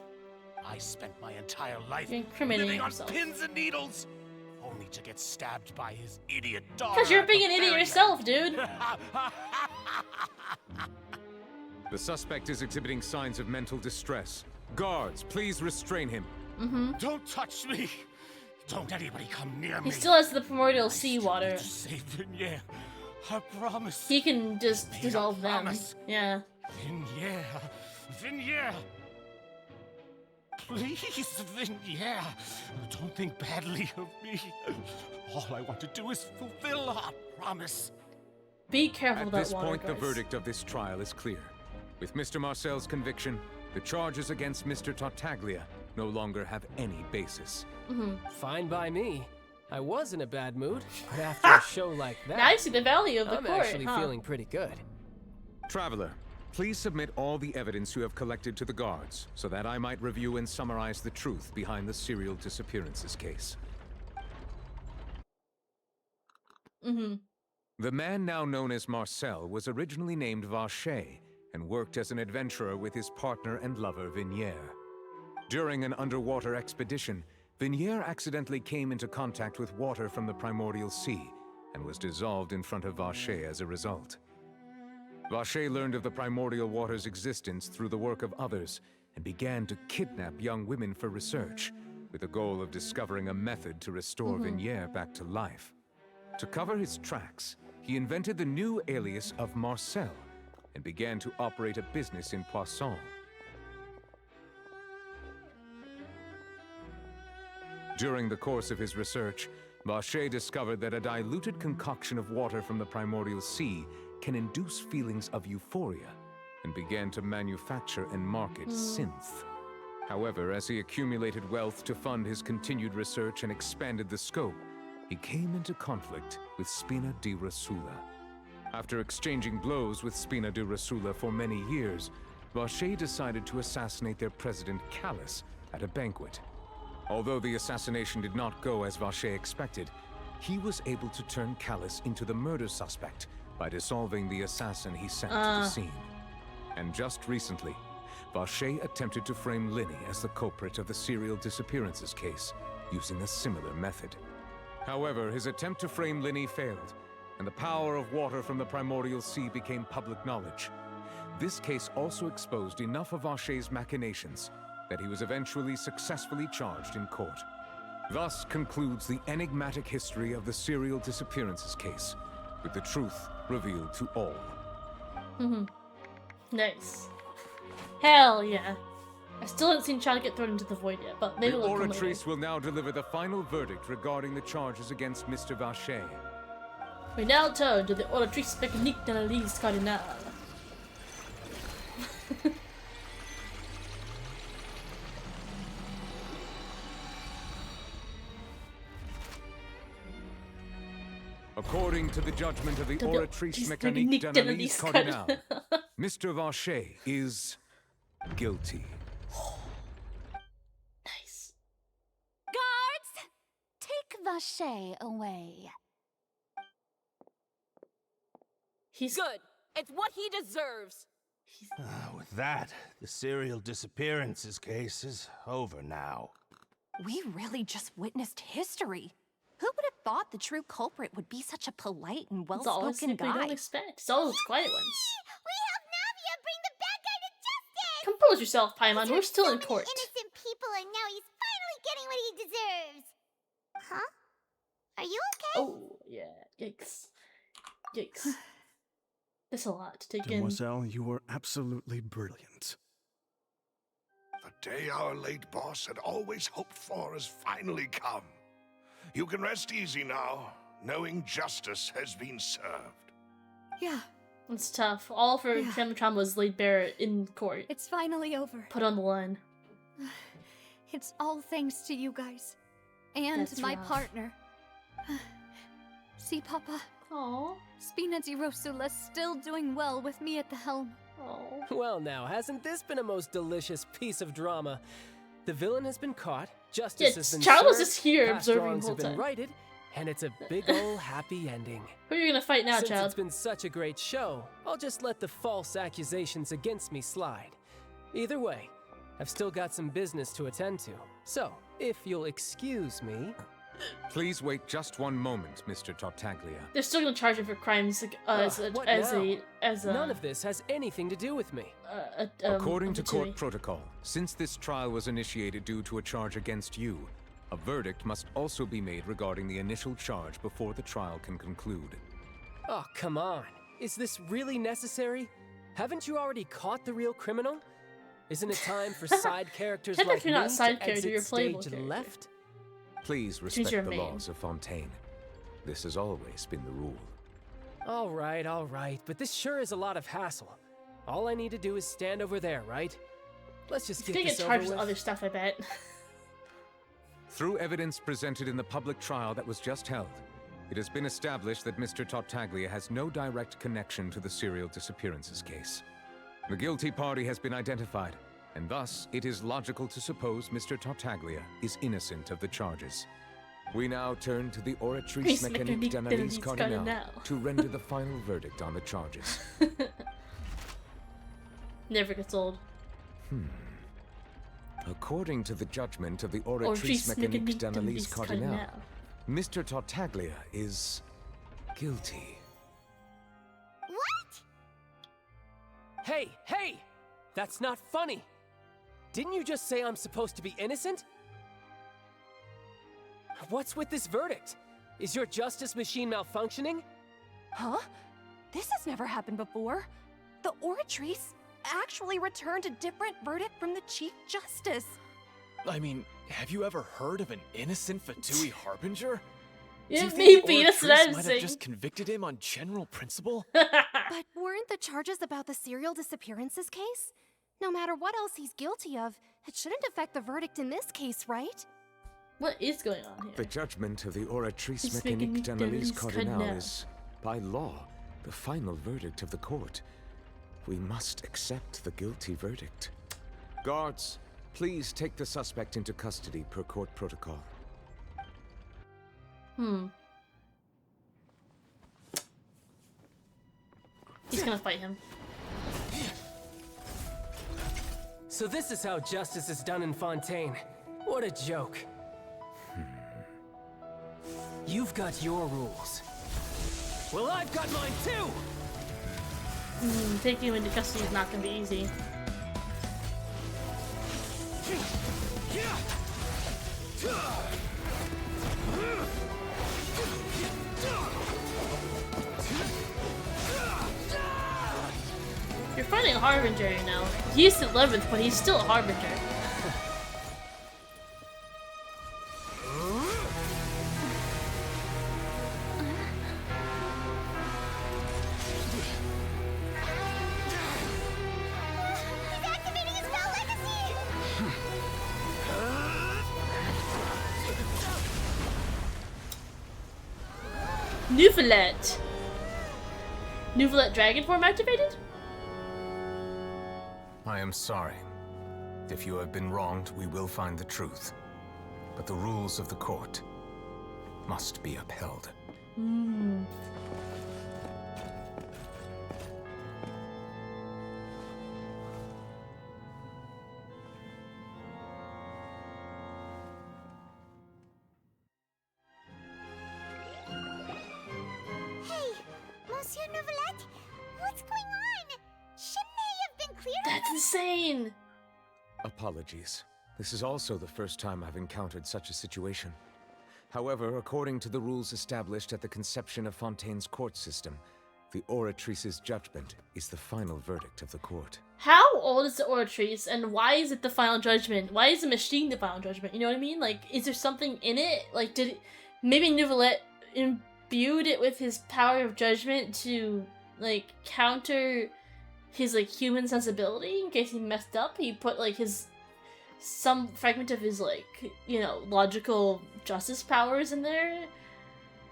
Speaker 9: I spent my entire life
Speaker 1: You're incriminating
Speaker 9: living on
Speaker 1: yourself.
Speaker 9: pins and needles, only to get stabbed by his idiot daughter.
Speaker 1: Because you're
Speaker 9: at
Speaker 1: being
Speaker 9: the
Speaker 1: an idiot
Speaker 9: ferry.
Speaker 1: yourself, dude.
Speaker 11: The suspect is exhibiting signs of mental distress. Guards, please restrain him.
Speaker 9: Don't touch me. Don't anybody come near
Speaker 1: He
Speaker 9: me.
Speaker 1: still has the primordial sea water.
Speaker 9: Save Venier. I promise.
Speaker 1: He can just dissolve them.
Speaker 9: promise.
Speaker 1: Yeah.
Speaker 9: Venier. Venier. Please, Venier. Don't think badly of me. All I want to do is fulfill our promise.
Speaker 1: Be careful
Speaker 11: At
Speaker 1: with
Speaker 11: this
Speaker 1: that water,
Speaker 11: point, the
Speaker 1: guys.
Speaker 11: verdict of this trial is clear. With Mr. Marcel's conviction, the charges against Mr. Tartaglia no longer have any basis.
Speaker 12: Fine by me. I was in a bad mood, but after a show like that,
Speaker 1: Now I see the value of the
Speaker 12: I'm
Speaker 1: court,
Speaker 12: actually feeling pretty good.
Speaker 11: Traveler, please submit all the evidence you have collected to the guards, so that I might review and summarize the truth behind the serial disappearances case. The man now known as Marcel was originally named Vacher and worked as an adventurer with his partner and lover Vignier. During an underwater expedition, Vignier accidentally came into contact with water from the primordial sea and was dissolved in front of Vacher as a result. Vacher learned of the primordial water's existence through the work of others and began to kidnap young women for research, with the goal of discovering a method to restore Vignier back to life. To cover his tracks, he invented the new alias of Marcel and began to operate a business in Poisson. During the course of his research, Vacher discovered that a diluted concoction of water from the primordial sea can induce feelings of euphoria, and began to manufacture and market synth. However, as he accumulated wealth to fund his continued research and expanded the scope, he came into conflict with Spina di Rosula. After exchanging blows with Spina di Rosula for many years, Vacher decided to assassinate their president Callus at a banquet. Although the assassination did not go as Vacher expected, he was able to turn Callus into the murder suspect by dissolving the assassin he sent to the scene. And just recently, Vacher attempted to frame Linny as the culprit of the serial disappearances case, using a similar method. However, his attempt to frame Linny failed, and the power of water from the primordial sea became public knowledge. This case also exposed enough of Vacher's machinations that he was eventually successfully charged in court. Thus concludes the enigmatic history of the serial disappearances case, with the truth revealed to all.
Speaker 1: Nice. Hell yeah. I still haven't seen Childe get thrown into the void yet, but maybe
Speaker 11: The
Speaker 1: it'll come later.
Speaker 11: Oratrice will now deliver the final verdict regarding the charges against Mr. Vacher.
Speaker 1: We now turn to the Oratrice Mécanique d'Analyse Cardinale.
Speaker 11: According to the judgment of the
Speaker 1: The
Speaker 11: Oratrice
Speaker 1: Mécanique
Speaker 11: Mécanique
Speaker 1: d'Analyse
Speaker 11: d'Analyse Cardinale, Mr. Vacher is guilty.
Speaker 1: Nice.
Speaker 13: Guards! Take Vacher away.
Speaker 1: He's
Speaker 18: good. It's what he deserves.
Speaker 20: With that, the serial disappearances case is over now.
Speaker 15: We really just witnessed history. Who would have thought the true culprit would be such a polite and
Speaker 1: It's always
Speaker 15: well-spoken
Speaker 1: we don't
Speaker 15: guy?
Speaker 1: expect. It's always the quiet ones.
Speaker 4: We helped Navia bring the bad guy to justice!
Speaker 1: Compose yourself, Paimon. We're still in court.
Speaker 4: Innocent people, and now he's finally getting what he deserves. Huh? Are you okay?
Speaker 1: Oh, yeah. Yikes. Yikes. That's a lot to take in.
Speaker 16: Demoiselle, you were absolutely brilliant.
Speaker 3: The day our late boss had always hoped for has finally come. You can rest easy now, knowing justice has been served.
Speaker 2: Yeah,
Speaker 1: It's tough. All for family trauma was laid bare in court.
Speaker 2: it's finally over.
Speaker 1: Put on the line.
Speaker 2: It's all thanks to you guys. And
Speaker 1: That's
Speaker 2: my
Speaker 1: rough.
Speaker 2: partner. See, Papa?
Speaker 1: Aww.
Speaker 2: Spina di Rosula's still doing well with me at the helm.
Speaker 1: Aww.
Speaker 12: Well now, hasn't this been a most delicious piece of drama? The villain has been caught, justice has been
Speaker 1: Childe was
Speaker 12: served,
Speaker 1: just here
Speaker 12: past
Speaker 1: observing the
Speaker 12: wrongs
Speaker 1: whole
Speaker 12: have been
Speaker 1: time.
Speaker 12: righted, and it's a big ol' happy ending.
Speaker 1: Who are you gonna fight now,
Speaker 12: Since
Speaker 1: Childe?
Speaker 12: it's been such a great show, I'll just let the false accusations against me slide. Either way, I've still got some business to attend to. So, if you'll excuse me...
Speaker 11: Please wait just one moment, Mr. Tartaglia.
Speaker 1: They're still gonna charge him for crimes as
Speaker 12: what
Speaker 1: a
Speaker 12: None of this has anything to do with me.
Speaker 11: According to court protocol, since this trial was initiated due to a charge against you, a verdict must also be made regarding the initial charge before the trial can conclude.
Speaker 12: Oh, come on. Is this really necessary? Haven't you already caught the real criminal? Isn't it time for side characters like
Speaker 1: Technically
Speaker 12: me
Speaker 1: not side
Speaker 12: to
Speaker 1: character,
Speaker 12: exit
Speaker 1: you're playable
Speaker 12: stage
Speaker 1: character.
Speaker 12: left?
Speaker 11: Please
Speaker 1: Choose
Speaker 11: respect
Speaker 1: your
Speaker 11: the
Speaker 1: main.
Speaker 11: laws of Fontaine. This has always been the rule.
Speaker 12: All right, but this sure is a lot of hassle. All I need to do is stand over there, right? Let's just
Speaker 1: He's
Speaker 12: get
Speaker 1: gonna
Speaker 12: this
Speaker 1: get
Speaker 12: over
Speaker 1: charged
Speaker 12: with.
Speaker 1: with other stuff, I bet.
Speaker 11: Through evidence presented in the public trial that was just held, it has been established that Mr. Tartaglia has no direct connection to the serial disappearances case. The guilty party has been identified, and thus it is logical to suppose Mr. Tartaglia is innocent of the charges. We now turn to the Oratrice Mécanique d'Analyse Cardinal to render the final verdict on the charges.
Speaker 1: Never gets old.
Speaker 11: According to the judgment of the Oratrice Mécanique d'Analyse Cardinal, Mr. Tartaglia is guilty.
Speaker 4: What?
Speaker 12: Hey! That's not funny! Didn't you just say I'm supposed to be innocent? What's with this verdict? Is your justice machine malfunctioning?
Speaker 15: Huh? This has never happened before. The Oratrice actually returned a different verdict from the Chief Justice.
Speaker 14: I mean, have you ever heard of an innocent Fatui Harbinger?
Speaker 1: Yeah,
Speaker 14: Do you think the
Speaker 1: maybe, that's what
Speaker 14: Oratrice
Speaker 1: I'm
Speaker 14: might
Speaker 1: saying.
Speaker 14: have just convicted him on general principle?
Speaker 2: But weren't the charges about the serial disappearances case? No matter what else he's guilty of, it shouldn't affect the verdict in this case, right?
Speaker 1: What is going on here?
Speaker 11: The judgment of the Oratrice
Speaker 1: It's
Speaker 11: Mécanique d'Analyse
Speaker 1: Mécanique
Speaker 11: Cardinal
Speaker 1: Cardinal.
Speaker 11: is, by law, the final verdict of the court. We must accept the guilty verdict. Guards, please take the suspect into custody per court protocol.
Speaker 1: He's gonna fight him.
Speaker 12: So this is how justice is done in Fontaine. What a joke. You've got your rules. Well, I've got mine too!
Speaker 1: Taking him into custody is not gonna be easy. You're fighting a Harbinger now. He's 11th, but he's still a Harbinger.
Speaker 4: He's activating his spell legacy!
Speaker 1: Nouvelet. Nouvelet dragon form activated?
Speaker 11: I am sorry. If you have been wronged, we will find the truth. But the rules of the court must be upheld.
Speaker 4: Hey, Monsieur Nouvelet, what's going on? Shouldn't they have been cleared?
Speaker 1: That's insane!
Speaker 11: Apologies. This is also the first time I've encountered such a situation. However, according to the rules established at the conception of Fontaine's court system, the Oratrice's judgment is the final verdict of the court.
Speaker 1: How old is the Oratrice, and why is it the final judgment? Why is the machine the final judgment? You know what I mean? Like, is there something in it? Like, did it, maybe Nouvelet imbued it with his power of judgment to, like, counter his, like, human sensibility in case he messed up? He put, like, some fragment of his, like, you know, logical justice powers in there?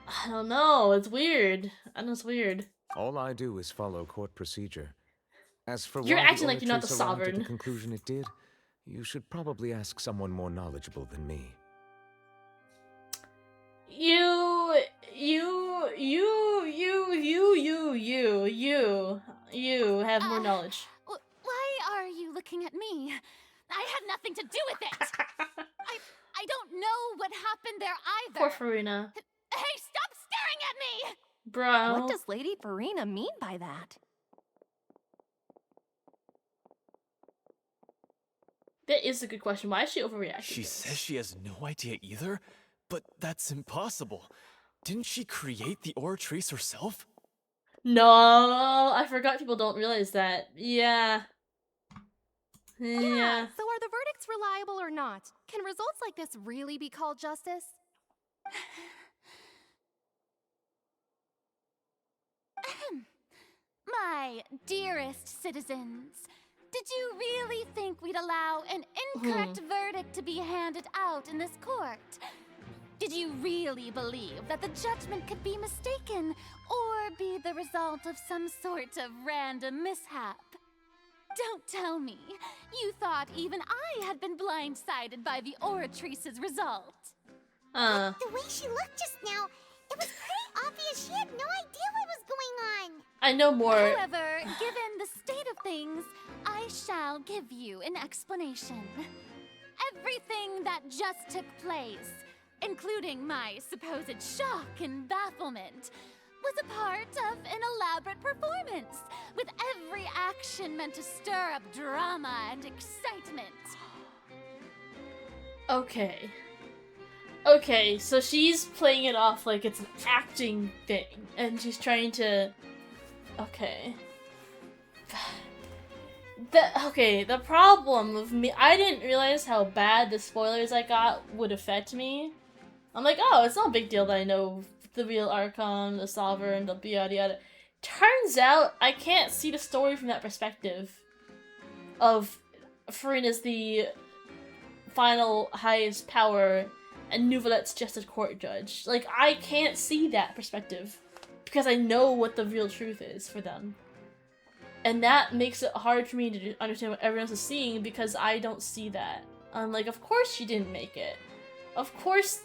Speaker 1: I don't know, it's weird. I know it's weird.
Speaker 11: All I do is follow court procedure. As for
Speaker 1: You're
Speaker 11: why the
Speaker 1: acting like you're not the
Speaker 11: Oratrice arrived at
Speaker 1: sovereign.
Speaker 11: the conclusion it did, you should probably ask someone more knowledgeable than me.
Speaker 1: You have more knowledge.
Speaker 13: Why are you looking at me? I had nothing to do with it. I don't know what happened there either.
Speaker 1: Poor Farina.
Speaker 13: Hey, stop staring at me!
Speaker 1: Bro.
Speaker 15: What does Lady Farina mean by that?
Speaker 1: That is a good question. Why is she overreacting?
Speaker 14: She says she has no idea either, but that's impossible. Didn't she create the Oratrice herself?
Speaker 1: No, I forgot people don't realize that. Yeah. Yeah.
Speaker 2: So are the verdicts reliable or not? Can results like this really be called justice?
Speaker 13: My dearest citizens, did you really think we'd allow an incorrect verdict to be handed out in this court? Did you really believe that the judgment could be mistaken or be the result of some sort of random mishap? Don't tell me you thought even I had been blindsided by the Oratrice's result.
Speaker 4: The way she looked just now, it was pretty obvious she had no idea what was going on.
Speaker 1: I know more.
Speaker 13: However, given the state of things, I shall give you an explanation. Everything that just took place, including my supposed shock and bafflement, was a part of an elaborate performance, with every action meant to stir up drama and excitement.
Speaker 1: Okay. Okay, so she's playing it off like it's an acting thing, and she's trying to... Okay. The problem with me... I didn't realize how bad the spoilers I got would affect me. I'm like, oh, it's not a big deal that I know the real Archon, the Sovereign, the yada yada. Turns out, I can't see the story from that perspective. Of Farina's the final highest power, and Nouvelette's just a court judge. Like, I can't see that perspective. Because I know what the real truth is for them. And that makes it hard for me to understand what everyone else is seeing, because I don't see that. I'm like, of course she didn't make it. Of course,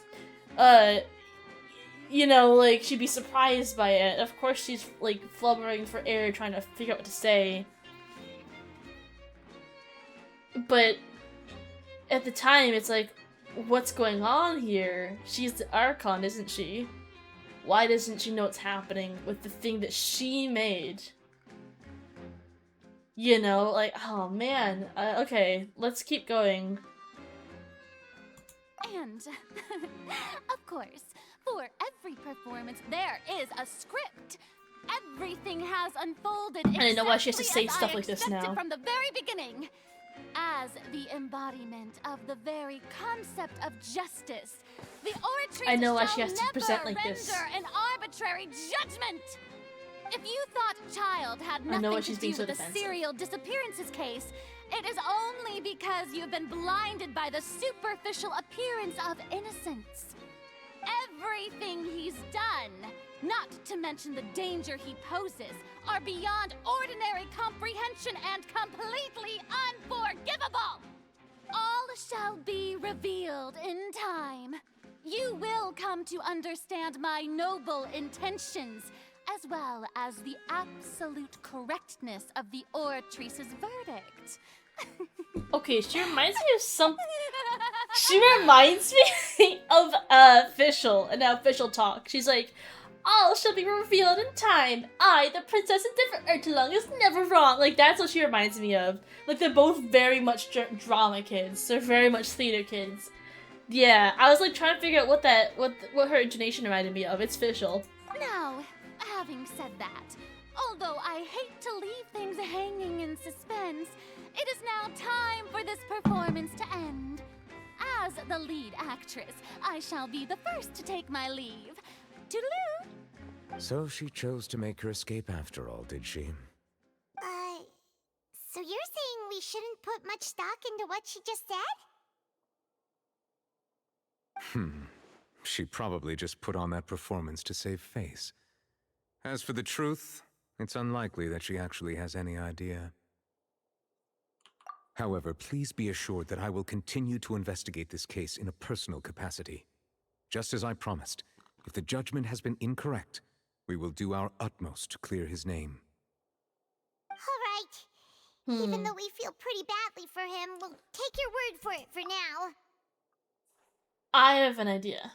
Speaker 1: you know, like, she'd be surprised by it. Of course she's, like, flubbering for air, trying to figure out what to say. But at the time, it's like, what's going on here? She's the Archon, isn't she? Why doesn't she know what's happening with the thing that she made? You know, like, oh man. Okay, let's keep going.
Speaker 13: And, of course, for every performance, there is a script. Everything has unfolded
Speaker 1: I didn't know why she has to say
Speaker 13: exactly
Speaker 1: stuff
Speaker 13: as I
Speaker 1: like this
Speaker 13: expected
Speaker 1: now.
Speaker 13: from the very beginning. As the embodiment of the very concept of justice, the Oratrice
Speaker 1: I know why
Speaker 13: shall
Speaker 1: she has to
Speaker 13: never
Speaker 1: present like this.
Speaker 13: render an arbitrary judgment. If you thought Childe had
Speaker 1: I know why
Speaker 13: nothing
Speaker 1: she's
Speaker 13: to
Speaker 1: being
Speaker 13: do
Speaker 1: so
Speaker 13: with the
Speaker 1: defensive.
Speaker 13: serial disappearances case, it is only because you've been blinded by the superficial appearance of innocence. Everything he's done, not to mention the danger he poses, are beyond ordinary comprehension and completely unforgivable. All shall be revealed in time. You will come to understand my noble intentions, as well as the absolute correctness of the Oratrice's verdict.
Speaker 1: Okay, she reminds me of something. She reminds me of Official, and now Official talk. She's like, all shall be revealed in time. I, the Princess of Ertelung, is never wrong. Like, that's what she reminds me of. Like, they're both very much drama kids. They're very much theater kids. Yeah, I was like trying to figure out what her intonation reminded me of. It's Official.
Speaker 13: Now, having said that, although I hate to leave things hanging in suspense, it is now time for this performance to end. As the lead actress, I shall be the first to take my leave. Toodaloo!
Speaker 11: So she chose to make her escape after all, did she?
Speaker 4: So you're saying we shouldn't put much stock into what she just said?
Speaker 11: She probably just put on that performance to save face. As for the truth, it's unlikely that she actually has any idea. However, please be assured that I will continue to investigate this case in a personal capacity. Just as I promised, if the judgment has been incorrect, we will do our utmost to clear his name.
Speaker 4: All right. Even though we feel pretty badly for him, we'll take your word for it for now.
Speaker 1: I have an idea.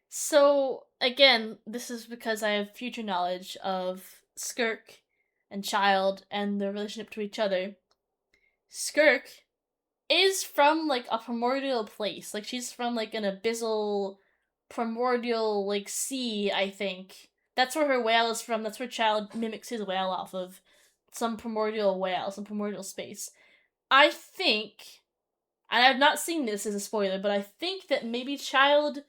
Speaker 1: So, again, this is because I have future knowledge of Skirk and Childe and their relationship to each other. Skirk is from, like, a primordial place. Like, she's from, like, an abyssal, primordial, like, sea, I think. That's where her whale is from. That's where Childe mimics his whale off of. Some primordial whale, some primordial space. I think, and I've not seen this as a spoiler, but I think that maybe Childe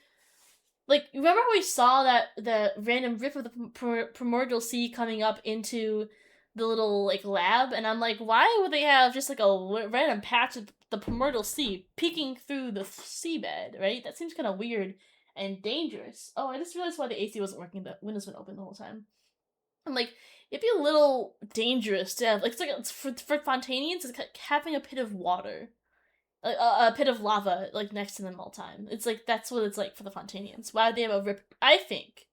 Speaker 1: Like, remember how we saw the random rip of the primordial sea coming up into the little, like, lab? And I'm like, why would they have just, like, a random patch of the primordial sea peeking through the seabed, right? That seems kind of weird and dangerous. Oh, I just realized why the AC wasn't working. The windows been open the whole time. I'm like, it'd be a little dangerous to have, like, it's for Fontanians, it's like having a pit of water. A pit of lava, like, next to them all the time. It's like, that's what it's like for the Fontanians. Why would they have a rip? I think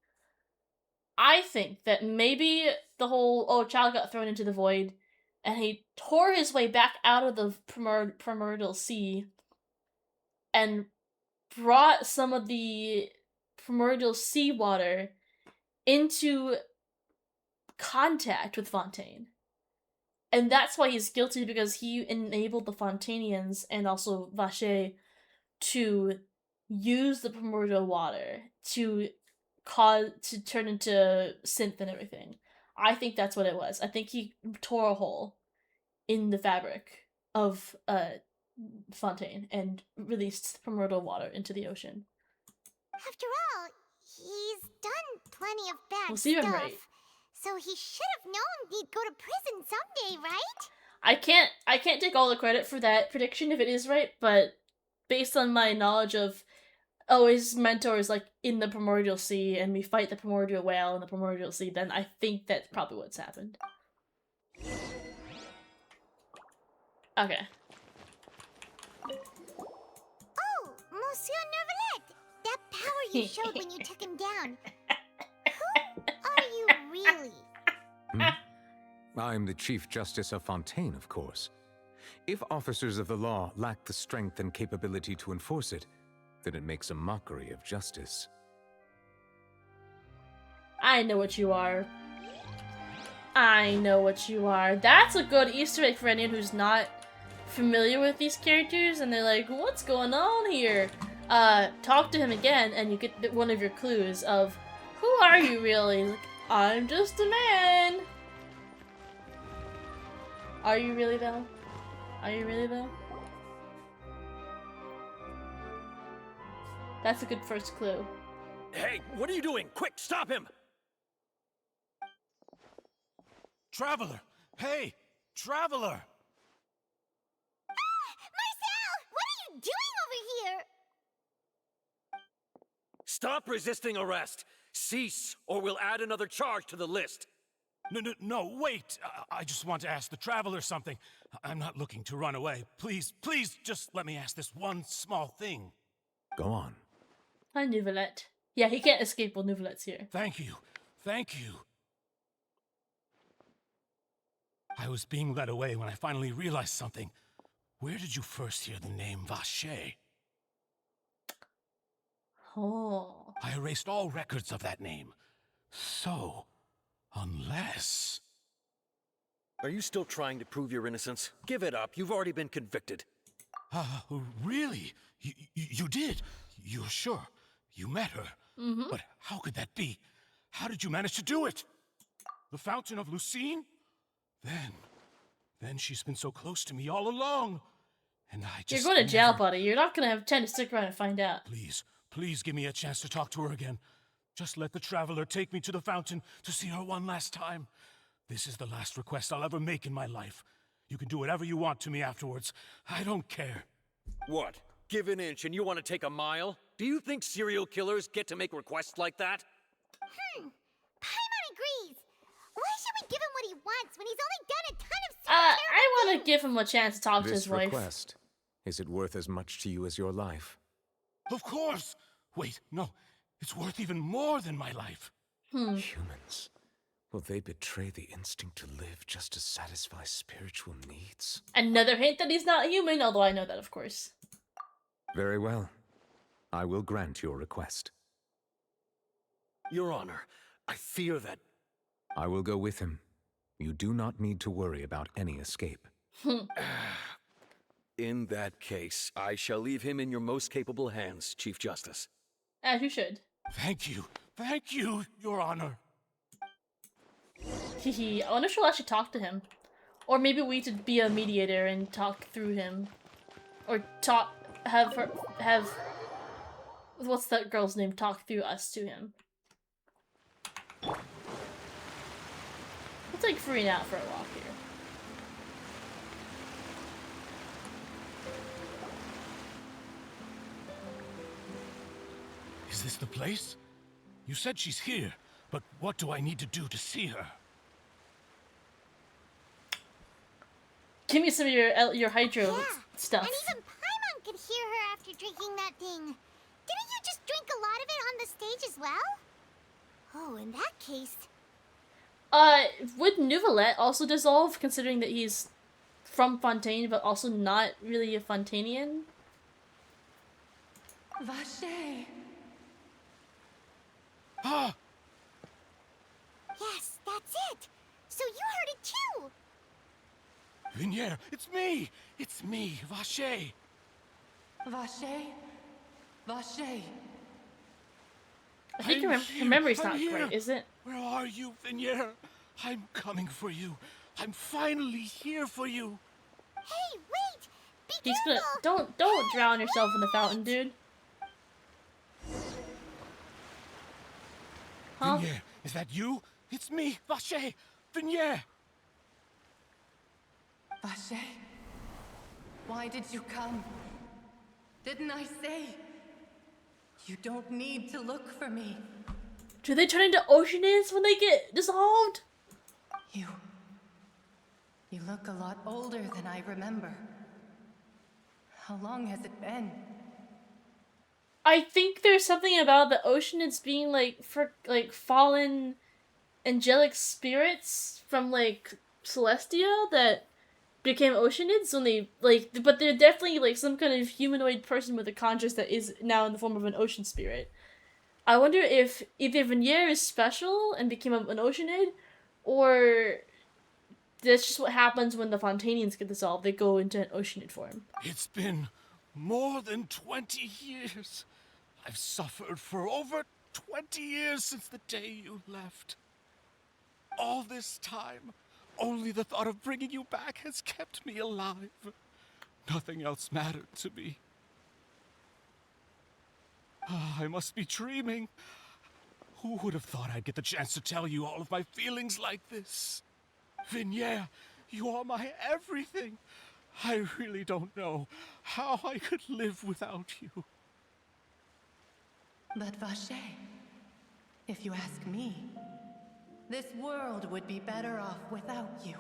Speaker 1: that maybe the whole, Childe got thrown into the void, and he tore his way back out of the primordial sea, and brought some of the primordial sea water into contact with Fontaine. And that's why he's guilty, because he enabled the Fontanians and also Vacher to use the primordial water to turn into synth and everything. I think that's what it was. I think he tore a hole in the fabric of Fontaine and released primordial water into the ocean.
Speaker 4: After all, he's done plenty of bad
Speaker 1: We'll see him
Speaker 4: stuff.
Speaker 1: right.
Speaker 4: So he should have known he'd go to prison someday, right?
Speaker 1: I can't take all the credit for that prediction if it is right, but based on my knowledge of, his mentor is, like, in the primordial sea, and we fight the primordial whale in the primordial sea, then I think that's probably what's happened. Okay.
Speaker 4: Oh, Monsieur Nervalet! That power you showed when you took him down. Who are you really?
Speaker 11: I'm the Chief Justice of Fontaine, of course. If officers of the law lack the strength and capability to enforce it, then it makes a mockery of justice.
Speaker 1: I know what you are. I know what you are. That's a good Easter egg for anyone who's not familiar with these characters and they're like, what's going on here? Talk to him again and you get one of your clues of, who are you really? He's like, I'm just a man. Are you really though? Are you really though? That's a good first clue.
Speaker 21: Hey, what are you doing? Quick, stop him!
Speaker 9: Traveler! Hey! Traveler!
Speaker 4: Marcel! What are you doing over here?
Speaker 21: Stop resisting arrest! Cease, or we'll add another charge to the list.
Speaker 9: No, wait! I just want to ask the Traveler something. I'm not looking to run away. Please, just let me ask this one small thing.
Speaker 11: Go on.
Speaker 1: Hi, Nouvelette. Yeah, he can't escape while Nouvelette's here.
Speaker 9: Thank you. I was being led away when I finally realized something. Where did you first hear the name Vacher?
Speaker 1: Oh.
Speaker 9: I erased all records of that name. So, unless...
Speaker 21: Are you still trying to prove your innocence? Give it up. You've already been convicted.
Speaker 9: Really? You did? You're sure? You met her?
Speaker 1: Mm-hmm.
Speaker 9: But how could that be? How did you manage to do it? The Fountain of Lucine? Then she's been so close to me all along. And I just
Speaker 1: You're going to jail, buddy. You're not going to have time to stick around and find out.
Speaker 9: Please give me a chance to talk to her again. Just let the Traveler take me to the fountain to see her one last time. This is the last request I'll ever make in my life. You can do whatever you want to me afterwards. I don't care.
Speaker 21: What? Give an inch and you want to take a mile? Do you think serial killers get to make requests like that?
Speaker 4: Paimon agrees. Why should we give him what he wants when he's only done a ton of stuff?
Speaker 1: I want to give him a chance to talk to his wife.
Speaker 11: This request, is it worth as much to you as your life?
Speaker 9: Of course! Wait, no. It's worth even more than my life.
Speaker 11: Humans. Will they betray the instinct to live just to satisfy spiritual needs?
Speaker 1: Another hint that he's not human, although I know that, of course.
Speaker 11: Very well. I will grant your request.
Speaker 21: Your Honor, I fear that...
Speaker 11: I will go with him. You do not need to worry about any escape.
Speaker 21: In that case, I shall leave him in your most capable hands, Chief Justice.
Speaker 1: As you should.
Speaker 9: Thank you, Your Honor.
Speaker 1: I wonder if she'll actually talk to him. Or maybe we should be a mediator and talk through him. Or have what's that girl's name, talk through us to him. We'll take Farine out for a walk here.
Speaker 9: Is this the place? You said she's here, but what do I need to do to see her?
Speaker 1: Give me some of your hydro stuff.
Speaker 4: And even Paimon could hear her after drinking that thing. Didn't you just drink a lot of it on the stage as well? Oh, in that case...
Speaker 1: Would Nouvelette also dissolve, considering that he's from Fontaine, but also not really a Fontanian?
Speaker 15: Vache.
Speaker 9: Ah!
Speaker 4: Yes, that's it! So you heard it too!
Speaker 9: Vignier, it's me! It's me, Vache!
Speaker 15: Vache? Vache.
Speaker 1: I think her memory's not great, is it?
Speaker 9: Where are you, Vignier? I'm coming for you. I'm finally here for you.
Speaker 4: Hey, wait! Be
Speaker 1: He's
Speaker 4: careful!
Speaker 1: don't drown yourself in the fountain, dude. Huh?
Speaker 9: Vignier, is that you? It's me, Vache! Vignier!
Speaker 15: Vache? Why did you come? Didn't I say? You don't need to look for me.
Speaker 1: Do they turn into oceanids when they get dissolved?
Speaker 15: You look a lot older than I remember. How long has it been?
Speaker 1: I think there's something about the oceanids being like fallen angelic spirits from like Celestia that became oceanids when they but they're definitely like some kind of humanoid person with a conscience that is now in the form of an ocean spirit. I wonder if either Vignier is special and became an oceanid, or that's just what happens when the Fontanians get dissolved. They go into an oceanid form.
Speaker 9: It's been more than 20 years. I've suffered for over 20 years since the day you left. All this time, only the thought of bringing you back has kept me alive. Nothing else mattered to me. I must be dreaming. Who would have thought I'd get the chance to tell you all of my feelings like this? Vignier, you are my everything. I really don't know how I could live without you.
Speaker 15: But Vache, if you ask me, this world would be better off without you.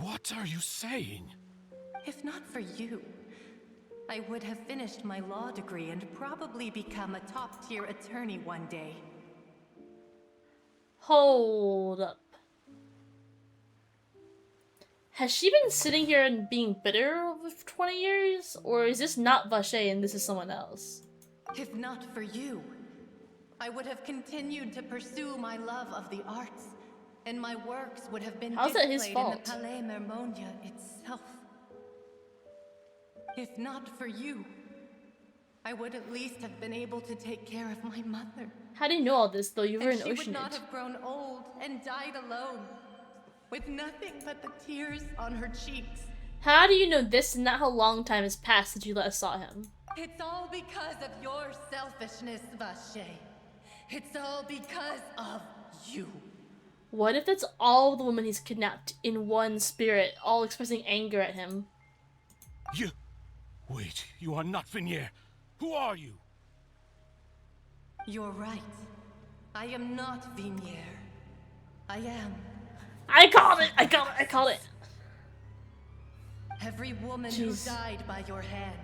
Speaker 9: What are you saying?
Speaker 15: If not for you, I would have finished my law degree and probably become a top-tier attorney one day.
Speaker 1: Hold up. Has she been sitting here and being bitter over 20 years? Or is this not Vache and this is someone else?
Speaker 15: If not for you, I would have continued to pursue my love of the arts, and my works would have been
Speaker 1: How's that his
Speaker 15: displayed in the
Speaker 1: fault?
Speaker 15: Palais Mermonia itself. If not for you, I would at least have been able to take care of my mother.
Speaker 1: How do you know all this, though? You were an
Speaker 15: She would not
Speaker 1: oceanid.
Speaker 15: have grown old and died alone, with nothing but the tears on her cheeks.
Speaker 1: How do you know this and not how long time has passed since you last saw him?
Speaker 15: It's all because of your selfishness, Vache. It's all because of you.
Speaker 1: What if that's all the women he's kidnapped in one spirit, all expressing anger at him?
Speaker 9: You... Wait, you are not Vignier. Who are you?
Speaker 15: You're right. I am not Vignier. I am...
Speaker 1: I called it! I called it!
Speaker 15: Every woman
Speaker 1: Jeez.
Speaker 15: who died by your hand.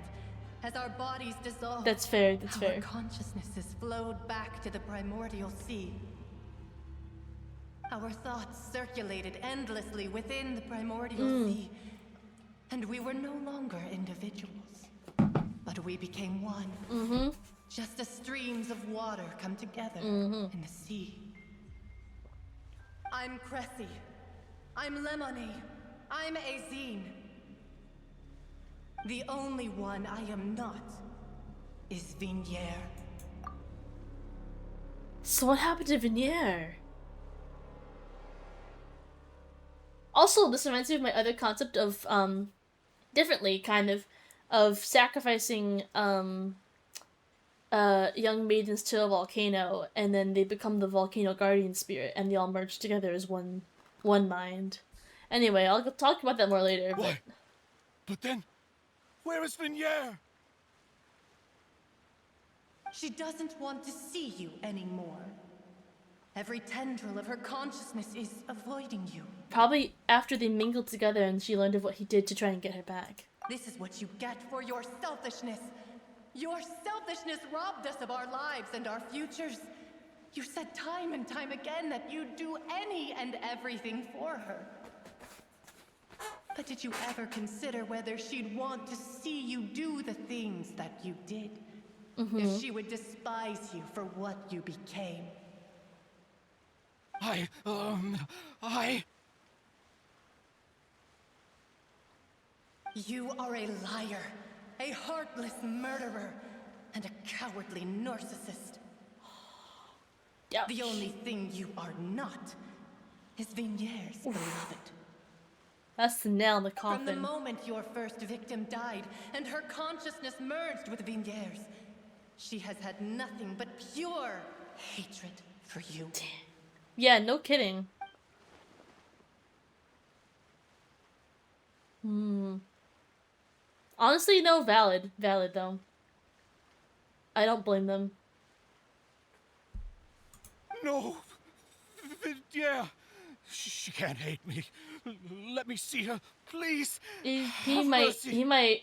Speaker 15: As our bodies dissolved,
Speaker 1: That's fair, that's
Speaker 15: our
Speaker 1: fair.
Speaker 15: consciousnesses flowed back to the primordial sea. Our thoughts circulated endlessly within the primordial sea, and we were no longer individuals, but we became one. Just as streams of water come together in the sea. I'm Cressy. I'm Lemony. I'm Azine. The only one I am not is Vignier.
Speaker 1: So what happened to Vignier? Also, this reminds me of my other concept of, differently, kind of, of sacrificing young maidens to a volcano, and then they become the volcano guardian spirit, and they all merge together as one mind. Anyway, I'll talk about that more later.
Speaker 9: What? But then, where is Vignier?
Speaker 15: She doesn't want to see you anymore. Every tendril of her consciousness is avoiding you.
Speaker 1: Probably after they mingled together and she learned of what he did to try and get her back.
Speaker 15: This is what you get for your selfishness. Your selfishness robbed us of our lives and our futures. You said time and time again that you'd do any and everything for her. But did you ever consider whether she'd want to see you do the things that you did? If she would despise you for what you became? You are a liar, a heartless murderer, and a cowardly narcissist.
Speaker 1: Yep.
Speaker 15: The only thing you are not is Vignier's beloved.
Speaker 1: That's the nail in the coffin.
Speaker 15: From the moment your first victim died and her consciousness merged with Vignier's, she has had nothing but pure hatred for you.
Speaker 1: Yeah, no kidding. Honestly, no, valid though. I don't blame them.
Speaker 9: No, yeah, she can't hate me. Let me see her, please.
Speaker 1: He might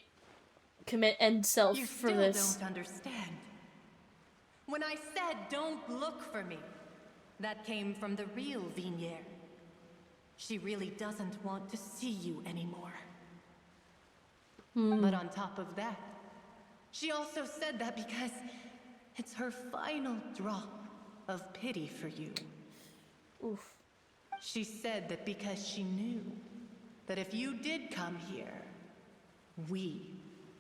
Speaker 1: commit self for this.
Speaker 15: You still don't understand. When I said don't look for me, that came from the real Vignier. She really doesn't want to see you anymore. But on top of that, she also said that because it's her final drop of pity for you.
Speaker 1: Oof.
Speaker 15: She said that because she knew that if you did come here, we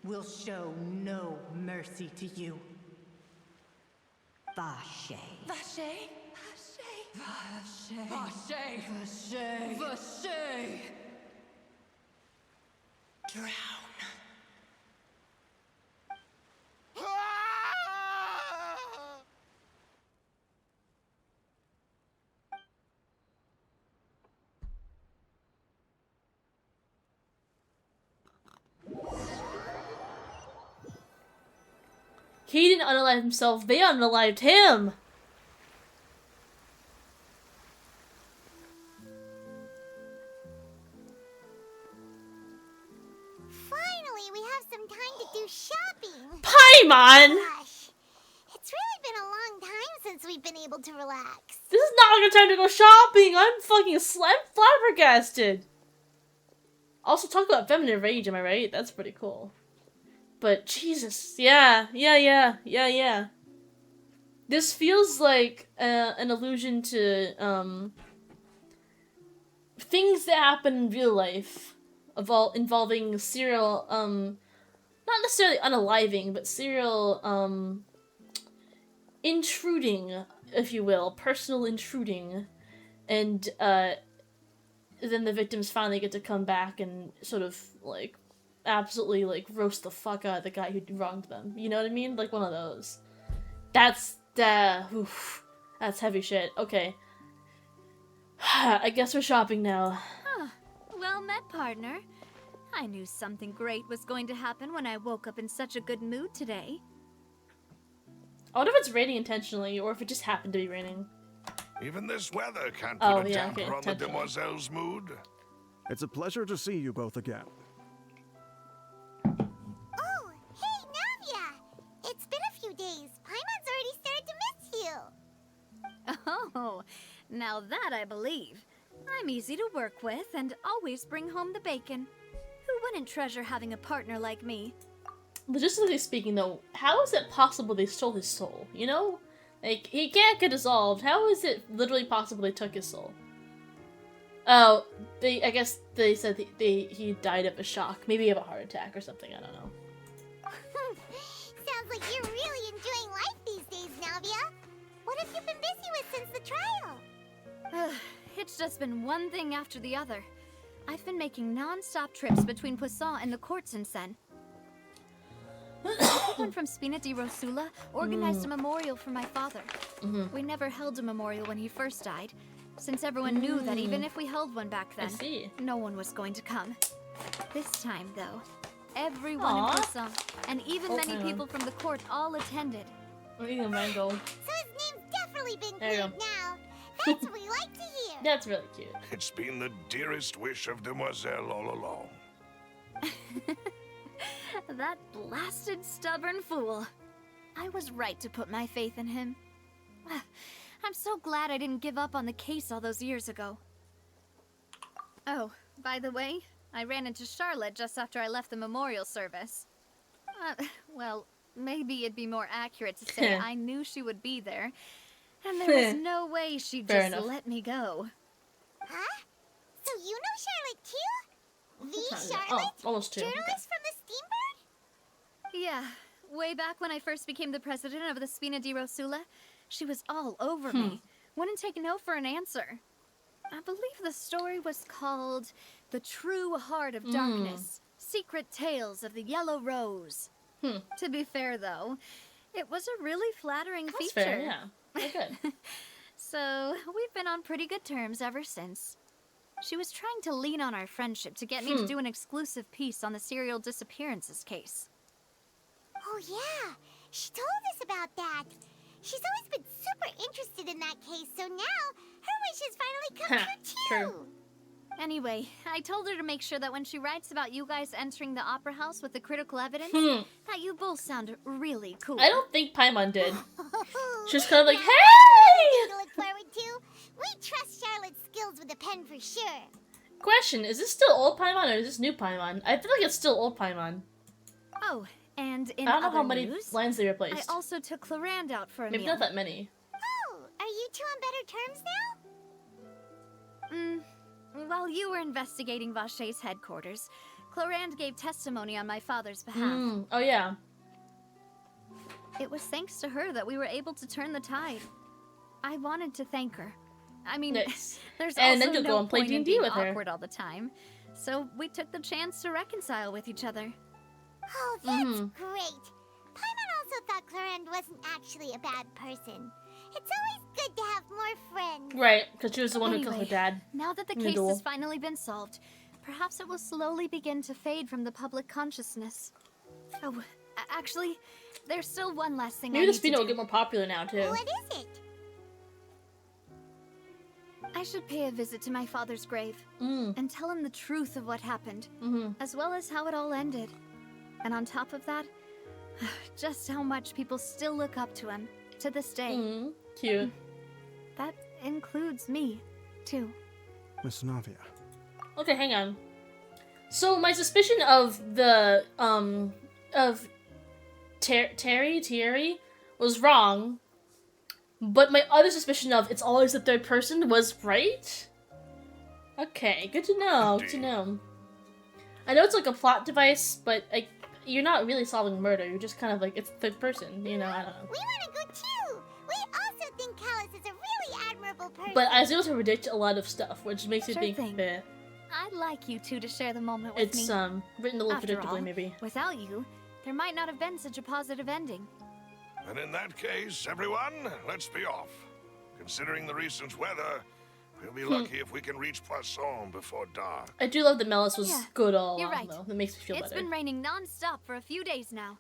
Speaker 15: will show no mercy to you.
Speaker 5: Vache.
Speaker 15: Vache? Vache. Vache. Vache. Vache. Drown.
Speaker 1: He didn't unalive himself, they unalived him!
Speaker 4: Finally, we have some time to do shopping!
Speaker 1: Paimon!
Speaker 4: Gosh, it's really been a long time since we've been able to relax.
Speaker 1: This is not a good time to go shopping! I'm fucking flabbergasted! Also, talk about feminine rage, am I right? That's pretty cool. But Jesus, yeah. This feels like an allusion to things that happen in real life, involving serial, not necessarily unaliving, but serial intruding, if you will, personal intruding, and then the victims finally get to come back and sort of like absolutely like roast the fuck out of the guy who wronged them. You know what I mean? Like one of those. That's heavy shit. Okay. I guess we're shopping now.
Speaker 2: Huh. Well met, partner. I knew something great was going to happen when I woke up in such a good mood today.
Speaker 1: I wonder if it's raining intentionally or if it just happened to be raining.
Speaker 3: Even this weather can't put a damper on the
Speaker 1: intentionally.
Speaker 3: demoiselle's mood.
Speaker 16: It's a pleasure to see you both again.
Speaker 4: Oh, hey, Navia! It's been a few days. Paimon's already started to miss you.
Speaker 2: Oh, now that I believe. I'm easy to work with and always bring home the bacon. Who wouldn't treasure having a partner like me?
Speaker 1: Logistically speaking, though, how is it possible they stole his soul? You know? Like, he can't get dissolved. How is it literally possible they took his soul? Oh, I guess they said he died of a shock. Maybe of a heart attack or something, I don't know.
Speaker 4: Sounds like you're really enjoying life these days, Navia. What have you been busy with since the trial?
Speaker 2: It's just been one thing after the other. I've been making non-stop trips between Poisson and the courts in Sen. Someone from Spina di Rosula organized a memorial for my father. We never held a memorial when he first died, since everyone knew that even if we held one back then, no one was going to come. This time, though, everyone in Poisson, and even many people from the court, all attended.
Speaker 1: I'm eating a mango.
Speaker 4: So his name's definitely been
Speaker 1: There you
Speaker 4: cleared
Speaker 1: go.
Speaker 4: now. That's what we like to hear.
Speaker 1: That's really cute.
Speaker 3: It's been the dearest wish of Demoiselle all along.
Speaker 2: That blasted stubborn fool. I was right to put my faith in him. I'm so glad I didn't give up on the case all those years ago. Oh, by the way, I ran into Charlotte just after I left the memorial service. Well, maybe it'd be more accurate to say I knew she would be there, and there was no way she'd
Speaker 1: Fair
Speaker 2: just
Speaker 1: enough.
Speaker 2: let me go.
Speaker 4: Huh? So you know Charlotte too? The
Speaker 1: time is it?
Speaker 4: Charlotte?
Speaker 1: Oh, almost 2.
Speaker 4: Journalist
Speaker 1: Okay.
Speaker 4: from the Steambird?
Speaker 2: Yeah, way back when I first became the president of the Spina di Rosula, she was all over me. Wouldn't take no for an answer. I believe the story was called The True Heart of Darkness, Secret Tales of the Yellow Rose. To be fair, though, it was a really flattering
Speaker 1: That's
Speaker 2: feature.
Speaker 1: fair, yeah. Very good.
Speaker 2: So, we've been on pretty good terms ever since. She was trying to lean on our friendship to get me to do an exclusive piece on the serial disappearances case.
Speaker 4: Oh yeah, she told us about that. She's always been super interested in that case, so now her wish has finally come true too.
Speaker 2: Anyway, I told her to make sure that when she writes about you guys entering the opera house with the critical evidence, that you both sound really cool.
Speaker 1: I don't think Paimon did. She's kind of like,
Speaker 4: Now,
Speaker 1: hey!
Speaker 4: to look forward to. We trust Charlotte's skills with a pen for sure.
Speaker 1: Question, is this still old Paimon or is this new Paimon? I feel like it's still old Paimon.
Speaker 2: Oh, and in
Speaker 1: I don't know
Speaker 2: other
Speaker 1: how many
Speaker 2: news,
Speaker 1: lines they replaced.
Speaker 2: I also took Clarande out for a
Speaker 1: Maybe
Speaker 2: meal.
Speaker 1: not that many.
Speaker 4: Oh, are you two on better terms now?
Speaker 2: While you were investigating Vache's headquarters, Clarande gave testimony on my father's behalf.
Speaker 1: Oh yeah.
Speaker 2: It was thanks to her that we were able to turn the tide. I wanted to thank her. I mean,
Speaker 1: Nice.
Speaker 2: there's
Speaker 1: And
Speaker 2: also
Speaker 1: then you'll
Speaker 2: no
Speaker 1: go and play
Speaker 2: point in
Speaker 1: D&D
Speaker 2: being
Speaker 1: with her.
Speaker 2: awkward all the time. So we took the chance to reconcile with each other.
Speaker 4: Oh, that's great. Paimon also thought Clarande wasn't actually a bad person. It's always good to have more friends.
Speaker 1: Right, because she was the one who killed her
Speaker 2: Anyway,
Speaker 1: dad.
Speaker 2: Now that the
Speaker 1: in
Speaker 2: case
Speaker 1: duel.
Speaker 2: has finally been solved, perhaps it will slowly begin to fade from the public consciousness. Oh, actually, there's still one last thing
Speaker 1: Maybe
Speaker 2: I
Speaker 1: the
Speaker 2: need to
Speaker 1: Spino will
Speaker 2: do.
Speaker 1: get more popular now too.
Speaker 4: What is it?
Speaker 2: I should pay a visit to my father's grave and tell him the truth of what happened, as well as how it all ended. And on top of that, just how much people still look up to him to this day.
Speaker 1: Cute.
Speaker 2: That includes me, too.
Speaker 16: Miss Navia.
Speaker 1: Okay, hang on. So my suspicion of the of Terry was wrong, but my other suspicion of it's always the third person was right. Okay, good to know. Good to know. I know it's like a plot device, but you're not really solving murder. You're just kind of like it's third person. You know, I don't know.
Speaker 4: We want to go too. We also think Callus is a really admirable person.
Speaker 1: But I was able to predict a lot of stuff, which makes me
Speaker 2: Sure
Speaker 1: think
Speaker 2: thing.
Speaker 1: that
Speaker 2: I'd like you two to share the moment with me.
Speaker 1: it's written a little
Speaker 2: After
Speaker 1: predictably,
Speaker 2: all,
Speaker 1: maybe.
Speaker 2: Without you, there might not have been such a positive ending.
Speaker 3: And in that case, everyone, let's be off. Considering the recent weather, we'll be lucky if we can reach Poisson before dark.
Speaker 1: I do love that Melis was
Speaker 2: Yeah,
Speaker 1: good all
Speaker 2: you're
Speaker 1: along,
Speaker 2: right.
Speaker 1: though. That makes me feel
Speaker 2: It's
Speaker 1: better.
Speaker 2: been raining non-stop for a few days now.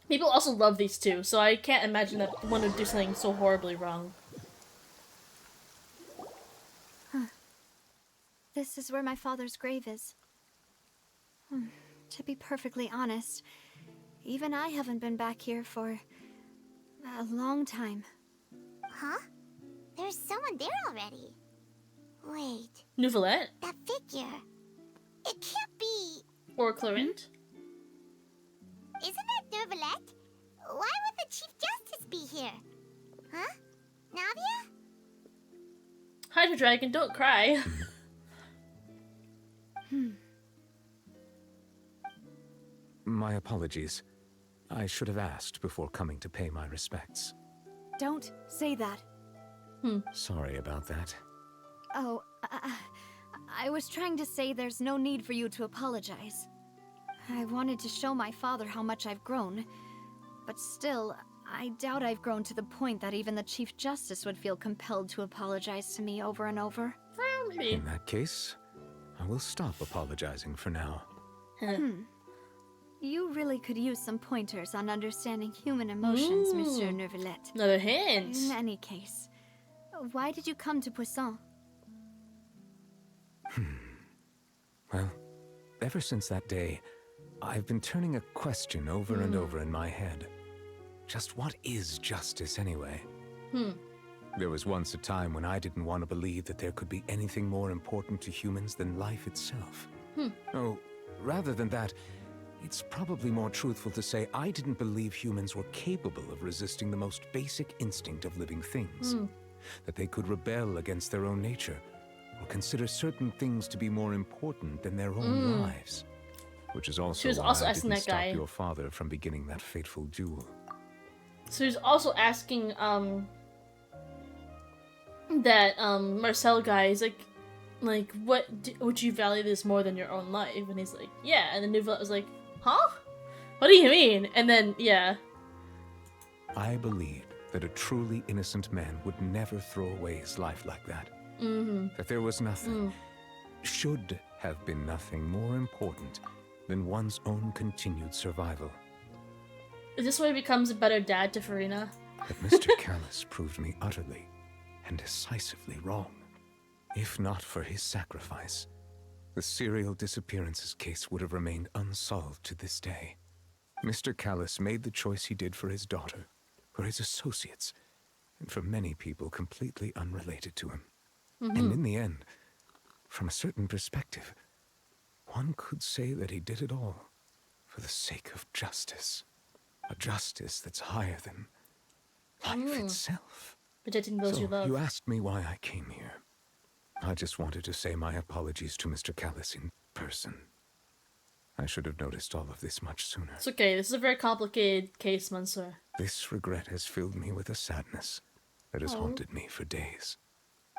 Speaker 1: People also love these two, so I can't imagine that one would do something so horribly wrong.
Speaker 2: This is where my father's grave is. To be perfectly honest, even I haven't been back here for a long time.
Speaker 4: Huh? There's someone there already. Wait,
Speaker 1: Nouvelette?
Speaker 4: that figure. It can't be.
Speaker 1: Or Clarent?
Speaker 4: Isn't that Nervalette? Why would the Chief Justice be here? Huh? Navia?
Speaker 1: Hydra Dragon, don't cry.
Speaker 11: My apologies. I should have asked before coming to pay my respects.
Speaker 2: Don't say that.
Speaker 11: Sorry about that.
Speaker 2: Oh, I was trying to say there's no need for you to apologize. I wanted to show my father how much I've grown. But still, I doubt I've grown to the point that even the Chief Justice would feel compelled to apologize to me over and over.
Speaker 11: In that case, I will stop apologizing for now.
Speaker 2: You really could use some pointers on understanding human emotions, Monsieur Neuvillette.
Speaker 1: Another hint.
Speaker 2: In any case, why did you come to Poisson?
Speaker 11: Well, ever since that day, I've been turning a question over and over in my head. Just what is justice anyway? There was once a time when I didn't want to believe that there could be anything more important to humans than life itself. Oh, rather than that, it's probably more truthful to say I didn't believe humans were capable of resisting the most basic instinct of living things. That they could rebel against their own nature, or consider certain things to be more important than their own lives. Which is also why I didn't stop your father from beginning that fateful duel.
Speaker 1: So he's also asking, that, Marcel guy is like, what would you value this more than your own life? And he's like, yeah. And then Neuvillette was like, huh? What do you mean? And then, yeah.
Speaker 11: I believed that a truly innocent man would never throw away his life like that. That there was nothing, should have been nothing more important than one's own continued survival.
Speaker 1: Is this why he becomes a better dad to Farina?
Speaker 11: But Mr. Callis proved me utterly and decisively wrong. If not for his sacrifice, the serial disappearances case would have remained unsolved to this day. Mr. Callis made the choice he did for his daughter, for his associates, and for many people completely unrelated to him. And in the end, from a certain perspective, one could say that he did it all for the sake of justice. A justice that's higher than life itself.
Speaker 1: Protecting those you love.
Speaker 11: You asked me why I came here. I just wanted to say my apologies to Mr. Callis in person. I should have noticed all of this much sooner.
Speaker 1: It's okay, this is a very complicated case, Monsieur.
Speaker 11: This regret has filled me with a sadness that has haunted me for days.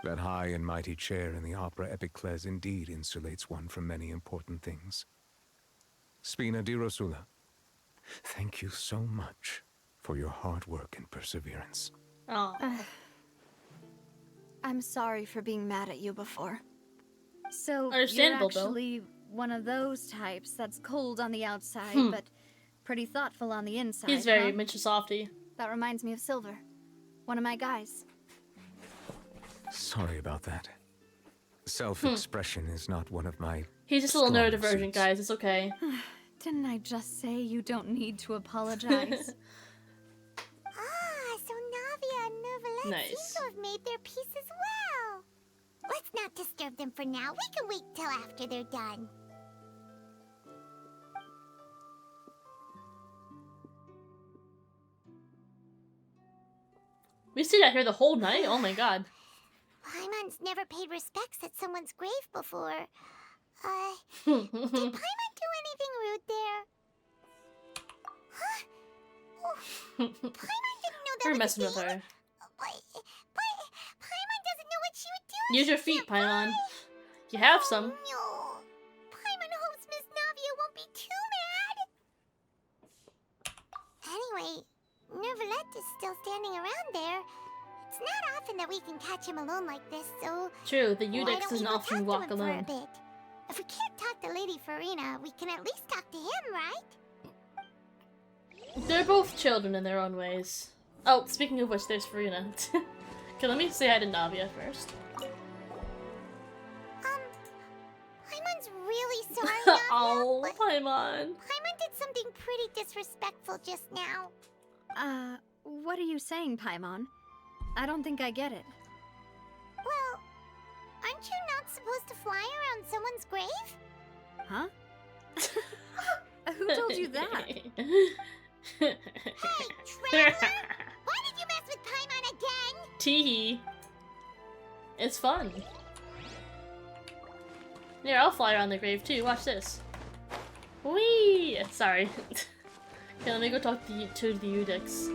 Speaker 11: That high and mighty chair in the Opera Epiclese indeed insulates one from many important things. Spina di Rosula, thank you so much for your hard work and perseverance.
Speaker 2: I'm sorry for being mad at you before. So, you're
Speaker 1: Understandable,
Speaker 2: actually one of those types that's cold on the outside, but pretty thoughtful on the inside.
Speaker 1: He's very much a softie.
Speaker 2: That reminds me of Silver, one of my guys.
Speaker 11: Sorry about that. Self-expression is not one of my...
Speaker 1: He's just a little neurodivergent, guys. It's okay.
Speaker 2: Didn't I just say you don't need to apologize?
Speaker 4: So Navia and Neuvillette seem to have made their peace as well. Let's not disturb them for now. We can wait till after they're done.
Speaker 1: We stayed out here the whole night? Oh my god.
Speaker 4: Paimon's never paid respects at someone's grave before. Did Paimon do anything rude there? Huh? Paimon didn't know that.
Speaker 1: We're messing with her.
Speaker 4: But Paimon doesn't know what she would do.
Speaker 1: Use your feet, Paimon. You have some.
Speaker 4: No. Paimon hopes Miss Navia won't be too mad. Anyway, Neuvillette is still standing around there. It's not often that we can catch him alone like this, so...
Speaker 1: True, the Eudex doesn't often walk alone.
Speaker 4: For a bit? If we can't talk to Lady Farina, we can at least talk to him, right?
Speaker 1: They're both children in their own ways. Oh, speaking of which, there's Farina. Okay, let me say hi to Navia first.
Speaker 4: Paimon's really sorry, Navia.
Speaker 1: Oh, Paimon.
Speaker 4: Paimon did something pretty disrespectful just now.
Speaker 2: What are you saying, Paimon? I don't think I get it.
Speaker 4: Well, aren't you not supposed to fly around someone's grave?
Speaker 2: Huh? Who told you that?
Speaker 4: Hey, Trevor! Why did you mess with Paimon again?
Speaker 1: Teehee. It's fun. Here, I'll fly around the grave too. Watch this. Whee! Sorry. Okay, let me go talk to the Eudex.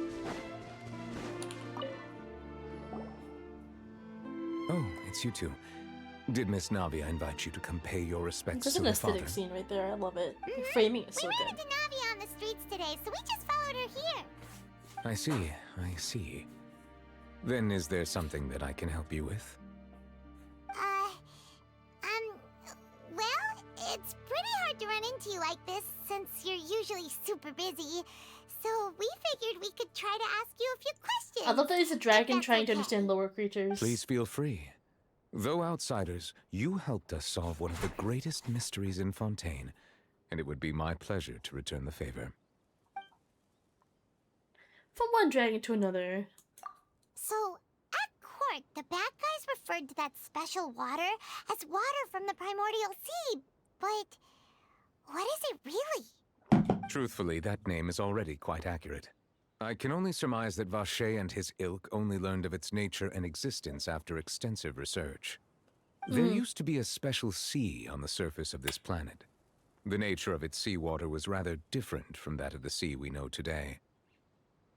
Speaker 11: Oh, it's you two. Did Miss Navia invite you to come pay your respects
Speaker 1: It's
Speaker 11: to
Speaker 1: an
Speaker 11: her father?
Speaker 1: aesthetic scene right there. I love it. The framing is so
Speaker 4: We
Speaker 1: good.
Speaker 4: ran into Navi on the streets today, so we just followed her here.
Speaker 11: I see, I see. Then is there something that I can help you with?
Speaker 4: Well, it's pretty hard to run into you like this since you're usually super busy. So we figured we could try to ask you a few questions.
Speaker 1: I love that he's a dragon
Speaker 4: that's
Speaker 1: trying to
Speaker 4: okay.
Speaker 1: understand lower creatures.
Speaker 11: Please feel free. Though outsiders, you helped us solve one of the greatest mysteries in Fontaine, and it would be my pleasure to return the favor.
Speaker 1: From one dragon to another.
Speaker 4: So, at court, the bad guys referred to that special water as water from the primordial sea. But what is it really?
Speaker 11: Truthfully, that name is already quite accurate. I can only surmise that Vacher and his ilk only learned of its nature and existence after extensive research. There used to be a special sea on the surface of this planet. The nature of its seawater was rather different from that of the sea we know today.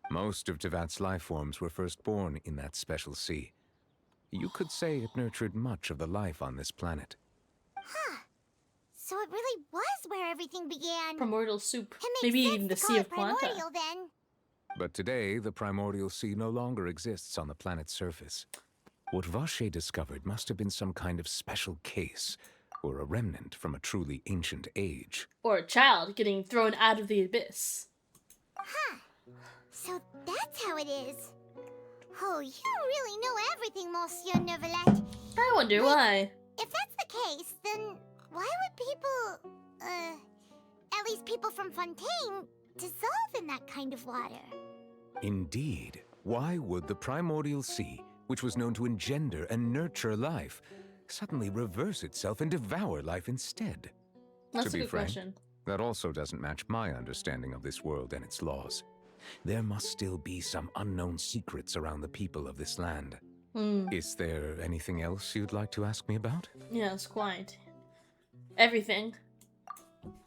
Speaker 11: Most of Tevat's life forms were first born in that special sea. You could say it nurtured much of the life on this planet.
Speaker 4: Huh. So it really was where everything began.
Speaker 1: Primordial soup.
Speaker 4: It makes
Speaker 1: Maybe
Speaker 4: sense
Speaker 1: even the
Speaker 4: to call
Speaker 1: Sea
Speaker 4: it
Speaker 1: of Quanta.
Speaker 4: primordial then.
Speaker 11: But today, the primordial sea no longer exists on the planet's surface. What Vacher discovered must have been some kind of special case, or a remnant from a truly ancient age.
Speaker 1: Or a child getting thrown out of the abyss.
Speaker 4: Huh. So that's how it is. Oh, you really know everything, Monsieur Neuvillette.
Speaker 1: I wonder why.
Speaker 4: If that's the case, then why would people, at least people from Fontaine, dissolve in that kind of water?
Speaker 11: Indeed. Why would the primordial sea, which was known to engender and nurture life, suddenly reverse itself and devour life instead?
Speaker 1: That's
Speaker 11: To
Speaker 1: a
Speaker 11: be
Speaker 1: good
Speaker 11: frank,
Speaker 1: question.
Speaker 11: that also doesn't match my understanding of this world and its laws. There must still be some unknown secrets around the people of this land. Is there anything else you'd like to ask me about?
Speaker 1: Yes, quite. Everything.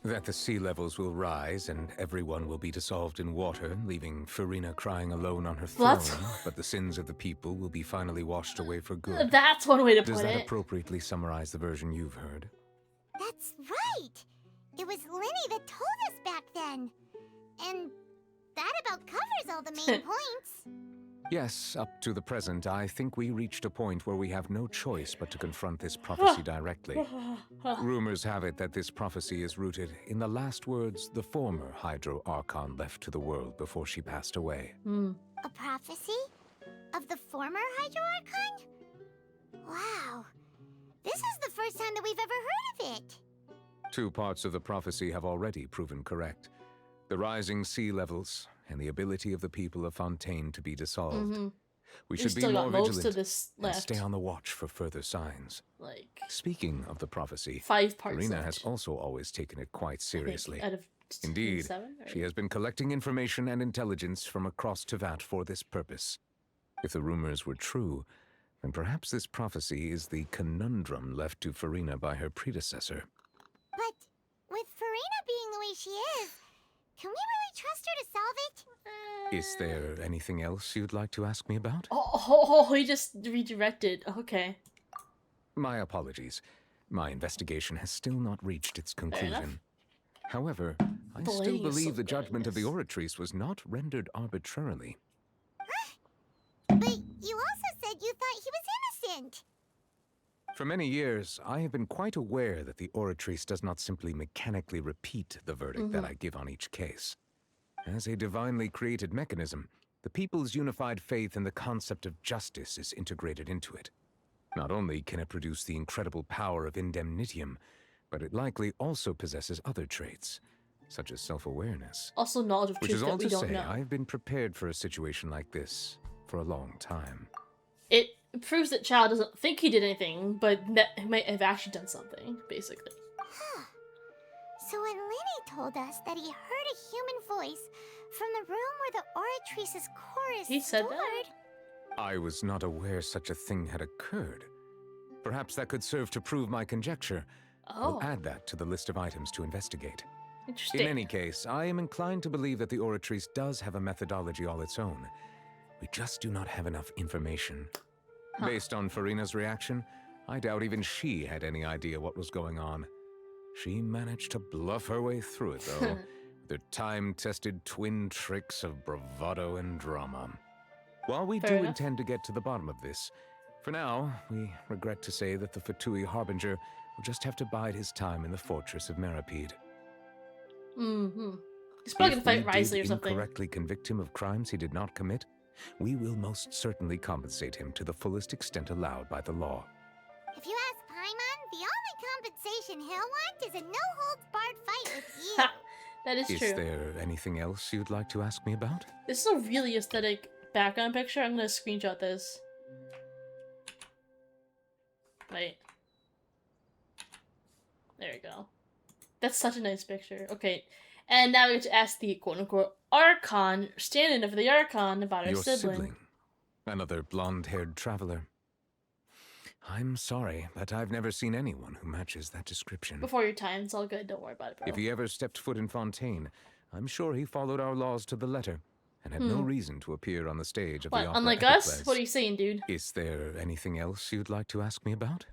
Speaker 11: That the sea levels will rise and everyone will be dissolved in water, leaving Farina crying alone on her throne,
Speaker 1: What?
Speaker 11: but the sins of the people will be finally washed away for good.
Speaker 1: That's one way to
Speaker 11: Does
Speaker 1: put
Speaker 11: that
Speaker 1: it.
Speaker 11: appropriately summarize the version you've heard?
Speaker 4: That's right. It was Linny that told us back then. And that about covers all the main points.
Speaker 11: Yes, up to the present, I think we reached a point where we have no choice but to confront this prophecy directly. Rumors have it that this prophecy is rooted in the last words the former Hydro Archon left to the world before she passed away.
Speaker 4: A prophecy? Of the former Hydro Archon? Wow. This is the first time that we've ever heard of it.
Speaker 11: Two parts of the prophecy have already proven correct. The rising sea levels and the ability of the people of Fontaine to be dissolved. We
Speaker 1: We've
Speaker 11: should be
Speaker 1: still
Speaker 11: more
Speaker 1: got most
Speaker 11: vigilant
Speaker 1: of this
Speaker 11: and
Speaker 1: left.
Speaker 11: stay on the watch for further signs.
Speaker 1: Like,
Speaker 11: Speaking of the prophecy,
Speaker 1: 5 parts
Speaker 11: Farina
Speaker 1: left.
Speaker 11: has also always taken it quite seriously.
Speaker 1: out of
Speaker 11: Indeed,
Speaker 1: 7, right?
Speaker 11: she has been collecting information and intelligence from across Tevat for this purpose. If the rumors were true, then perhaps this prophecy is the conundrum left to Farina by her predecessor.
Speaker 4: But with Farina being the way she is, can we really trust her to solve it?
Speaker 11: Is there anything else you'd like to ask me about?
Speaker 1: Oh, he just redirected. Okay.
Speaker 11: My apologies. My investigation has still not reached its
Speaker 1: enough.
Speaker 11: conclusion. However, I
Speaker 1: Blading
Speaker 11: still
Speaker 1: is so
Speaker 11: believe the
Speaker 1: good
Speaker 11: judgment
Speaker 1: in
Speaker 11: of the Oratrice was not rendered arbitrarily.
Speaker 4: But you also said you thought he was innocent.
Speaker 11: For many years, I have been quite aware that the Oratrice does not simply mechanically repeat the verdict that I give on each case. As a divinely created mechanism, the people's unified faith in the concept of justice is integrated into it. Not only can it produce the incredible power of indemnitium, but it likely also possesses other traits, such as self-awareness.
Speaker 1: Also knowledge of
Speaker 11: Which
Speaker 1: truth
Speaker 11: is
Speaker 1: that
Speaker 11: all
Speaker 1: we
Speaker 11: to
Speaker 1: don't
Speaker 11: say,
Speaker 1: know.
Speaker 11: I've been prepared for a situation like this for a long time.
Speaker 1: It proves that Childe doesn't think he did anything, but that he might have actually done something, basically.
Speaker 4: Huh. So when Linny told us that he heard a human voice from the room where the Oratrice's core is
Speaker 1: He said
Speaker 4: stored,
Speaker 1: that?
Speaker 11: I was not aware such a thing had occurred. Perhaps that could serve to prove my conjecture.
Speaker 1: Oh.
Speaker 11: I'll add that to the list of items to investigate.
Speaker 1: Interesting.
Speaker 11: In any case, I am inclined to believe that the Oratrice does have a methodology all its own. We just do not have enough information. Based on Farina's reaction, I doubt even she had any idea what was going on. She managed to bluff her way through it, though, with her time-tested twin tricks of bravado and drama. While we do intend to get to the bottom of this, for now, we regret to say that the Fatui Harbinger will just have to bide his time in the fortress of Meripede.
Speaker 1: Mm-hmm. He's probably gonna fight Risley or something.
Speaker 11: If we incorrectly convict him of crimes he did not commit, we will most certainly compensate him to the fullest extent allowed by the law.
Speaker 4: If you ask Paimon, the only compensation he'll want is a no-holds-barred fight with you.
Speaker 1: That is true.
Speaker 11: Is there anything else you'd like to ask me about?
Speaker 1: This is a really aesthetic background picture. I'm gonna screenshot this. Wait. There we go. That's such a nice picture. Okay. And now we get to ask the quote-unquote Archon, stand-in of the Archon, about her sibling.
Speaker 11: Another blonde-haired traveler. I'm sorry, but I've never seen anyone who matches that description.
Speaker 1: Before your time, it's all good. Don't worry about it, bro.
Speaker 11: If he ever stepped foot in Fontaine, I'm sure he followed our laws to the letter and had no reason to appear on the stage of the opera.
Speaker 1: Unlike us? What are you saying, dude?
Speaker 11: Is there anything else you'd like to ask me about?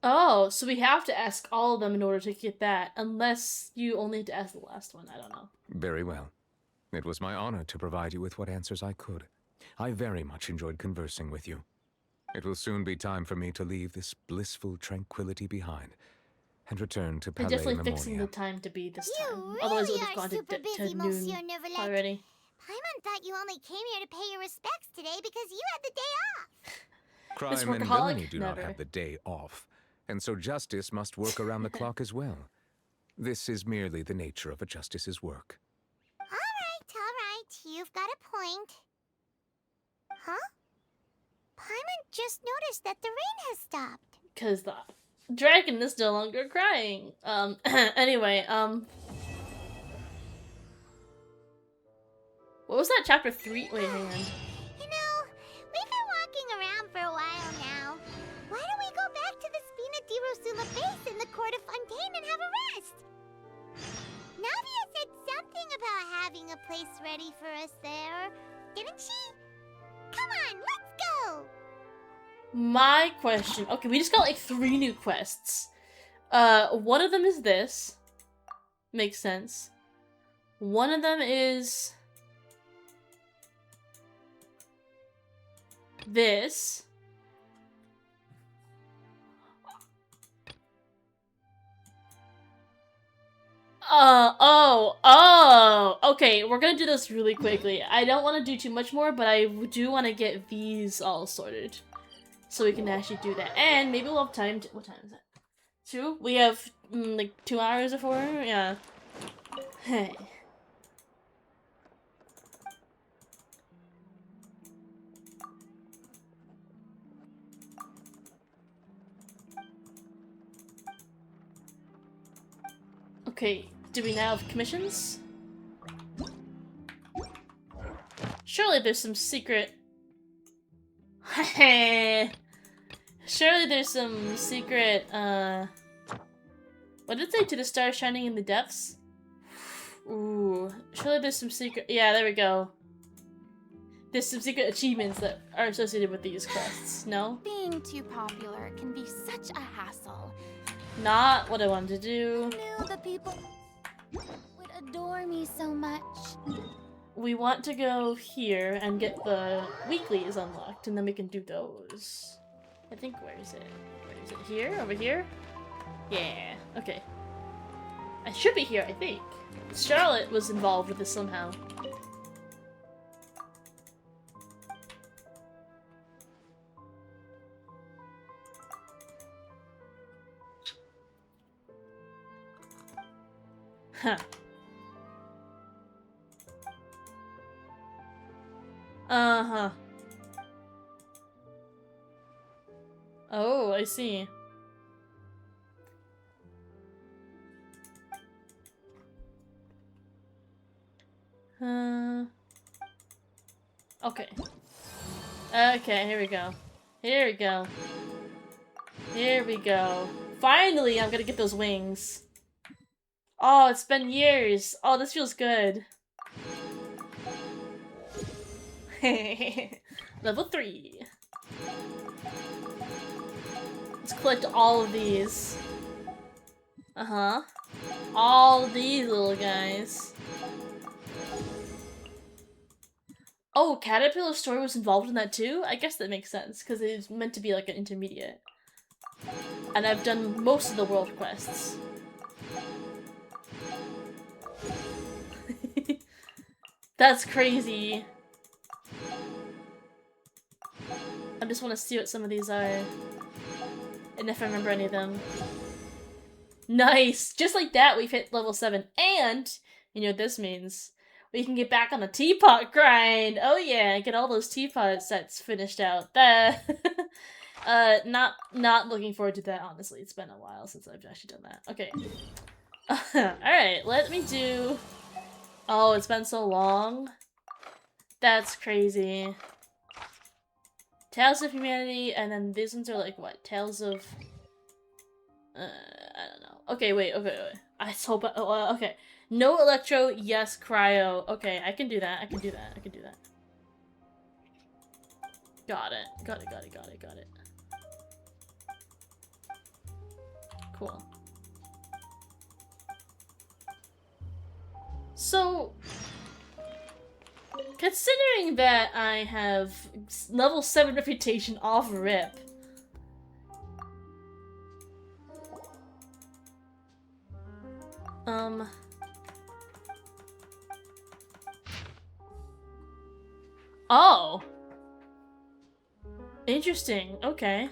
Speaker 1: Oh, so we have to ask all of them in order to get that, unless you only have to ask the last one. I don't know.
Speaker 11: Very well. It was my honor to provide you with what answers I could. I very much enjoyed conversing with you. It will soon be time for me to leave this blissful tranquility behind and return to Palais
Speaker 1: They're definitely
Speaker 11: Memoria.
Speaker 1: fixing the time to be this time.
Speaker 4: You really
Speaker 1: Otherwise, it would have gone
Speaker 4: super
Speaker 1: to
Speaker 4: busy,
Speaker 1: noon
Speaker 4: Monsieur Neuvillette.
Speaker 1: already.
Speaker 4: Paimon thought you only came here to pay your respects today because you had the day off.
Speaker 11: Crime and villainy do not have the day off, and so justice must work around the clock as well. This is merely the nature of a justice's work.
Speaker 4: All right. You've got a point. Huh? Paimon just noticed that the rain has stopped.
Speaker 1: Because the dragon is no longer crying. Anyway, what was that, chapter 3? Wait, hang on.
Speaker 4: You know, we've been walking around for a while now. Why don't we go back to the Spina di Rosula base in the court of Fontaine and have a rest? Navia said something about having a place ready for us there, didn't she? Come on, let's go!
Speaker 1: My question. Okay, we just got like 3 new quests. One of them is this. Makes sense. One of them is this. Okay, we're gonna do this really quickly. I don't want to do too much more, but I do want to get these all sorted. So we can actually do that. And maybe we'll have time to... What time is it? 2? We have, like, 2 hours before? Yeah. Hey. Okay, do we now have commissions? Surely there's some secret... Surely there's some secret, what did it say? To the stars shining in the depths? Ooh, surely there's some secret... Yeah, there we go. There's some secret achievements that are associated with these quests, no?
Speaker 13: Being too popular can be such a hassle.
Speaker 1: Not what I wanted to do.
Speaker 13: I knew the people would adore me so much.
Speaker 1: We want to go here and get the weeklies unlocked, and then we can do those. I think, where is it? Where is it? Here? Over here? Yeah, okay. I should be here, I think. Charlotte was involved with this somehow. Huh. Uh-huh. Oh, I see. Okay. Okay, here we go. Here we go. Here we go. Finally, I'm gonna get those wings. Oh, it's been years. Oh, this feels good. Level 3. Let's collect all of these. Uh-huh. All these little guys. Oh, Caterpillar Story was involved in that too? I guess that makes sense, because it's meant to be like an intermediate. And I've done most of the world quests. That's crazy. I just want to see what some of these are. And if I remember any of them. Nice! Just like that, we've hit level 7. And, you know what this means? We can get back on the teapot grind! Oh yeah, get all those teapot sets finished out. Not looking forward to that, honestly. It's been a while since I've actually done that. Okay. Alright, let me do... Oh, it's been so long. That's crazy. Tales of Humanity, and then these ones are like, what? Tales of... I don't know. Okay, wait. I hope... okay. No Electro, yes Cryo. Okay, I can do that. I can do that. Got it. Cool. So... Considering that I have level 7 reputation off rip, oh! Interesting, okay.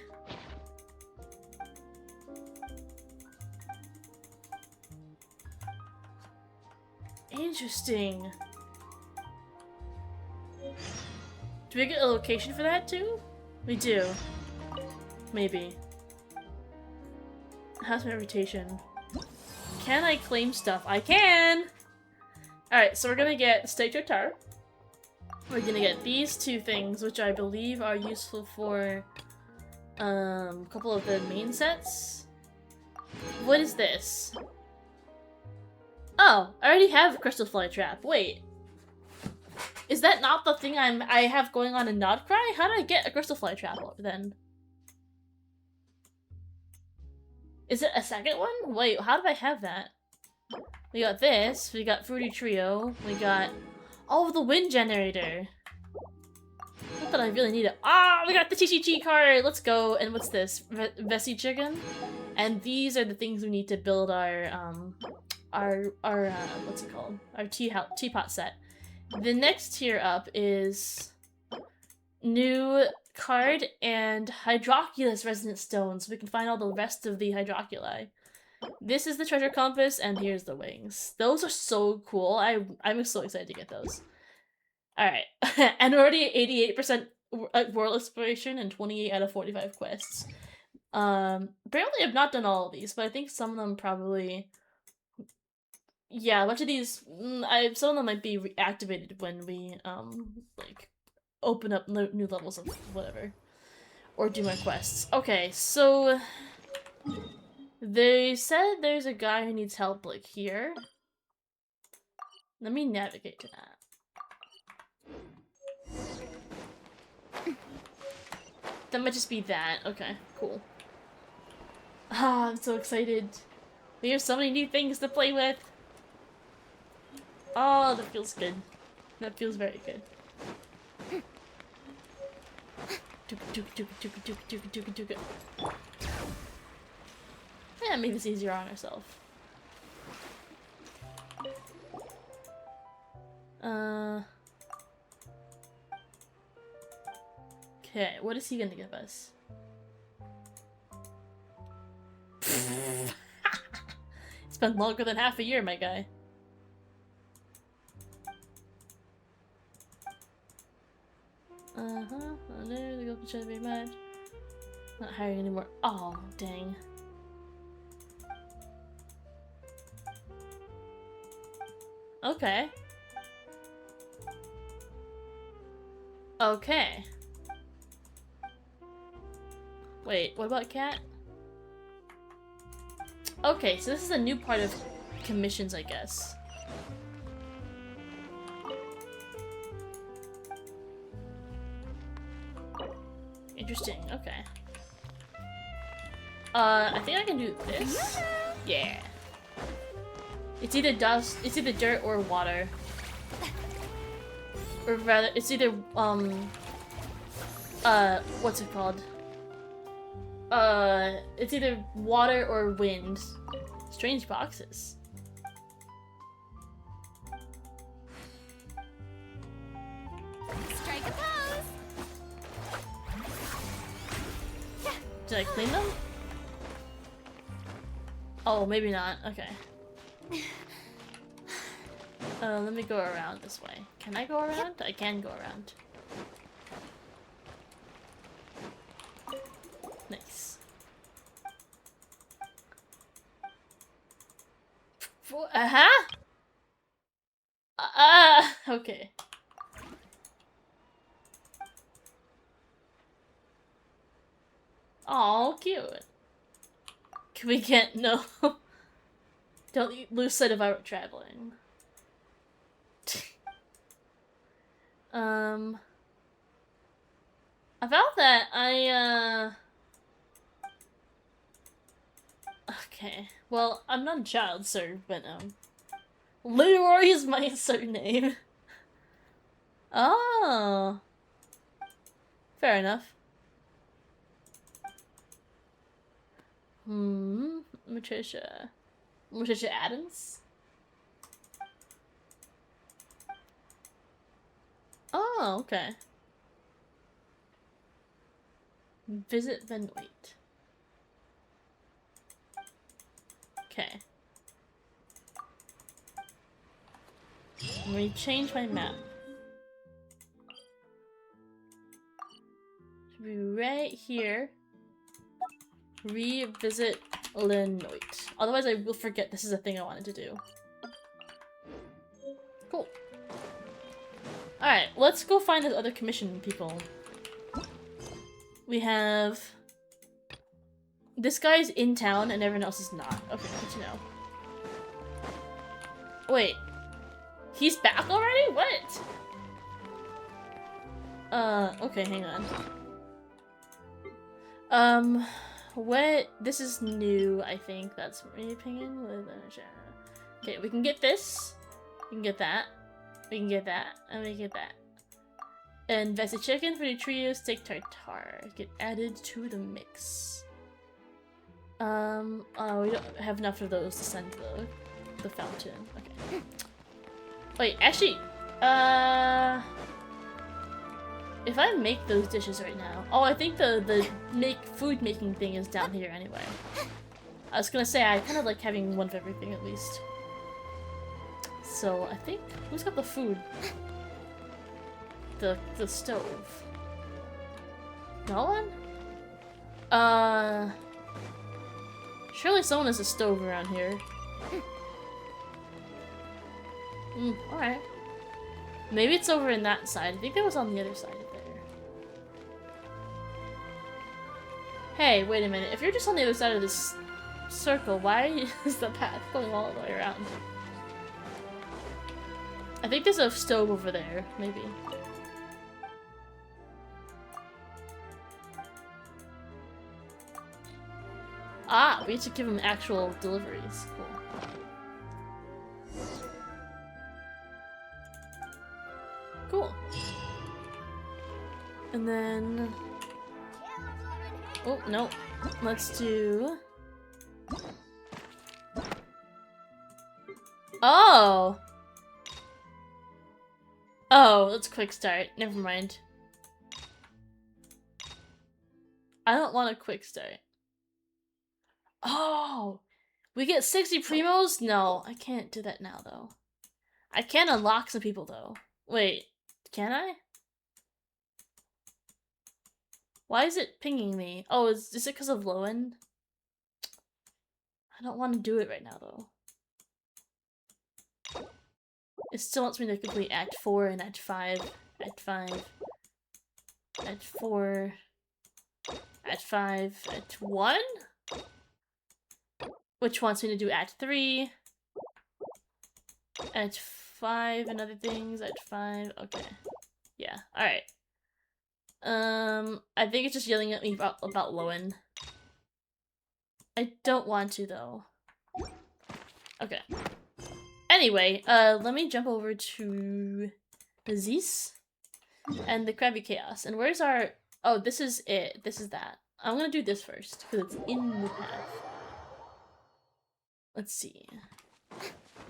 Speaker 1: Interesting. Do we get a location for that too? We do. Maybe. How's my reputation? Can I claim stuff? I can! Alright, so we're gonna get Stake Tar. We're gonna get these two things, which I believe are useful for a couple of the main sets. What is this? Oh, I already have a Crystal Fly Trap. Wait. Is that not the thing I have going on in Nodcry? How did I get a Crystal Fly Trap then? Is it a second one? Wait, how did I have that? We got this, we got Fruity Trio, we got... Oh, the Wind Generator! Not that I really need it. Ah, we got the TCG card! Let's go! And what's this? Vessi Chicken? And these are the things we need to build our what's it called? Our teapot set. The next tier up is new card and Hydroculus Resonant Stones. We can find all the rest of the Hydroculi. This is the treasure compass, and here's the wings. Those are so cool. I'm so excited to get those. Alright. And already at 88% world exploration and 28 out of 45 quests. Apparently I've not done all of these, but I think some of them probably... Yeah, a bunch of these, some of them might be reactivated when we, like, open up new levels of whatever. Or do my quests. Okay, so... They said there's a guy who needs help, like, here. Let me navigate to that. That might just be that. Okay, cool. Ah, I'm so excited. We have so many new things to play with. Oh, that feels good. That feels very good. Yeah, make this easier on ourselves. Okay, what is he gonna give us? It's been longer than half a year, my guy. Oh no, the gold should be mad. Not hiring anymore. Oh, dang. Okay. Okay. Wait, what about Cat? Okay, so this is a new part of commissions, I guess. Interesting, okay. I think I can do this. Yeah. It's either dust, it's either dirt or water. Or rather, it's either, what's it called? It's either water or wind. Strange boxes.
Speaker 13: Strike a pose.
Speaker 1: Did I clean them? Oh, maybe not. Okay. Let me go around this way. Can I go around? I can go around. Nice. Uh-huh? Okay. Oh, cute. Can we get no? Don't lose sight of our traveling. About that, okay. Well, I'm not a child, sir, but, Leroy is my surname. Oh. Fair enough. Patricia Adams? Oh, okay. Visit Benoit. Okay. Let me change my map. Should be right here. Revisit Lenoit. Otherwise I will forget this is a thing I wanted to do. Cool. Alright, let's go find the other commission people. We have... This guy's in town and everyone else is not. Okay, good to know. Wait. He's back already? What? Okay, hang on. What? This is new, I think. That's me pinging with... Okay, we can get this. We can get that. We can get that. And we can get that. And Vessy chicken for the trio steak tartare. Get added to the mix. Oh, we don't have enough of those to send to the fountain. Okay. Wait, actually, if I make those dishes right now... Oh, I think the food making thing is down here anyway. I was gonna say, I kind of like having one of everything at least. So, I think... Who's got the food? The stove. No one? Surely someone has a stove around here. Alright. Maybe it's over in that side. I think it was on the other side of there. Hey, wait a minute. If you're just on the other side of this circle, why is the path going all the way around? I think there's a stove over there, maybe. Ah, we have to give him actual deliveries. Cool. Cool. And then... Oh, no. Let's do... Oh! Oh, let's quick start. Never mind. I don't want a quick start. Oh! We get 60 primos? No, I can't do that now, though. I can unlock some people, though. Wait, can I? Why is it pinging me? Oh, is it because of low end? I don't want to do it right now, though. It still wants me to complete Act 4 and Act 5. Act 5. Act 4. Act 5. Act 1? Which wants me to do Act 3. Act 5 and other things. Act 5. Okay. Yeah. Alright. I think it's just yelling at me about Lowen. I don't want to though. Okay. Anyway, let me jump over to Zis and the Krabby Chaos. And where's our... Oh, this is it. This is that. I'm gonna do this first, because it's in the path. Let's see.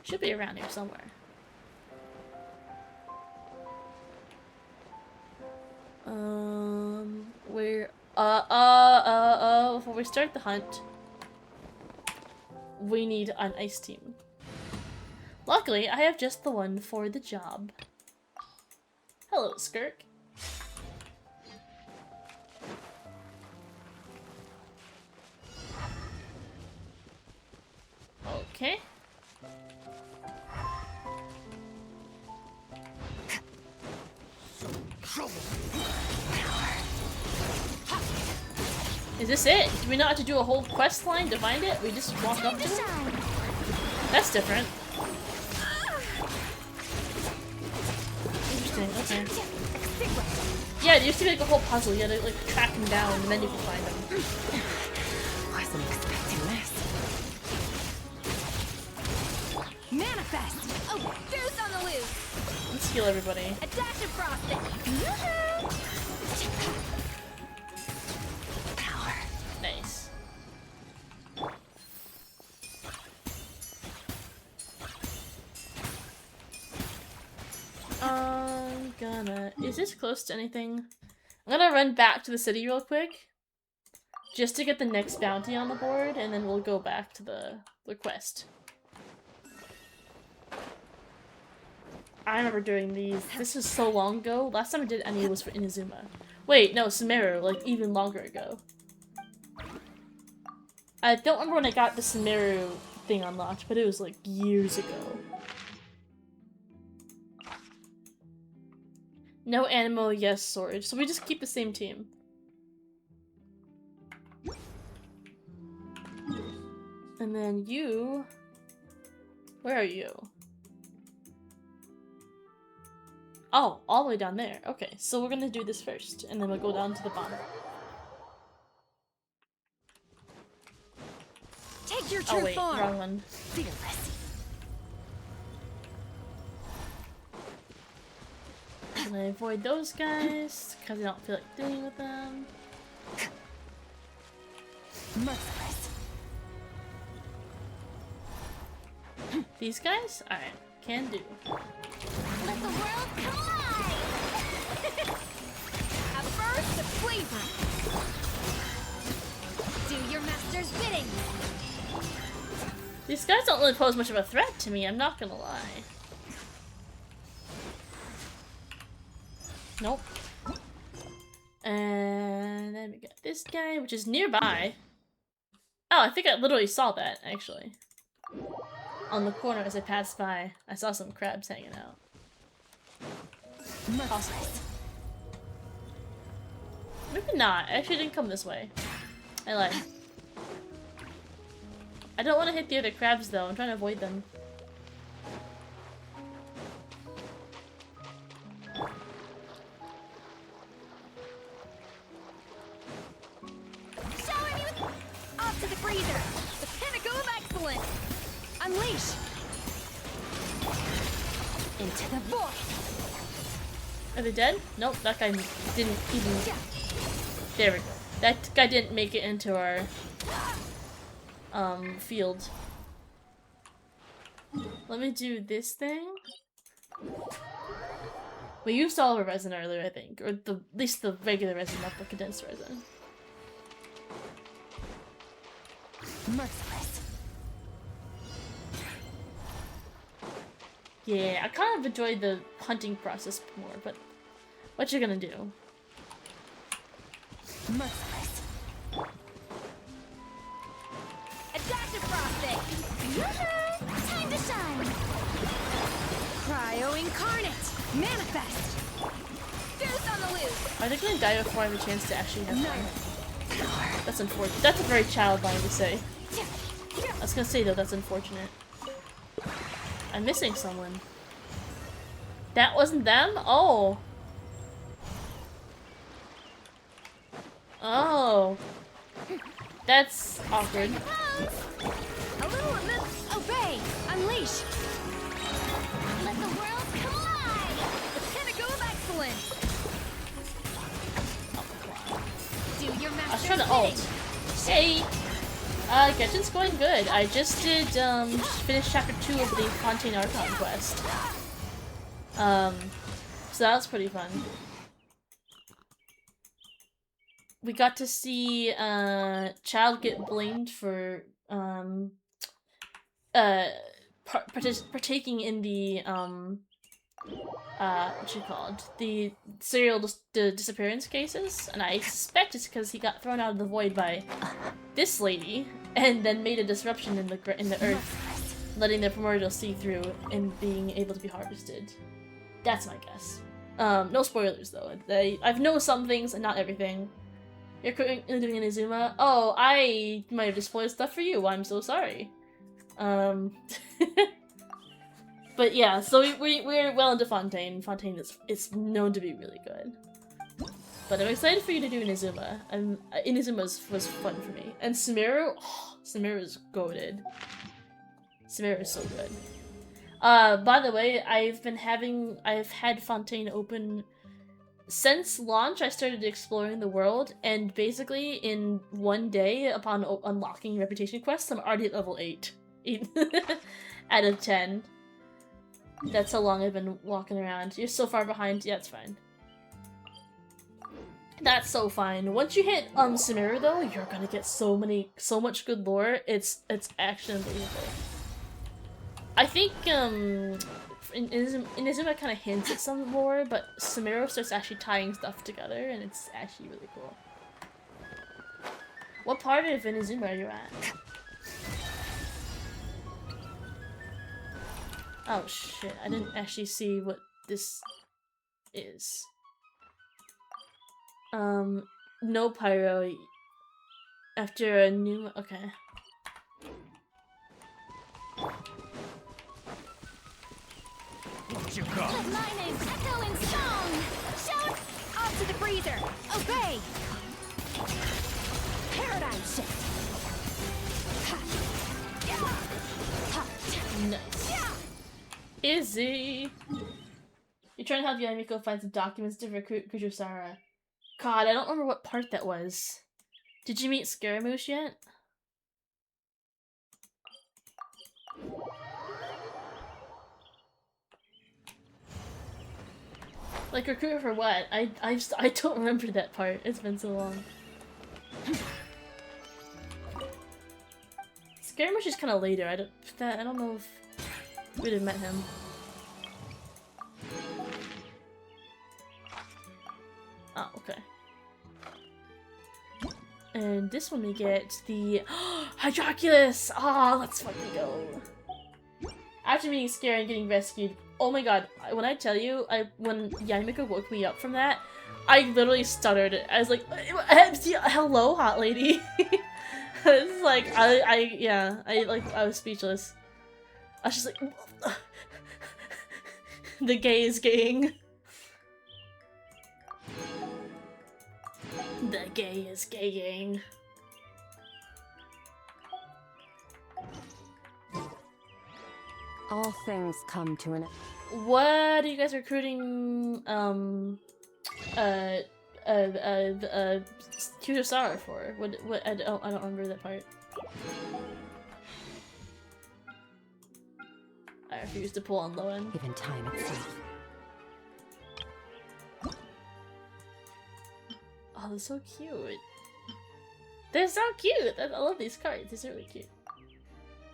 Speaker 1: Should be around here somewhere. Where... before we start the hunt, we need an ice team. Luckily, I have just the one for the job. Hello, Skirk. Okay. Is this it? Do we not have to do a whole quest line to find it? We just walk up to it? That's different. Interesting, okay. Yeah, it used to be like a whole puzzle. You had to like track him down and then you could find him.
Speaker 2: Wasn't expecting this. Manifest! Oh, deuce on the loose!
Speaker 1: Let's heal everybody.
Speaker 2: A dash of frosting!
Speaker 1: Power. Nice. I'm gonna... Is this close to anything? I'm gonna run back to the city real quick. Just to get the next bounty on the board, and then we'll go back to the quest. I remember doing these. This was so long ago. Last time I did any was for Inazuma. Wait, no, Sumeru, like even longer ago. I don't remember when I got the Sumeru thing unlocked, but it was like years ago. No Animo, yes Sword. So we just keep the same team. And then you... Where are you? Oh, all the way down there. Okay, so we're gonna do this first, and then we'll go down to the bottom.
Speaker 2: Take your true
Speaker 1: oh wait,
Speaker 2: form.
Speaker 1: wrong one.
Speaker 2: Fearless.
Speaker 1: And I avoid those guys, because I don't feel like dealing with them.
Speaker 2: Merciless.
Speaker 1: These guys? Alright, can do.
Speaker 2: Let the world collide! A burst of flavor! Do your master's bidding!
Speaker 1: These guys don't really pose much of a threat to me, I'm not gonna lie. Nope. And then we got this guy, which is nearby. Oh, I think I literally saw that, actually. On the corner as I passed by, I saw some crabs hanging out. Possibly. Maybe not. I actually didn't come this way. I lied. I don't want to hit the other crabs though. I'm trying to avoid them.
Speaker 2: Shower me with... Off to the freezer! The pinnacle of excellence! Unleash! Into the void!
Speaker 1: Are they dead? Nope, that guy didn't even... There we go. That guy didn't make it into our... field. Let me do this thing. We used all of our resin earlier, I think. Or at least the regular resin, not the condensed resin.
Speaker 2: Merciless.
Speaker 1: Yeah, I kind of enjoyed the hunting process more, but what you gonna do?
Speaker 2: Merciless. A dash of frosting! Time to shine! Cryo incarnate! Manifest! Deuce on the loose!
Speaker 1: Are they gonna die before I have a chance to actually have fun? That's unfortunate. That's a very childlike to say. I was gonna say though, that's unfortunate. I'm missing someone. That wasn't them? Oh. Oh. That's awkward.
Speaker 2: A little obey! Unleash!
Speaker 19: Let the world collide!
Speaker 2: Pinnacle of excellence! Do your
Speaker 1: I was
Speaker 2: master's
Speaker 1: trying to ult. Hey! Genshin's going good. I just did, finished chapter 2 of the Fontaine Archon quest. So that was pretty fun. We got to see, Childe get blamed for, partaking in the, what you called? The serial disappearance cases, and I suspect it's because he got thrown out of the void by this lady, and then made a disruption in the earth, letting the primordial see through and being able to be harvested. That's my guess. No spoilers though. I've known some things and not everything. You're doing Inazuma? Oh, I might have just spoiled stuff for you. I'm so sorry. But yeah, so we're well into Fontaine. Fontaine is known to be really good. But I'm excited for you to do Inazuma. Inazuma was fun for me. And Sumeru, oh, Sumeru's goated. Sumeru is so good. By the way, I've had Fontaine open since launch. I started exploring the world, and basically in one day, upon unlocking reputation quests, I'm already at level 8 out of 10. That's how long I've been walking around. You're so far behind. Yeah, it's fine. That's so fine. Once you hit Sumeru though, you're gonna get so much good lore. It's actually unbelievable. I think Inazuma kind of hints at some lore, but Sumeru starts actually tying stuff together, and it's actually really cool. What part of Inazuma are you at? Oh shit, I didn't actually see what this is. No pyro. After a new... okay.
Speaker 19: Let my name echo in song! Shout off to the breather! Obey! Paradigm shift!
Speaker 1: Nice. Izzy! You're trying to help Yamiko find some documents to recruit Kujusara. God, I don't remember what part that was. Did you meet Scaramouche yet? Like, recruit for what? I don't remember that part. It's been so long. Scaramouche is kind of later. I don't know if we'd have met him. Oh, okay. And this one we get the Hydroculus! Ah, let's fucking go. After being scared and getting rescued, oh my god, when I tell you, when Yamiko woke me up from that, I literally stuttered. I was like, hello, hot lady. It's like, I was speechless. I was just like, the gay is gaying. The gay is gaying.
Speaker 5: All things come to an end.
Speaker 1: What are you guys recruiting, Kujusara for? What, I don't remember that part. I refuse to pull on low end.
Speaker 5: Given time itself.
Speaker 1: Oh, they're so cute. They're so cute! I love these cards, these are really cute.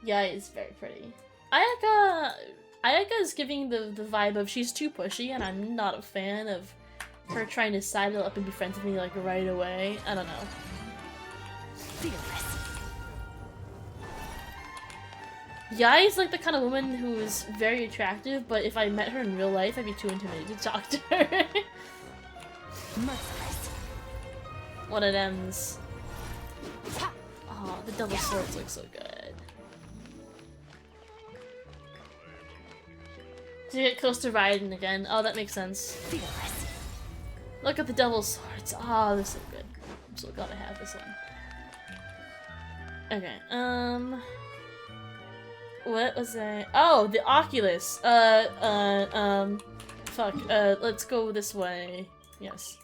Speaker 1: Yeah, it's very pretty. Ayaka is giving the vibe of she's too pushy, and I'm not a fan of her trying to sidle up and be friends with me like right away. I don't know. Yai's like the kind of woman who is very attractive, but if I met her in real life, I'd be too intimidated to talk to her. One of them's. Oh, the double swords look so good. To get close to Raiden again. Oh, that makes sense. Look at the double swords. Oh, they're so good. I'm so glad I have this one. Okay, what was I? Oh, the Oculus. Fuck. Let's go this way. Yes.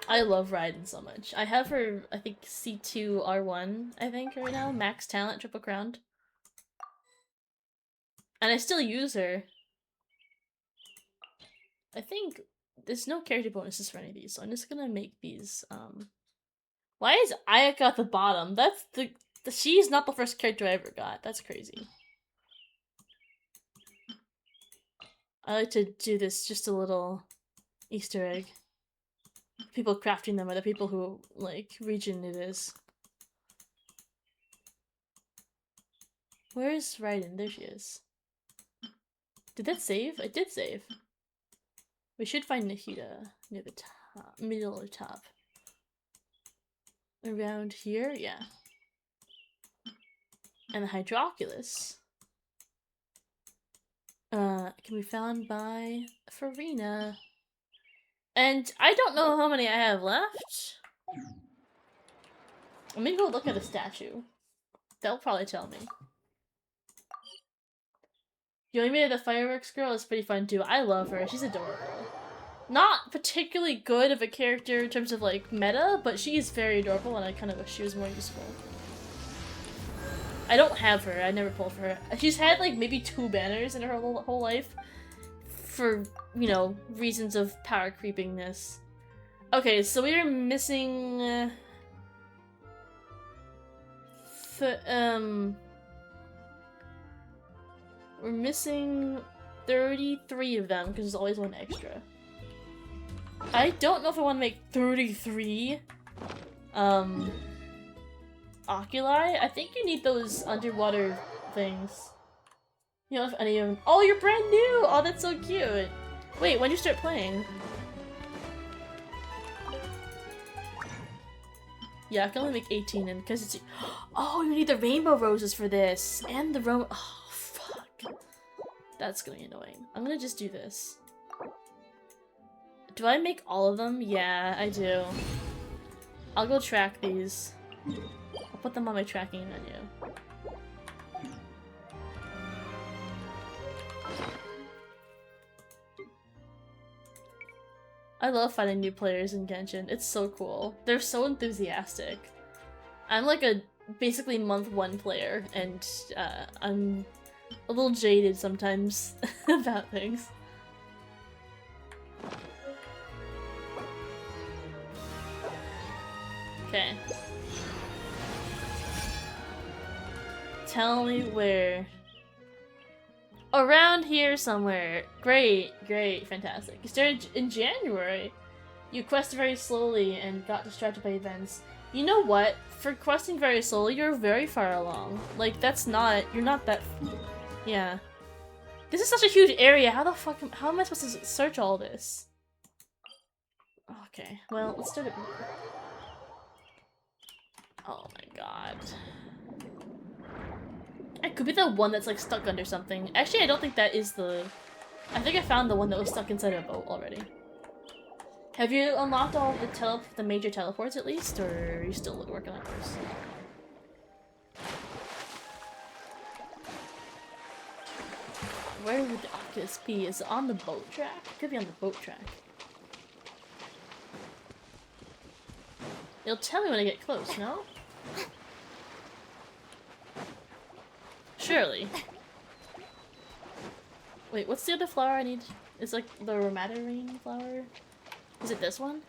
Speaker 1: I love Raiden so much. I have her, I think, C2 R1, I think, right now. Max Talent, Triple Crowned. And I still use her. I think there's no character bonuses for any of these, so I'm just gonna make these, Why is Ayaka at the bottom? That's she's not the first character I ever got. That's crazy. I like to do this just a little Easter egg. People crafting them are the people who, like, region it is. Where is Raiden? There she is. Did that save? It did save. We should find Nahida near the top, middle or top. Around here? Yeah. And the Hydroculus can be found by Farina. And I don't know how many I have left. Let me go look at the statue. They'll probably tell me. Yoimiya the fireworks girl is pretty fun too. I love her. She's adorable. Not particularly good of a character in terms of like meta, but she is very adorable and I kind of wish she was more useful. I don't have her. I never pulled for her. She's had like maybe 2 banners in her whole life for, you know, reasons of power creepingness. Okay, so we are missing we're missing 33 of them because there's always one extra. I don't know if I want to make 33 oculi. I think you need those underwater things. You know if any of them— oh, you're brand new! Oh, that's so cute! Wait, when did you start playing? Yeah, I can only make 18 and because it's— oh, you need the rainbow roses for this! And the oh, fuck. That's gonna be annoying. I'm gonna just do this. Do I make all of them? Yeah, I do. I'll go track these. I'll put them on my tracking menu. I love finding new players in Genshin. It's so cool. They're so enthusiastic. I'm like a basically month 1 player, and I'm a little jaded sometimes about things. Okay. Tell me where. Around here somewhere. Great, great, fantastic. You started in January. You quested very slowly and got distracted by events. You know what? For questing very slowly, you're very far along. Like, that's not— you're not that— yeah. This is such a huge area. How the fuck how am I supposed to search all this? Okay, well, let's start it. Oh my god. It could be the one that's like stuck under something. Actually, I don't think that is the— I think I found the one that was stuck inside a boat already. Have you unlocked all the major teleports at least, or are you still working on yours? Where would the Oculus be? Is it on the boat track? It could be on the boat track. It'll tell me when I get close, no? Surely. Wait, what's the other flower I need? It's like the Romatarine flower? Is it this one?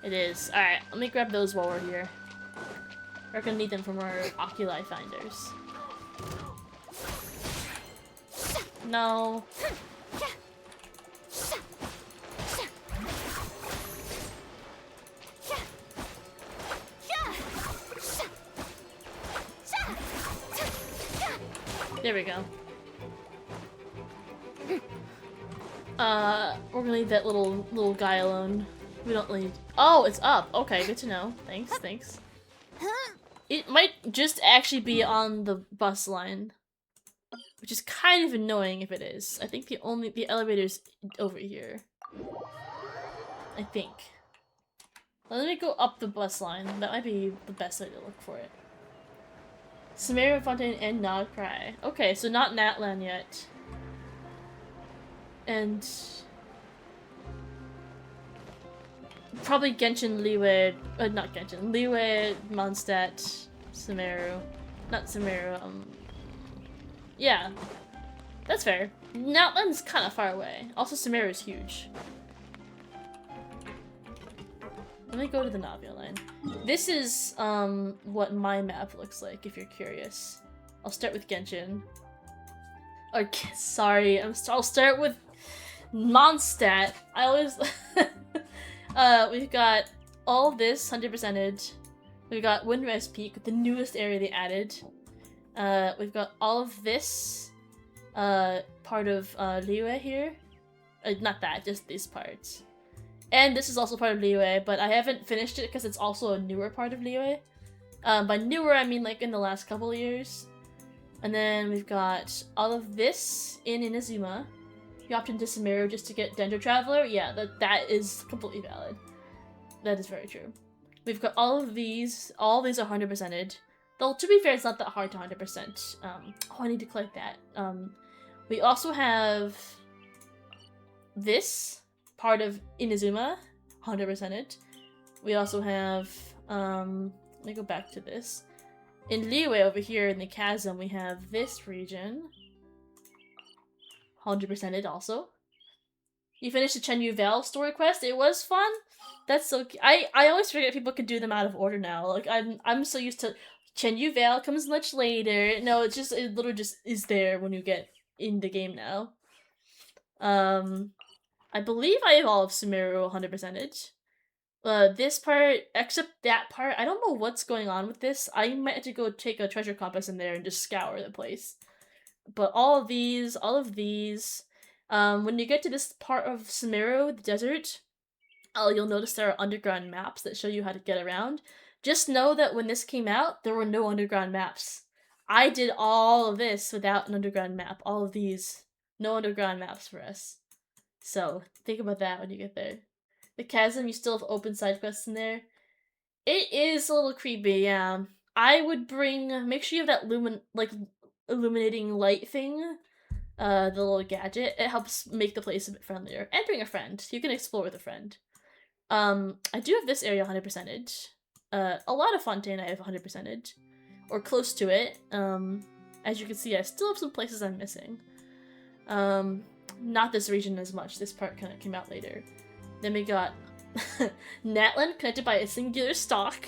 Speaker 1: It is. Alright, let me grab those while we're here. We're gonna need them from our oculi finders. No. There we go. We're gonna leave that little guy alone. We don't need— oh, it's up! Okay, good to know. Thanks, thanks. It might just actually be on the bus line. which is kind of annoying if it is. I think the elevator's over here. I think. Let me go up the bus line. That might be the best way to look for it. Sumeru, Fontaine, and Nod Cry. Okay, so not Natlan yet. And probably Genshin, Liyue, not Genshin, Liyue, Mondstadt, Sumeru. Not Sumeru, yeah. That's fair. Natlan's kind of far away. Also, Sumeru is huge. Let me go to the Navia line. This is, what my map looks like, if you're curious. I'll start with Genshin. Okay, sorry, I'll start with Mondstadt. I always... we've got all this 100%ed. We've got Windrest Peak, the newest area they added. We've got all of this, part of, Liyue here. Not that, just these parts. And this is also part of Liyue, but I haven't finished it because it's also a newer part of Liyue. By newer, I mean like in the last couple of years. And then we've got all of this in Inazuma. You opt into Sumeru just to get Dendro Traveler. Yeah, that is completely valid. That is very true. We've got all of these. All these are 100%ed. Though, to be fair, it's not that hard to 100%. Oh, I need to collect that. We also have this part of Inazuma, 100%ed. We also have, let me go back to this. In Liyue over here in the chasm, we have this region. 100%ed also. You finished the Chenyu Val story quest. It was fun. That's so I always forget people can do them out of order now. Like I'm so used to Chenyu Val comes much later. No, it literally just is there when you get in the game now. I believe I have all of Sumeru 100%ed. This part, except that part, I don't know what's going on with this. I might have to go take a treasure compass in there and just scour the place. But all of these, when you get to this part of Sumeru, the desert, you'll notice there are underground maps that show you how to get around. Just know that when this came out, there were no underground maps. I did all of this without an underground map. All of these. No underground maps for us. So, think about that when you get there. The chasm, you still have open side quests in there. It is a little creepy, yeah. I would make sure you have that illuminating light thing. The little gadget. It helps make the place a bit friendlier. And bring a friend. You can explore with a friend. I do have this area 100%ed. A lot of Fontaine I have 100%ed. Or close to it. As you can see, I still have some places I'm missing. Not this region as much. This part kind of came out later. Then we got Natlan connected by a singular stalk.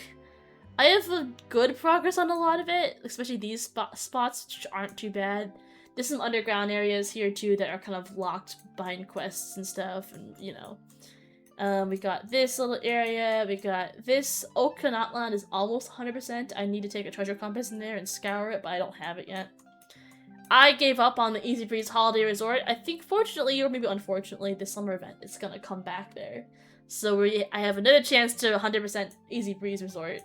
Speaker 1: I have a good progress on a lot of it, especially these spots, which aren't too bad. There's some underground areas here too that are kind of locked behind quests and stuff, and you know. We got this little area, we got this. Okanatlan is almost 100%. I need to take a treasure compass in there and scour it, but I don't have it yet. I gave up on the Easy Breeze Holiday Resort. I think fortunately, or maybe unfortunately, the summer event is gonna come back there. So I have another chance to 100% Easy Breeze Resort.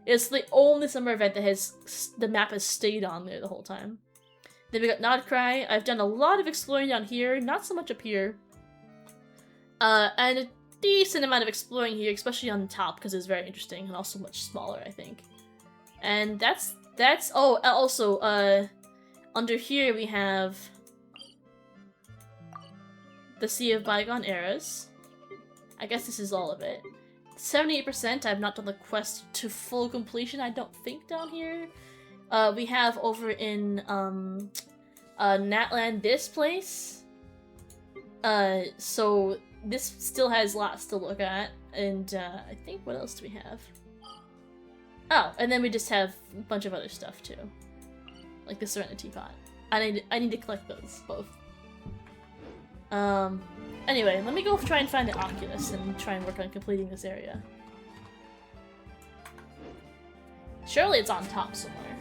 Speaker 1: It's the only summer event that the map has stayed on there the whole time. Then we got Nod Cry. I've done a lot of exploring down here, not so much up here. And a decent amount of exploring here, especially on the top, because it's very interesting and also much smaller, I think. And that's oh, also, under here we have the Sea of Bygone Eras. I guess this is all of it. 78%, I've not done the quest to full completion, I don't think, down here. We have over in, Natlan this place. So this still has lots to look at, and, I think, what else do we have? Oh, and then we just have a bunch of other stuff, too. Like the Serenity Pot. I need to collect those, both. Anyway, let me go try and find the Oculus and try and work on completing this area. Surely it's on top somewhere.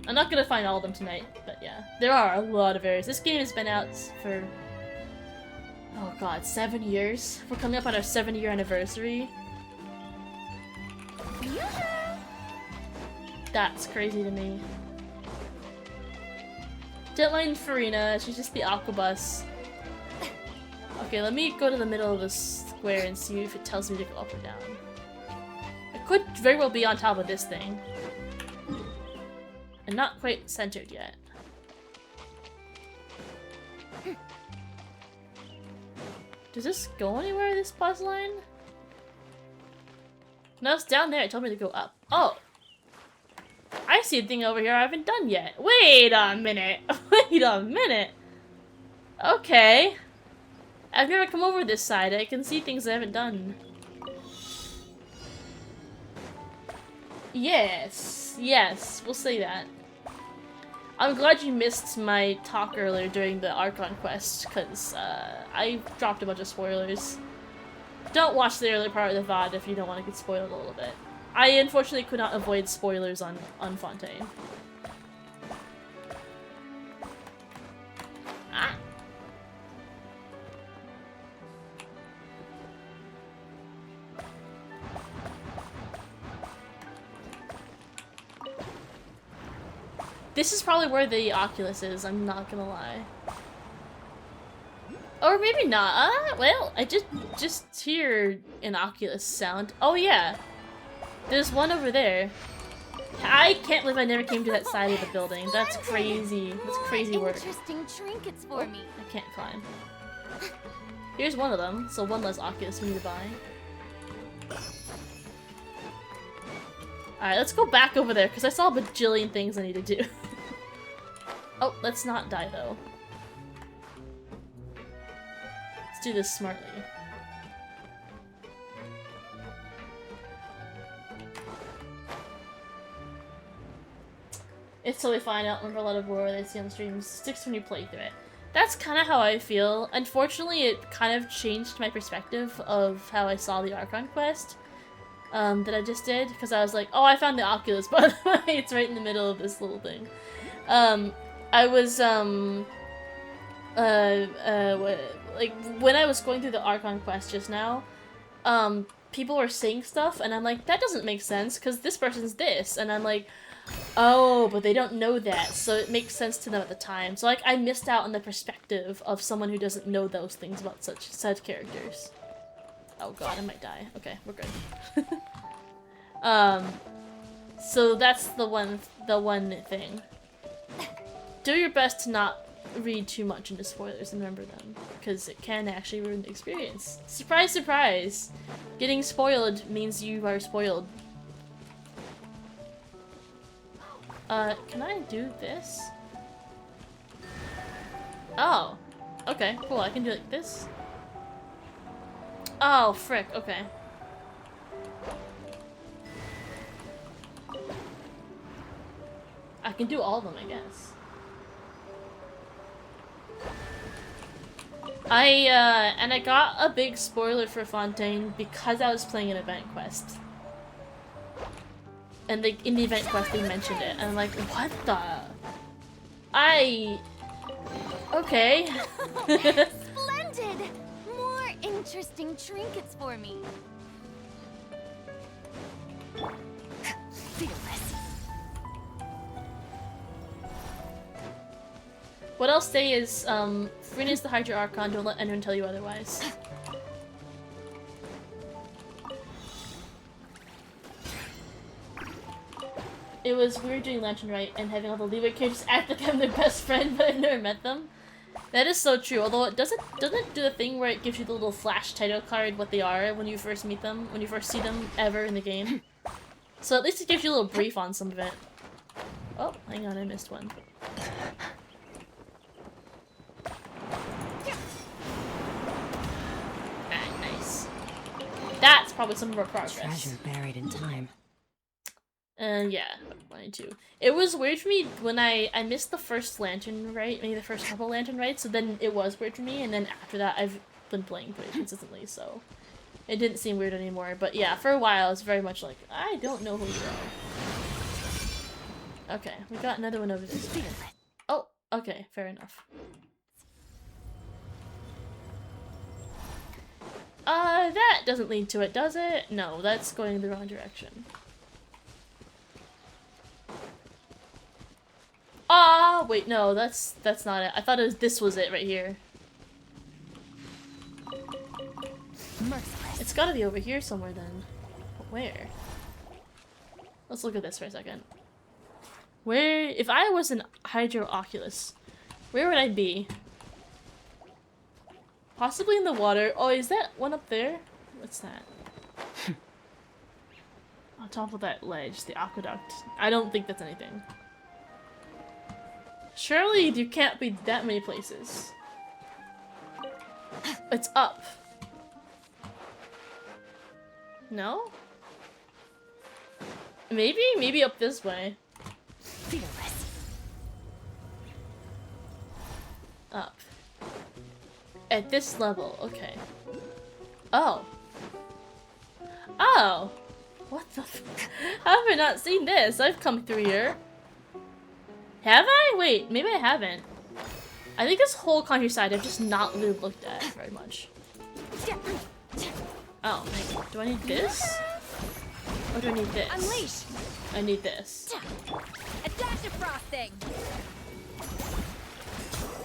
Speaker 1: I'm not gonna find all of them tonight, but yeah. There are a lot of areas. This game has been out for... oh god, 7 years? We're coming up on our 7-year anniversary. That's crazy to me. Deadline Farina, she's just the Aquabus. Okay, let me go to the middle of the square and see if it tells me to go up or down. I could very well be on top of this thing. And not quite centered yet. Does this go anywhere, this pause line? No, it's down there. It told me to go up. Oh! I see a thing over here I haven't done yet. Wait a minute. Wait a minute. Okay. I've never come over this side. I can see things I haven't done. Yes. Yes. We'll say that. I'm glad you missed my talk earlier during the Archon quest, because I dropped a bunch of spoilers. Don't watch the early part of the VOD if you don't want to get spoiled a little bit. I unfortunately could not avoid spoilers on Fontaine. Ah! This is probably where the Oculus is, I'm not gonna lie. Or maybe not. Well, I just hear an Oculus sound. Oh yeah. There's one over there. I can't believe I never came to that side of the building. That's crazy. That's crazy work.
Speaker 13: Interesting trinkets for me.
Speaker 1: I can't climb. Here's one of them, so one less Oculus for me to buy. Alright, let's go back over there, because I saw a bajillion things I need to do. Oh, let's not die, though. Let's do this smartly. It's totally fine, I don't remember a lot of lore that I see on the streams. Sticks when you play through it. That's kind of how I feel. Unfortunately, it kind of changed my perspective of how I saw the Archon quest. That I just did, because I was like, oh, I found the Oculus, by the way, it's right in the middle of this little thing. I was, like, when I was going through the Archon quest just now, people were saying stuff, and I'm like, that doesn't make sense, because this person's this, and I'm like, oh, but they don't know that, so it makes sense to them at the time. So, like, I missed out on the perspective of someone who doesn't know those things about such characters. Oh god, I might die. Okay, we're good. So that's the one thing. Do your best to not read too much into spoilers and remember them, because it can actually ruin the experience. Surprise, surprise! Getting spoiled means you are spoiled. Can I do this? Oh. Okay, cool, I can do like this. Oh, frick, okay. I can do all of them, I guess. And I got a big spoiler for Fontaine because I was playing an event quest. And in the event quest they mentioned it, and I'm like, what the? Okay.
Speaker 13: Splendid! More interesting trinkets for me. Fearless.
Speaker 1: What I'll say is, Freen is the Hydra Archon, don't let anyone tell you otherwise. It was weird doing Lantern Rite and having all the Leeway characters act like I'm their best friend, but I've never met them. That is so true, although it doesn't do the thing where it gives you the little flash title card what they are when you first meet them, when you first see them ever in the game. So at least it gives you a little brief on some of it. Oh, hang on, I missed one. Ah, nice. That's probably some of our progress.
Speaker 5: Treasure buried in time.
Speaker 1: Yeah, 22. It was weird for me when I missed the first Lantern Rite, maybe the first couple Lantern Rites, so then it was weird for me, and then after that I've been playing pretty consistently, so it didn't seem weird anymore. But yeah, for a while I was very much like, I don't know who you are. Okay, we got another one over this way. Oh, okay, fair enough. That doesn't lead to it, does it? No, that's going in the wrong direction. wait, no, that's not it. I thought this was it right here.
Speaker 2: Merciless.
Speaker 1: It's gotta be over here somewhere then. But where? Let's look at this for a second. Where, if I was an Hydro-Oculus, where would I be? Possibly in the water. Oh, is that one up there? What's that? On top of that ledge, the aqueduct. I don't think that's anything. Surely there can't be that many places. It's up. No? Maybe up this way.
Speaker 2: Fearless.
Speaker 1: Up. At this level, okay. Oh. Oh! What the f- How have I not seen this? I've come through here. Have I? Wait, maybe I haven't. I think this whole countryside I've just not really looked at very much. Oh, do I need this? Or do I need this?
Speaker 2: Unleash.
Speaker 1: I need this.
Speaker 19: A dash of frosting.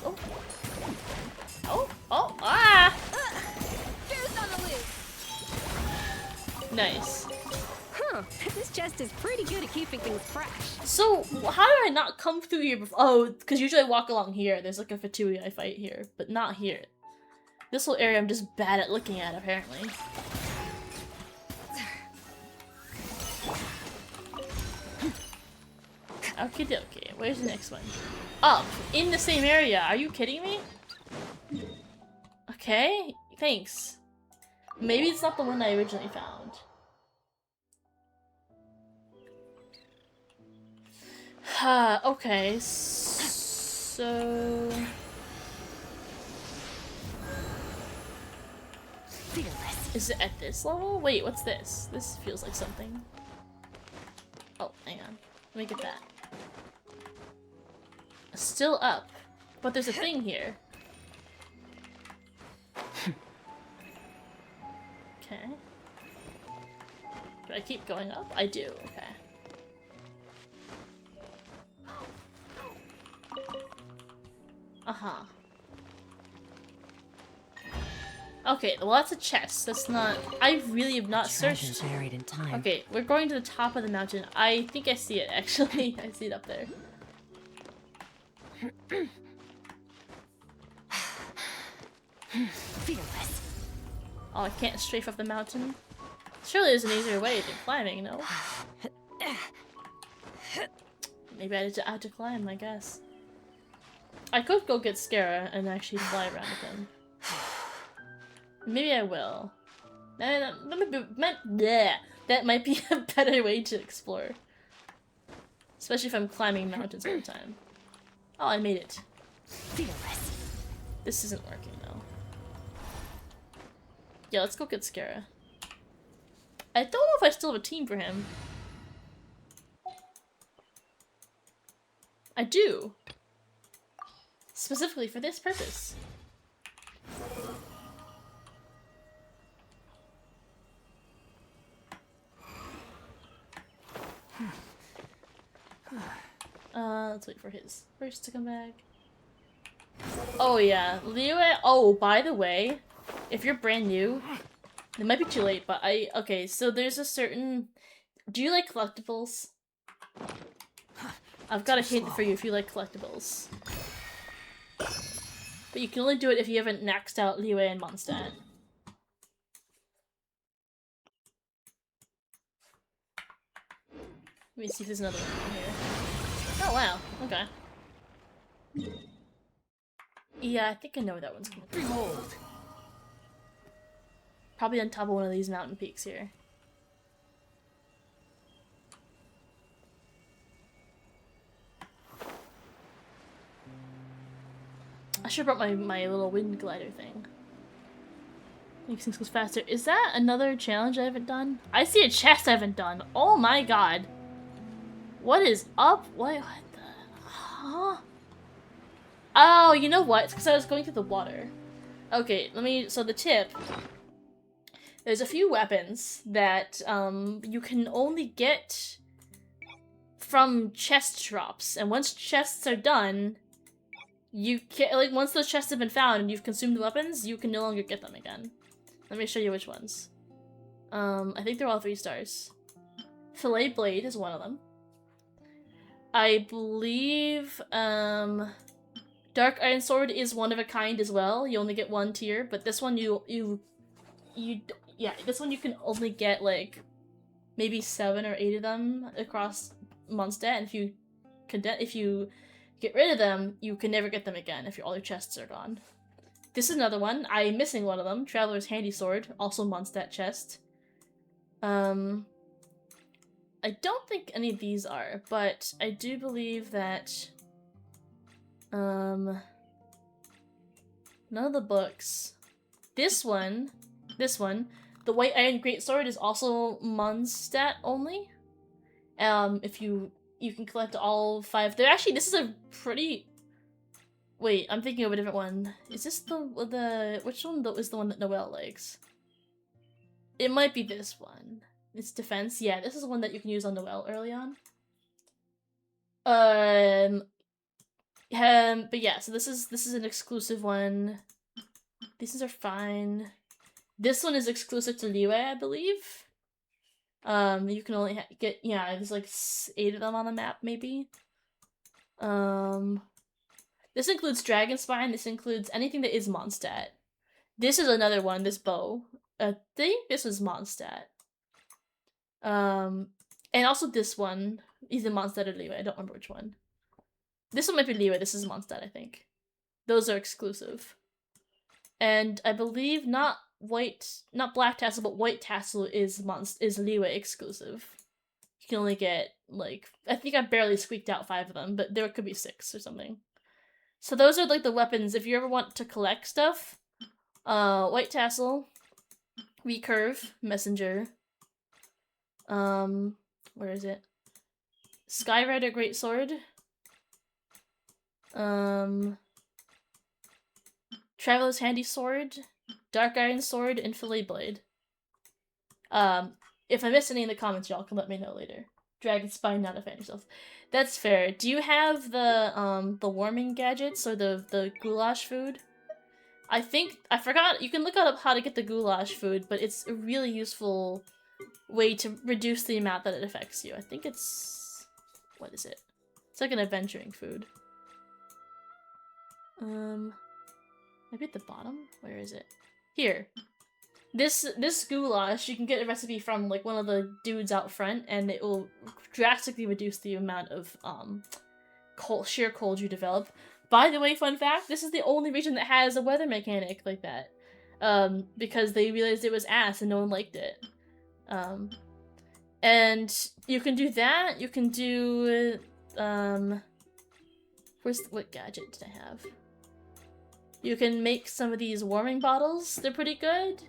Speaker 1: Oh. Oh, oh, ah!
Speaker 19: Goose on the loose.
Speaker 1: Nice.
Speaker 18: Huh, this chest is pretty good at keeping things fresh.
Speaker 1: So, how did I not come through here before? Oh, because usually I walk along here. There's like a Fatui I fight here, but not here. This whole area I'm just bad at looking at, apparently. Okie dokie. Where's the next one? Up! In the same area! Are you kidding me? Okay, thanks. Maybe it's not the one I originally found. Okay, so...
Speaker 2: Fearless.
Speaker 1: Is it at this level? Wait, what's this? This feels like something. Oh, hang on. Let me get that. Still up. But there's a thing here. Okay. Do I keep going up? I do, okay. Uh-huh. Okay, well that's a chest. That's not... I really have not searched...
Speaker 5: Buried in time.
Speaker 1: Okay, we're going to the top of the mountain. I think I see it, actually. I see it up there.
Speaker 2: Fearless.
Speaker 1: Oh, I can't strafe up the mountain? Surely there's an easier way than climbing, no? Maybe I have to climb, I guess. I could go get Scara and actually fly around with him. Maybe I will. That might be a better way to explore. Especially if I'm climbing mountains all the time. Oh, I made it.
Speaker 2: Fearless.
Speaker 1: This isn't working though. Yeah, let's go get Scara. I don't know if I still have a team for him. I do. Specifically for this purpose. Let's wait for his first to come back. Oh yeah, Liyue. Oh, by the way, if you're brand new, it might be too late, but okay, so there's a certain... Do you like collectibles? I've got a hint for you if you like collectibles. But you can only do it if you haven't maxed out Liyue and Mondstadt. Let me see if there's another one here. Oh wow, okay. Yeah, I think I know where that one's going. Behold! Probably on top of one of these mountain peaks here. I should have brought my little wind glider thing. Makes things go faster. Is that another challenge I haven't done? I see a chest I haven't done. Oh my god. What is up? What the... Huh? Oh, you know what? It's because I was going through the water. Okay, let me... So the tip... There's a few weapons that you can only get from chest drops, and once chests are done, you can't, like, once those chests have been found and you've consumed the weapons, you can no longer get them again. Let me show you which ones. I think they're all 3 stars. Fillet Blade is one of them. I believe, Dark Iron Sword is one of a kind as well. You only get 1 tier, but this one yeah, this one you can only get, like, maybe 7 or 8 of them across Mondstadt, and if you get rid of them, you can never get them again if all your chests are gone. This is another one. I'm missing one of them. Traveler's Handy Sword, also Mondstadt chest. I don't think any of these are, but I do believe that none of the books. This one, the White Iron Greatsword is also Mondstadt only. If you can collect all 5. They're actually, this is a pretty. Wait, I'm thinking of a different one. Is this the which one is the one that Noelle likes? It might be this one. It's defense. Yeah, this is the one that you can use on Noelle early on. But yeah, so this is an exclusive one. These are fine. This one is exclusive to Liyue, I believe. You can only get, yeah, there's like 8 of them on the map, maybe. This includes Dragon Spine. This includes anything that is Mondstadt. This is another one. This bow. I think this is Mondstadt. And also this one. Either Mondstadt or Liyue. I don't remember which one. This one might be Liyue. This is Mondstadt, I think. Those are exclusive. And I believe not Black Tassel, but White Tassel is Liyue exclusive. You can only get, like, I think I barely squeaked out 5 of them, but there could be 6 or something. So those are, like, the weapons. If you ever want to collect stuff, White Tassel, Recurve, Messenger, where is it? Skyrider Greatsword, Traveler's Handy Sword, Dark Iron Sword, and Fillet Blade. If I miss any in the comments, y'all can let me know later. Dragon Spine, not a fan yourself. That's fair. Do you have the warming gadgets or the goulash food? I forgot. You can look up how to get the goulash food, but it's a really useful way to reduce the amount that it affects you. I think it's, what is it? It's like an adventuring food. Maybe at the bottom? Where is it? Here. This goulash, you can get a recipe from, like, one of the dudes out front, and it will drastically reduce the amount of sheer cold you develop. By the way, fun fact, this is the only region that has a weather mechanic like that. Because they realized it was ass and no one liked it. And you can do that, you can do, what gadget did I have? You can make some of these warming bottles, they're pretty good.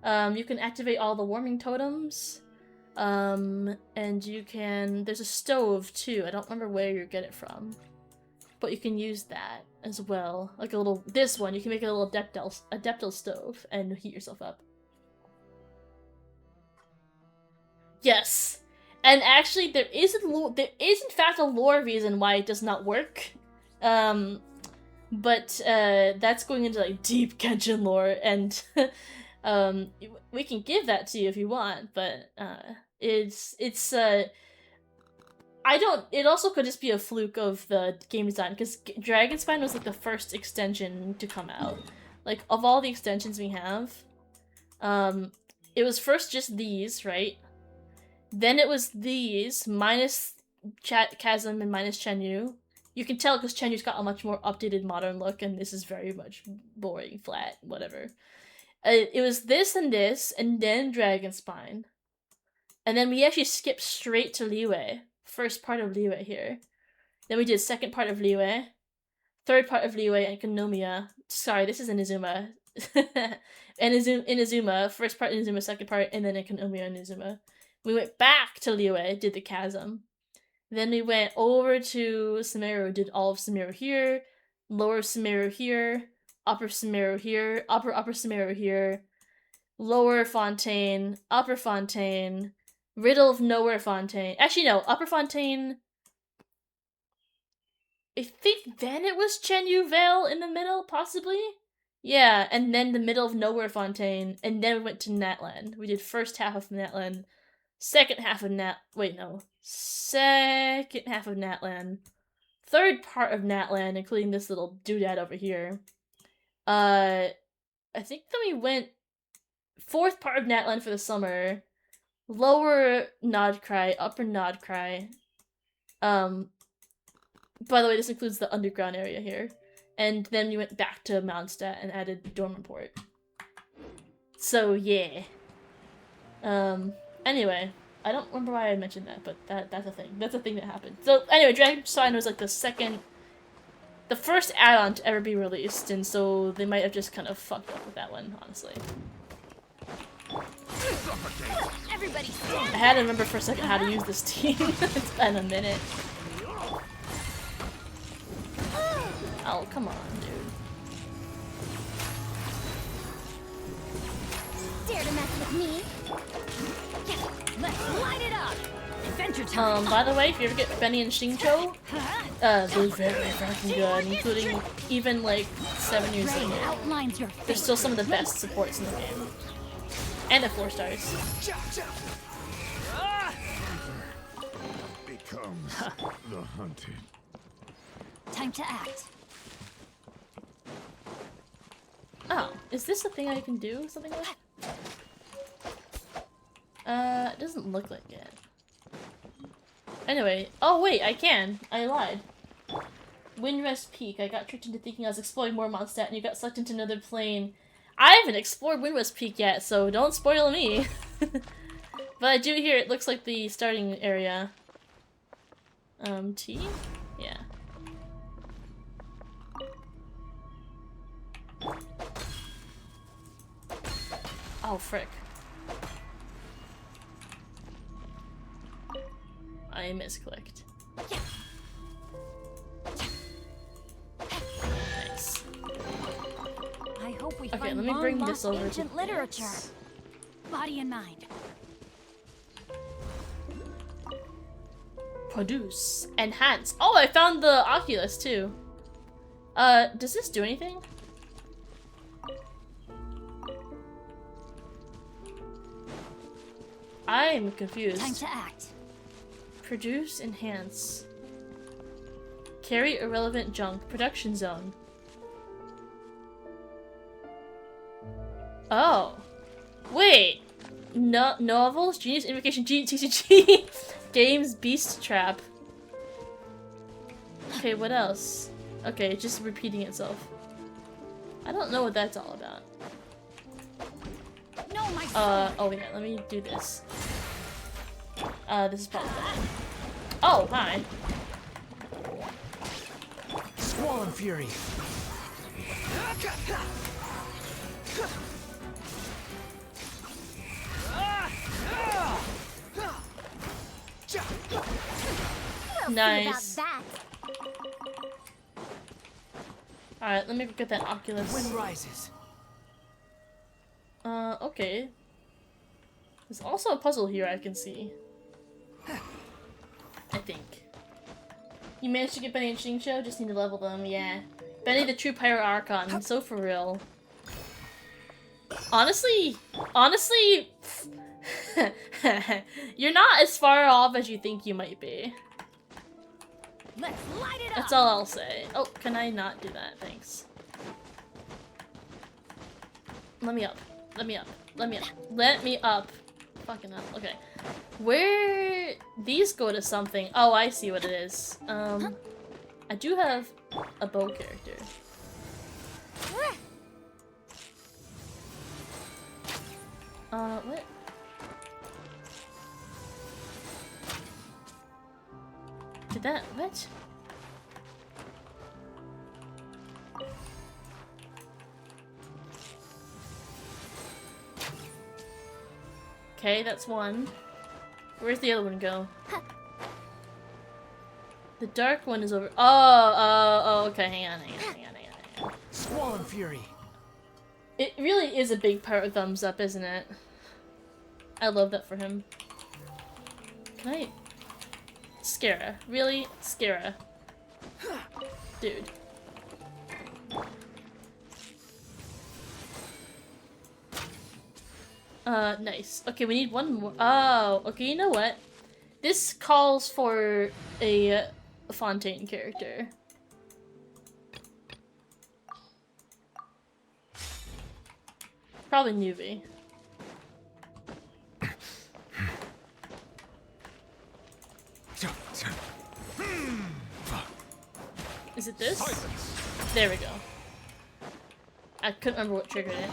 Speaker 1: You can activate all the warming totems. And you can, there's a stove too, I don't remember where you get it from. But you can use that as well. Like a little, this one, you can make a little adeptal stove and heat yourself up. Yes! And actually, there is in fact a lore reason why it does not work. But that's going into, like, deep Genshin lore, and we can give that to you if you want, but it also could just be a fluke of the game design, because Dragon Spine was, like, the first extension to come out. Like, of all the extensions we have, it was first just these, right? Then it was these, minus Chasm and minus Chenyu. You can tell because Chenyu's got a much more updated modern look, and this is very much boring, flat, whatever. It was this, and then Dragon Spine. And then we actually skipped straight to Liyue. First part of Liyue here. Then we did second part of Liyue. Third part of Liyue and Konomiya. Sorry, this is Inazuma. Inazuma, first part Inazuma, second part, and then in Konomiya and Inazuma. We went back to Liyue, did the Chasm. Then we went over to Sumeru, did all of Sumeru here, lower Sumeru here, upper Sumeru here, upper Sumeru here, lower Fontaine, upper Fontaine, Riddle of Nowhere Fontaine. Actually, no, upper Fontaine, I think then it was Chenyu Vale in the middle, possibly? Yeah, and then the middle of Nowhere Fontaine, and then we went to Natland. We did first half of Natland, second half of second half of Natland, third part of Natland, including this little doodad over here. I think then we went fourth part of Natland for the summer, lower Nodcry, upper Nodcry. By the way, this includes the underground area here. And then we went back to Mondstadt and added Dormanport. So, yeah. Anyway, I don't remember why I mentioned that, but that's a thing. That's a thing that happened. So, anyway, Dragon Sign was like the first add-on to ever be released, and so they might have just kind of fucked up with that one, honestly.
Speaker 19: Everybody
Speaker 1: I had to remember for a second how to use this team. It's been a minute. Oh, come on, dude.
Speaker 19: Dare to mess with me? Let's light it up! Adventure time!
Speaker 1: By the way, if you ever get Benny and Xingqiu, they're very fucking good, including even like 7 years later. They're still some of the best supports in the game. And at 4 stars.
Speaker 3: Becomes the hunted.
Speaker 19: Time to act.
Speaker 1: Oh, is this a thing I can do? Something like that? It doesn't look like it. Anyway, oh wait, I can. I lied. Windrest Peak. I got tricked into thinking I was exploring more Mondstadt and you got sucked into another plane. I haven't explored Windrest Peak yet, so don't spoil me. But I do hear it looks like the starting area. T? Yeah. Oh, frick. I misclicked. Nice.
Speaker 19: I hope we
Speaker 1: Okay,
Speaker 19: find
Speaker 1: let me bring this
Speaker 19: long-lost
Speaker 1: over
Speaker 19: ancient
Speaker 1: to
Speaker 19: literature.
Speaker 1: this.
Speaker 19: Body and mind.
Speaker 1: Produce. Enhance. Oh, I found the Oculus too. Does this do anything? I'm confused.
Speaker 19: Time to act.
Speaker 1: Produce, enhance. Carry irrelevant junk. Production zone. Oh. Wait. No novels? Genius Invocation GTCG. Games Beast Trap. Okay, what else? Okay, it's just repeating itself. I don't know what that's all about.
Speaker 19: No, my
Speaker 1: Oh yeah, let me do this. This is probably better. Oh, hi.
Speaker 12: Squall and Fury.
Speaker 1: Nice. Alright, let me get that Oculus.
Speaker 12: Wind rises.
Speaker 1: Okay. There's also a puzzle here I can see. I think. You managed to get Benny and Xingqiu? Just need to level them, yeah. Benny the true Pyro Archon, so for real. Honestly, you're not as far off as you think you might be.
Speaker 19: Let's light it up.
Speaker 1: That's all I'll say. Oh, can I not do that? Thanks. Let me up. Let me up. Let me up. Let me up. Fucking up. Okay. Where... These go to something. Oh, I see what it is. I do have a bow character. What? Did that... What? Okay, that's one. Where's the other one go? The dark one is over. Oh, okay. Hang on.
Speaker 12: Squall and Fury.
Speaker 1: It really is a big power thumbs up, isn't it? I love that for him. Can I... Scara. Really? Scara. Dude. Nice. Okay, we need one more. Oh, okay, you know what? This calls for a Fontaine character. Probably newbie. Is it this? There we go. I couldn't remember what triggered it.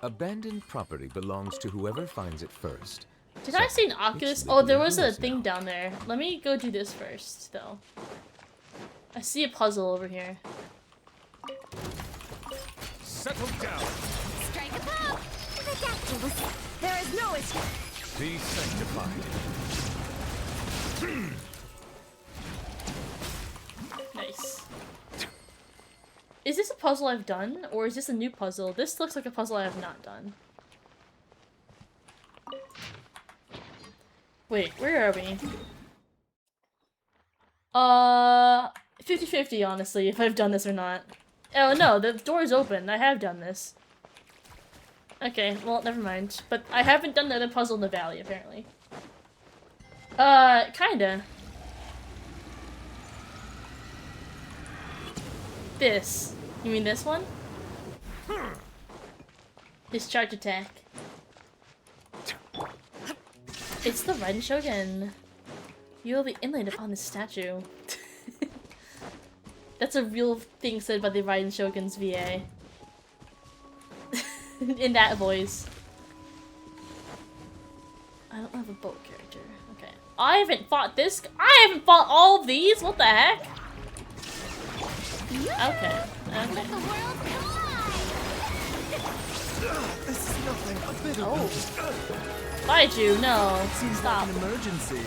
Speaker 11: Abandoned property belongs to whoever finds it first.
Speaker 1: Did I see an Oculus? Oh, there was a thing down there. Let me go do this first, though. I see a puzzle over here.
Speaker 11: Settle down.
Speaker 19: Strike a pop! Ridiculous! There is no escape!
Speaker 11: Be sanctified.
Speaker 1: Nice. Is this a puzzle I've done, or is this a new puzzle? This looks like a puzzle I have not done. Wait, where are we? 50-50, honestly, if I've done this or not. Oh no, the door is open. I have done this. Okay, well, never mind. But I haven't done the other puzzle in the valley, apparently. Kinda. This. You mean this one? Discharge attack. It's the Raiden Shogun. You will be inlaid upon this statue. That's a real thing said by the Raiden Shogun's VA. In that voice. I don't have a boat character. Okay. I haven't fought this. I haven't fought all of these? What the heck? Okay. Okay.
Speaker 10: This is nothing. A bit of
Speaker 1: Baiju, no.
Speaker 10: Seems
Speaker 1: Stop.
Speaker 10: like an emergency.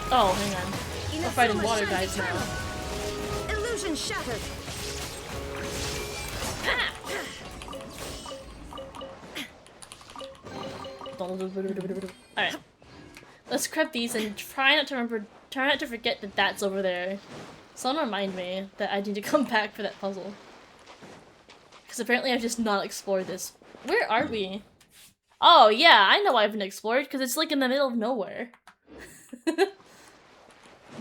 Speaker 1: Oh, hang on. We're fighting water guys now.
Speaker 19: Illusion shattered!
Speaker 1: Alright. Let's grab these and try not to forget that that's over there. Someone remind me that I need to come back for that puzzle. Because apparently I've just not explored this. Where are we? Oh yeah, I know I haven't explored because it's like in the middle of nowhere.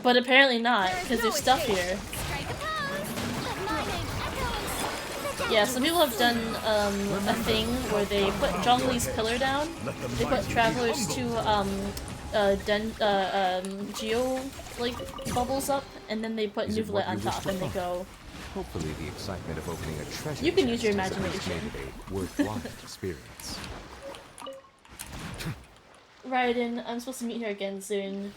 Speaker 1: But apparently not, because there's stuff here. Yeah, some people have done a thing where they put Zhongli's pillar down. They put travelers to geo like bubbles up, and then they put Nuvolet on top, and they go.
Speaker 11: Hopefully, the excitement of opening a treasure
Speaker 1: You can use your
Speaker 11: chest has
Speaker 1: imagination.
Speaker 11: made it a worthwhile experience.
Speaker 1: Raiden, I'm supposed to meet her again soon.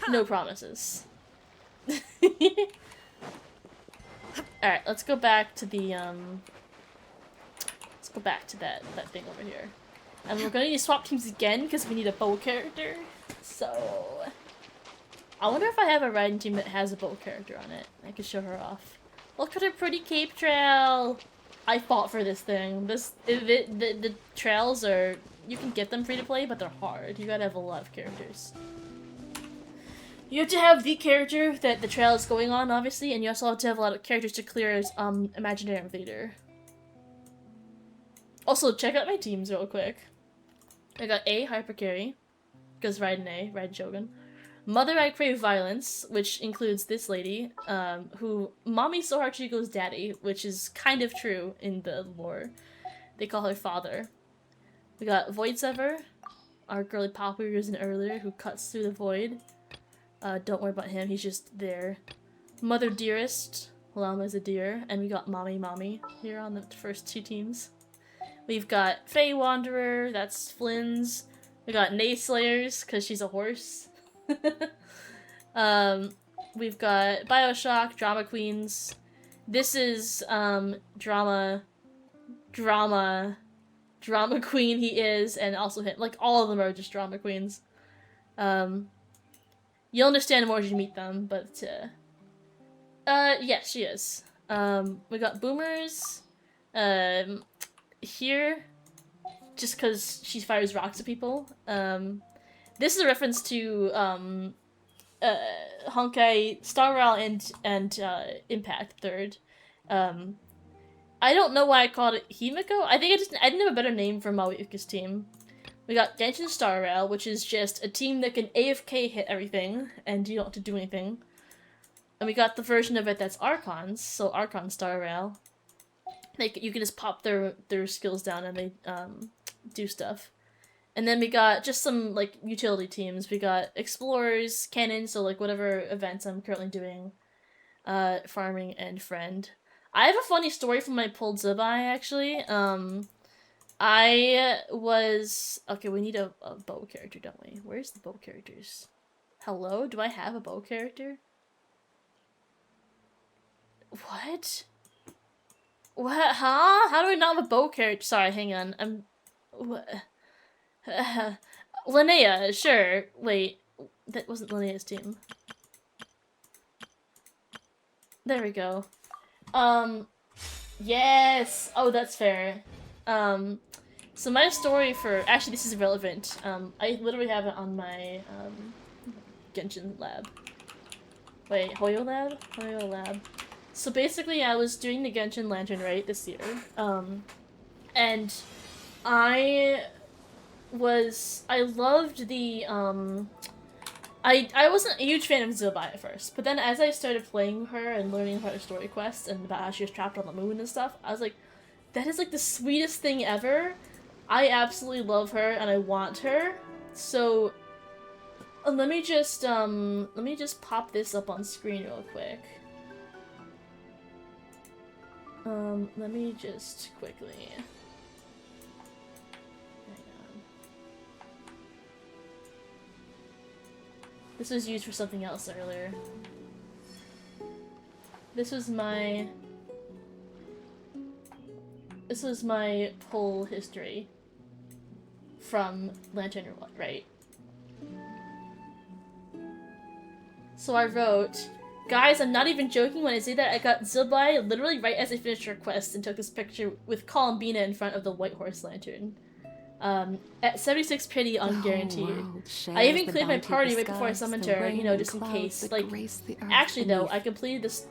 Speaker 1: No promises. Alright, let's go back to the, let's go back to that thing over here. And we're gonna need to swap teams again, because we need a bow character. So... I wonder if I have a Raiden team that has a bow character on it. I could show her off. Look at her pretty cape trail! I fought for this thing. The trails are... You can get them free to play, but they're hard. You gotta have a lot of characters. You have to have the character that the trail is going on, obviously, and you also have to have a lot of characters to clear as Imaginary Invader. Also, check out my teams real quick. I got A, Hyper Carry, because Raiden A, Raiden Shogun. Mother, I Crave Violence, which includes this lady, who Mommy So Hard She Goes Daddy, which is kind of true in the lore. They call her father. We got Void Sever, our girly pop we were using earlier, who cuts through the void. Don't worry about him, he's just there. Mother Dearest, Llama's a deer, and we got Mommy here on the first two teams. We've got Fae Wanderer, that's Flynn's. We got Nayslayers, because she's a horse. We've got Bioshock, Drama Queens. This is, Drama Queen he is, and also him. Like, all of them are just Drama Queens. You'll understand more as you meet them, but, Yes, she is. We got boomers, here, just because she fires rocks at people. This is a reference to, Honkai, Star Rail, and Impact 3rd. I don't know why I called it Himiko. I think I didn't have a better name for Mawuka's team. We got Genshin Star Rail, which is just a team that can AFK hit everything, and you don't have to do anything. And we got the version of it that's Archons, so Archon Star Rail. Like, you can just pop their skills down and they do stuff. And then we got just some, like, utility teams. We got Explorers, Cannon, so, like, whatever events I'm currently doing. Farming, and Friend. I have a funny story from my pulled Zubai, actually. I was... Okay, we need a bow character, don't we? Where's the bow characters? Hello? Do I have a bow character? What? What? Huh? How do I not have a bow character? Sorry, hang on. What? Linnea, sure. Wait. That wasn't Linnea's team. There we go. Yes! Oh, that's fair. So my story for... Actually, this is irrelevant. I literally have it on my, Genshin lab. Wait, Hoyo lab? Hoyo lab. So basically, I was doing the Genshin Lantern Rite this year, and I loved the, I wasn't a huge fan of Zubai at first, but then as I started playing her and learning about her story quests and about how she was trapped on the moon and stuff, I was like, that is like the sweetest thing ever. I absolutely love her and I want her. So let me just pop this up on screen real quick. Let me just quickly... Hang on. This was used for something else earlier. This was my pull history from Lantern Rite. So I wrote, guys, I'm not even joking when I say that I got Zubai literally right as I finished her quest and took this picture with Columbina in front of the White Horse Lantern. At 76 pity unguaranteed. I even cleared my party right before I summoned her, you know, just in case. Like, actually though, I completed this...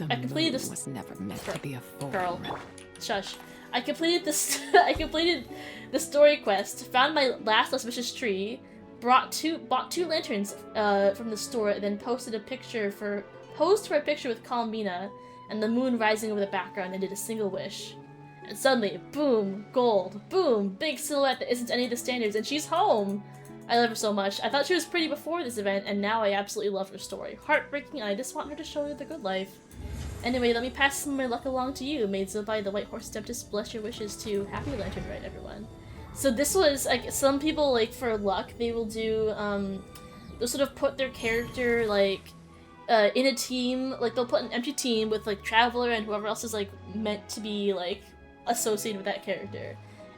Speaker 1: was never meant to be a full girl. Shush. I completed this... I completed the story quest, found my last auspicious tree, bought two lanterns from the store, then posed for a picture with Columbina and the moon rising over the background and did a single wish. And suddenly, boom, gold, boom, big silhouette that isn't any of the standards, and she's home! I love her so much. I thought she was pretty before this event, and now I absolutely love her story. Heartbreaking, and I just want her to show her the good life. Anyway, let me pass some of my luck along to you. May Zubai the White Horse Tempest bless your wishes to Happy Lantern Rite, everyone. So this was, like, some people, like, for luck, they will do, they'll sort of put their character, like, in a team, like, they'll put an empty team with, like, Traveler and whoever else is, like, meant to be, like, associated with that character.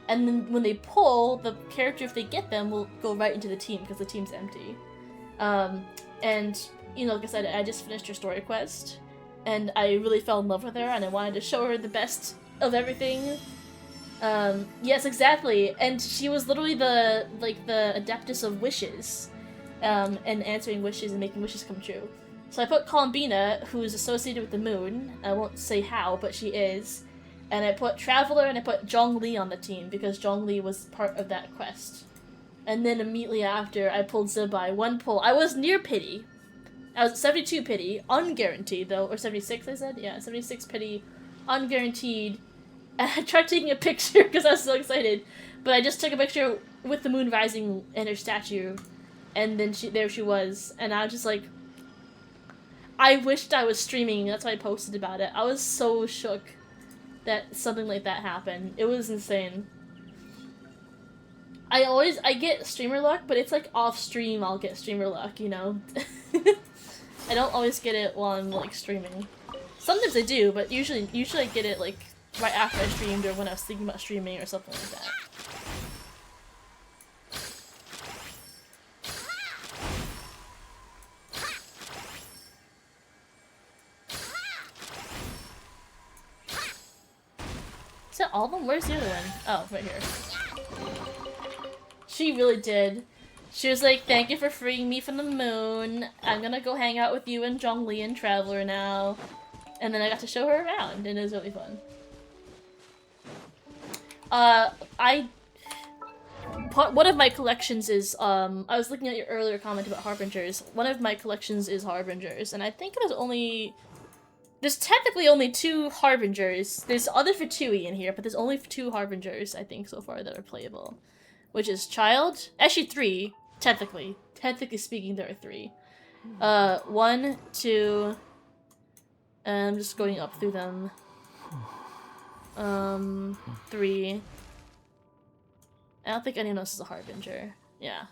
Speaker 1: And then when they pull, the character, if they get them, will go right into the team, because the team's empty. And, you know, like I said, I just finished her story quest, and I really fell in love with her, and I wanted to show her the best of everything. Yes, exactly. And she was literally the adeptus of wishes, and answering wishes and making wishes come true. So I put Columbina, who's associated with the moon. I won't say how, but she is. And I put Traveler and I put Zhongli on the team because Zhongli was part of that quest. And then immediately after, I pulled Zubai. One pull. I was near pity. I was at 72 pity, unguaranteed though, or 76 I said? Yeah, 76 pity, unguaranteed. And I tried taking a picture because I was so excited, but I just took a picture with the moon rising and her statue, and then there she was, and I was just like, I wished I was streaming. That's why I posted about it. I was so shook that something like that happened. It was insane. I get streamer luck, but it's like off stream I'll get streamer luck, you know? I don't always get it while I'm like streaming. Sometimes I do, but usually I get it like right after I streamed or when I was thinking about streaming or something like that. Is that all of them? Where's the other one? Oh, right here. She really did. She was like, thank you for freeing me from the moon. I'm gonna go hang out with you and Zhongli and Traveler now. And then I got to show her around, and it was really fun. One of my collections is, I was looking at your earlier comment about Harbingers. One of my collections is Harbingers, and I think there's technically only 2 Harbingers. There's other Fatui in here, but there's only 2 Harbingers, I think, so far that are playable. Which is Childe, actually 3, technically. Technically speaking, there are 3. 1, 2, and I'm just going up through them. 3. I don't think anyone else is a Harbinger. Yeah.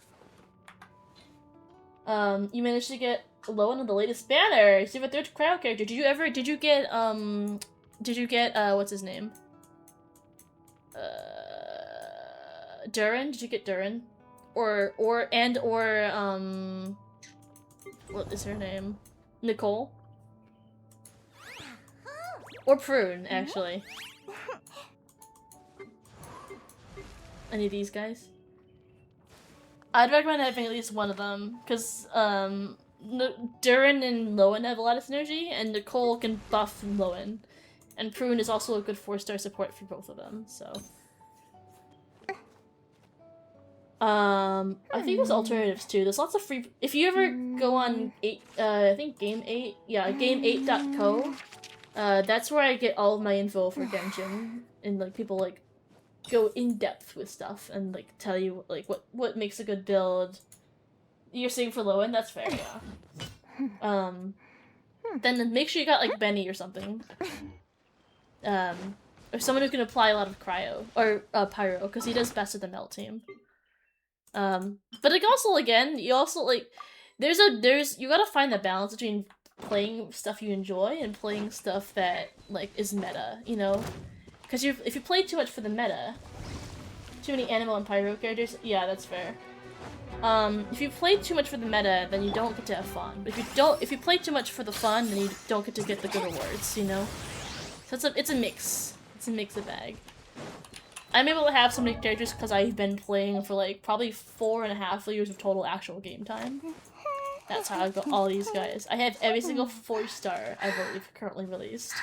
Speaker 1: You managed to get Lowen on the latest banner. You have a 3rd crowd character. Did you get, what's his name? Durin? Did you get Durin? Or, what is her name? Nicole? Or Prune, actually. Any of these guys? I'd recommend having at least one of them, because, Durin and Lowen have a lot of synergy, and Nicole can buff Lowen. And Prune is also a good 4-star support for both of them, so... I think there's alternatives too. There's lots of free... If you ever go on I think Game 8... Yeah, game8.co, that's where I get all of my info for Genshin. And, like, people, like, go in-depth with stuff and, like, tell you, like, what makes a good build. You're saying for Lowen? That's fair, yeah. Then make sure you got, like, Benny or something. Or someone who can apply a lot of cryo. Or, pyro, because he does best with the melt team. But, like, also, again, you also, like, you gotta find the balance between playing stuff you enjoy and playing stuff that, like, is meta, you know? Because if you play too much for the meta, too many animal and pyro characters, yeah, that's fair. If you play too much for the meta, then you don't get to have fun. But if you play too much for the fun, then you don't get to get the good rewards, you know? So it's a mix. It's a mix of bag. I'm able to have so many characters because I've been playing for, like, probably 4.5 years of total actual game time. That's how I've got all these guys. I have every single 4-star, I believe, currently released.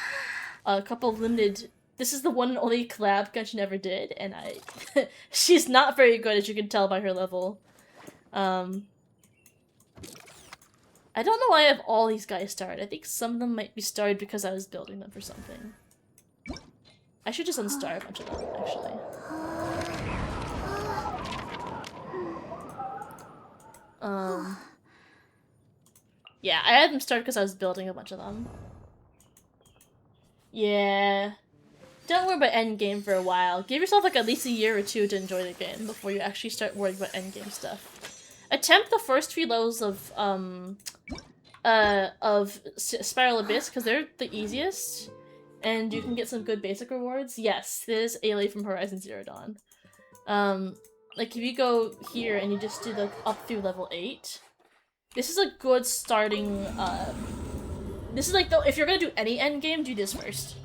Speaker 1: A couple of limited... This is the one and only collab Genshin ever did, and she's not very good, as you can tell by her level. I don't know why I have all these guys starred. I think some of them might be starred because I was building them for something. I should just unstar a bunch of them, actually. Yeah, I had them started because I was building a bunch of them. Yeah. Don't worry about endgame for a while. Give yourself, like, at least a year or 2 to enjoy the game before you actually start worrying about endgame stuff. Attempt the first 3 levels of Spiral Abyss, because they're the easiest. And you can get some good basic rewards. Yes, this is Ailey from Horizon Zero Dawn. Like, if you go here and you just do the up through level 8, this is a good starting, this is like, if you're gonna do any endgame, do this first.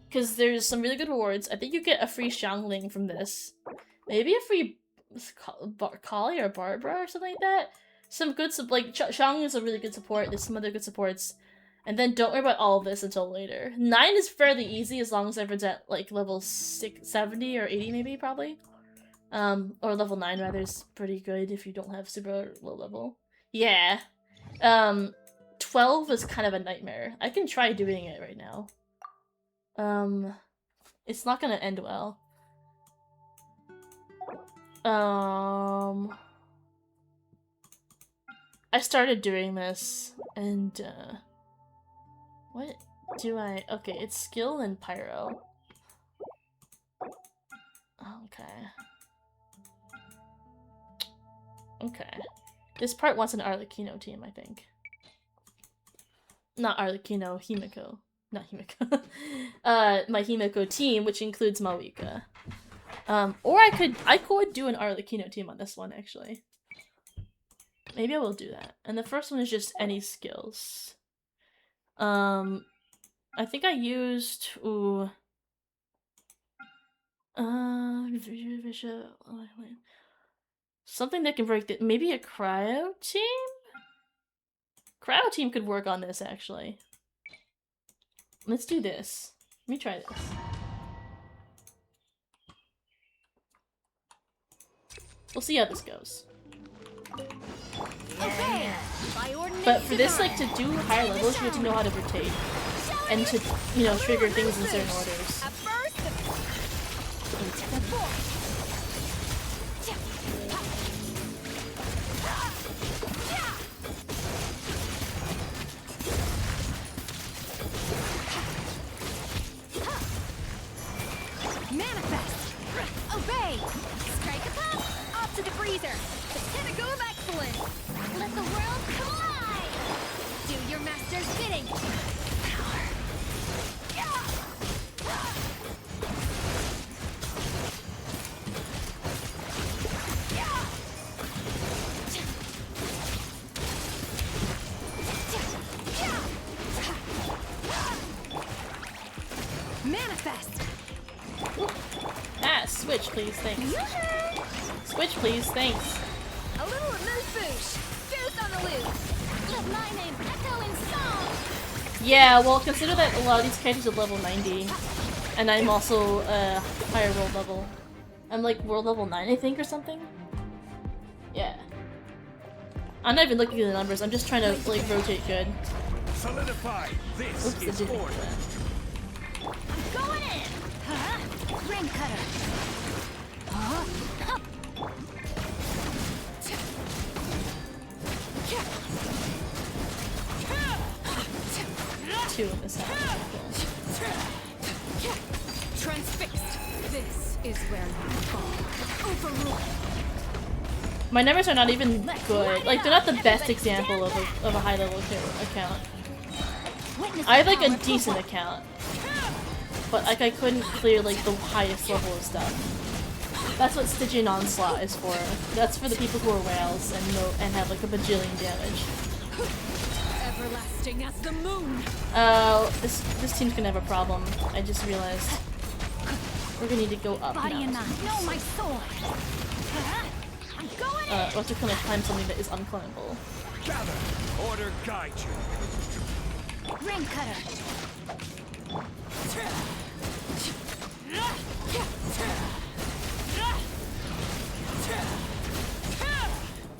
Speaker 1: Because there's some really good rewards. I think you get a free Xiangling from this. Maybe a free Kali or Barbara or something like that. Some good, like, Xiangling is a really good support. There's some other good supports. And then don't worry about all of this until later. 9 is fairly easy as long as everyone's at, like, level 70 or 80 maybe, probably. Or level 9 rather is pretty good if you don't have super low level. Yeah. 12 is kind of a nightmare. I can try doing it right now. It's not gonna end well. I started doing this, and, what do I... Okay, it's skill and pyro. Okay. Okay. This part wants an Arlecchino team, I think. Not Arlecchino, Himiko. Not Himiko. My Himiko team, which includes Mawika. Or I could do an Arlecchino team on this one, actually. Maybe I will do that. And the first one is just any skills. I think I used... Ooh... Something that can break the— maybe a cryo team? Cryo team could work on this, actually. Let's do this. Let me try this. We'll see how this goes.
Speaker 19: Okay.
Speaker 1: But for this, like, to do higher levels, you have to know how to rotate. And to, you know, trigger things in certain orders.
Speaker 19: Manifest! Obey! Strike a pop! Off to the freezer! The pinnacle of excellence! Let the world collide! Do your master's bidding! Power! Manifest!
Speaker 1: Ah, switch, please, thanks. Switch, please, thanks.
Speaker 19: A little amuse-bouche! Goose on the loose! Let my name echo in song!
Speaker 1: Yeah, well, consider that a lot of these characters are level 90. And I'm also higher world level. I'm like world level 9, I think, or something? Yeah. I'm not even looking at the numbers, I'm just trying to, like, rotate good.
Speaker 10: Solidify. This
Speaker 1: Oops,
Speaker 10: is order.
Speaker 19: I'm going in! Huh? Ring cutter! Huh? Hup.
Speaker 1: Two in this house.
Speaker 19: Transfixed! This is where you fall. Overruled!
Speaker 1: My numbers are not even good. Like, they're not the best example of a high level account. I have like a decent account. But like I couldn't clear like the highest level of stuff. That's what Stygian Onslaught is for. That's for the people who are whales and have like a bajillion damage.
Speaker 19: Everlasting as the moon!
Speaker 1: This team's gonna have a problem. I just realized. We're gonna need to go up
Speaker 19: Body and
Speaker 1: now.
Speaker 19: mind. No, my sword! I'm going in!
Speaker 1: We'll have to kind of climb something that is unclimbable.
Speaker 10: Gather. Order guide you.
Speaker 19: Ring cutter!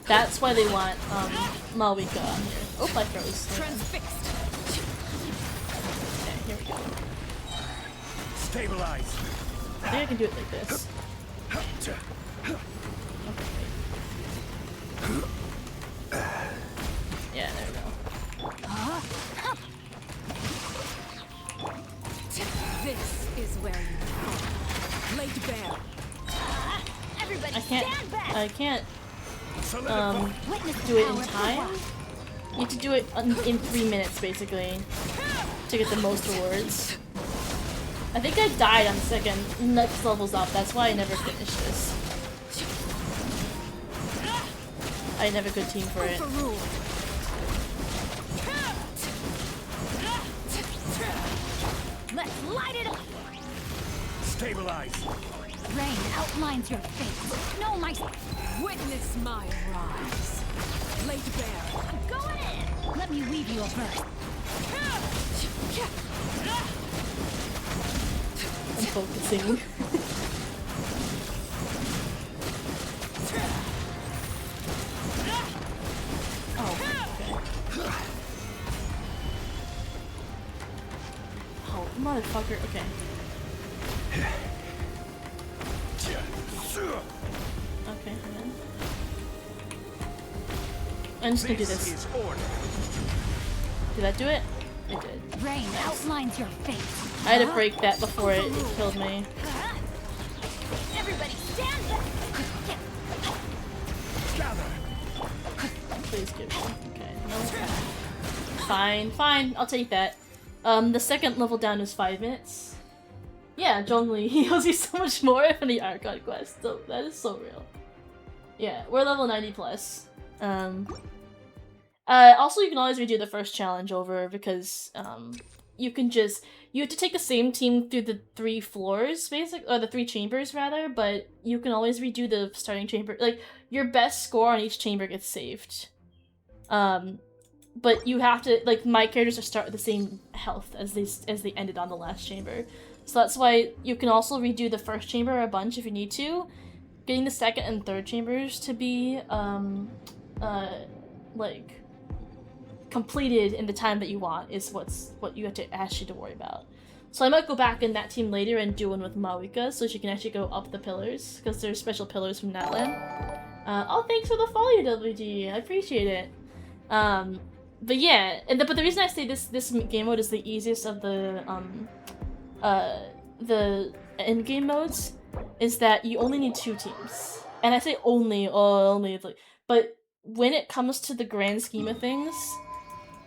Speaker 1: That's why they want Malwika on here. Oh, I froze.
Speaker 19: Transfixed.
Speaker 1: Okay, here we go.
Speaker 10: Stabilize.
Speaker 1: I think I can do it like this. Okay. Yeah, there we go.
Speaker 19: This is where you fall. Laid bare. Everybody
Speaker 1: I can't do it in time. You have to do it in 3 minutes, basically, to get the most rewards. I think I died on the second next levels up. That's why I never finished this. I didn't have a good team for it.
Speaker 19: Let's light it up.
Speaker 10: Stabilize.
Speaker 19: Rain outlines your face. No, my witness my rise. Laid bare. I'm going in. Let me weave you a verse.
Speaker 1: I'm focusing. Oh, okay. Oh, motherfucker. Okay. Okay, and then I'm just gonna do this. Did that do it? It did.
Speaker 19: Rain outlines your face.
Speaker 1: I had to break that before it killed me.
Speaker 19: Everybody stand back.
Speaker 1: Please give me. Okay, no. Fine, fine, I'll take that. The second level down is 5 minutes. Yeah, Zhongli heals you so much more in the Archon quest. So that is so real. Yeah, we're level 90 plus. Also, you can always redo the first challenge over because you can just you have to take the same team through the 3 floors, or the 3 chambers rather, but you can always redo the starting chamber. Like your best score on each chamber gets saved. But you have to like my characters are start with the same health as they ended on the last chamber. So that's why you can also redo the first chamber a bunch if you need to. Getting the second and third chambers to be like completed in the time that you want is what you have to actually to worry about. So I might go back in that team later and do one with Mawika so she can actually go up the pillars because there's special pillars from that land. Oh, thanks for the follow, WD. I appreciate it. But yeah, but the reason I say this game mode is the easiest of the end game modes is that you only need 2 teams. And I say only, it's like, but when it comes to the grand scheme of things,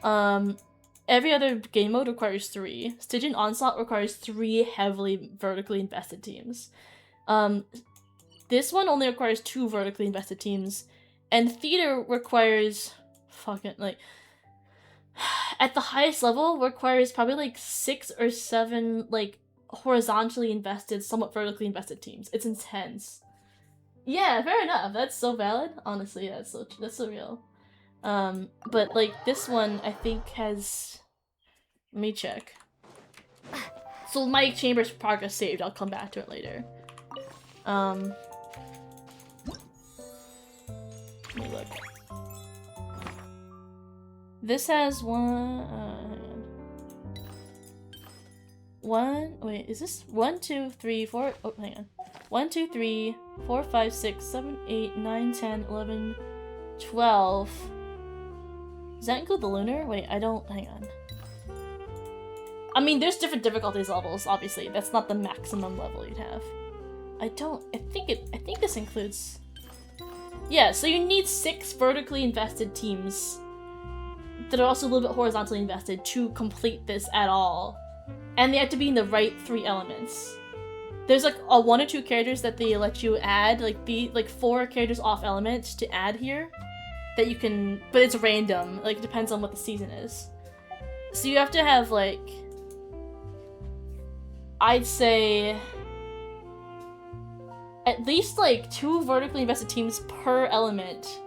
Speaker 1: every other game mode requires 3. Stygian Onslaught requires 3 heavily vertically invested teams. This one only requires 2 vertically invested teams, and Theater requires fucking like at the highest level requires probably like 6 or 7 like horizontally invested, somewhat vertically invested teams. It's intense. Yeah, fair enough. That's so valid. Honestly, that's so real. But like this one, I think has. Let me check. So my chamber's progress saved. I'll come back to it later. Let me look. This has wait, is this 1, 2, 3, 4? Oh, hang on. 1, 2, 3, 4, 5, 6, 7, 8, 9, 10, 11, 12. Does that include the lunar? Wait, I don't. Hang on. I mean, there's different difficulties levels, obviously. That's not the maximum level you'd have. I think this includes. Yeah, so you need 6 vertically invested teams that are also a little bit horizontally invested to complete this at all. And they have to be in the right 3 elements. There's like 1 or 2 characters that they let you add, like 4 characters off elements to add here. That you can, but it's random, like it depends on what the season is. So you have to have like, I'd say, at least like 2 vertically invested teams per element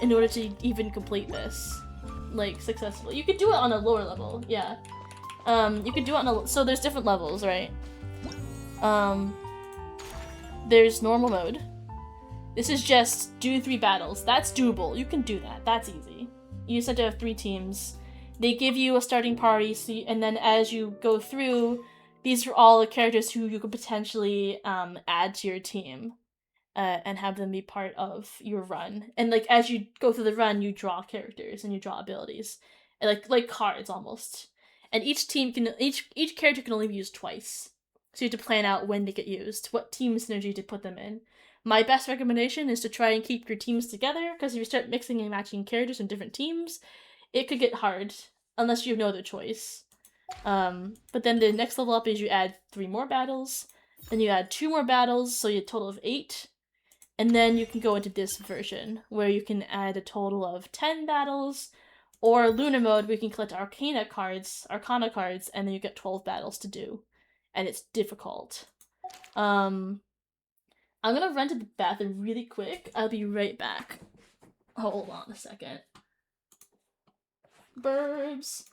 Speaker 1: in order to even complete this, like successfully. You could do it on a lower level, yeah. You could do it on a, so there's different levels, right? There's normal mode. This is just do 3 battles. That's doable. You can do that. That's easy. You just have to have 3 teams. They give you a starting party, and then as you go through, these are all the characters who you could potentially add to your team and have them be part of your run. And like as you go through the run, you draw characters and you draw abilities, and like cards almost. And each character can only be used twice, so you have to plan out when they get used, what team synergy to put them in. My best recommendation is to try and keep your teams together, because if you start mixing and matching characters in different teams, it could get hard, unless you have no other choice. But then the next level up is you add 3 more battles, then you add 2 more battles, so you have a total of 8. And then you can go into this version, where you can add a total of 10 battles, or Lunar mode, where you can collect Arcana cards, and then you get 12 battles to do. And it's difficult. I'm gonna run to the bathroom really quick. I'll be right back. Hold on a second. Burbs.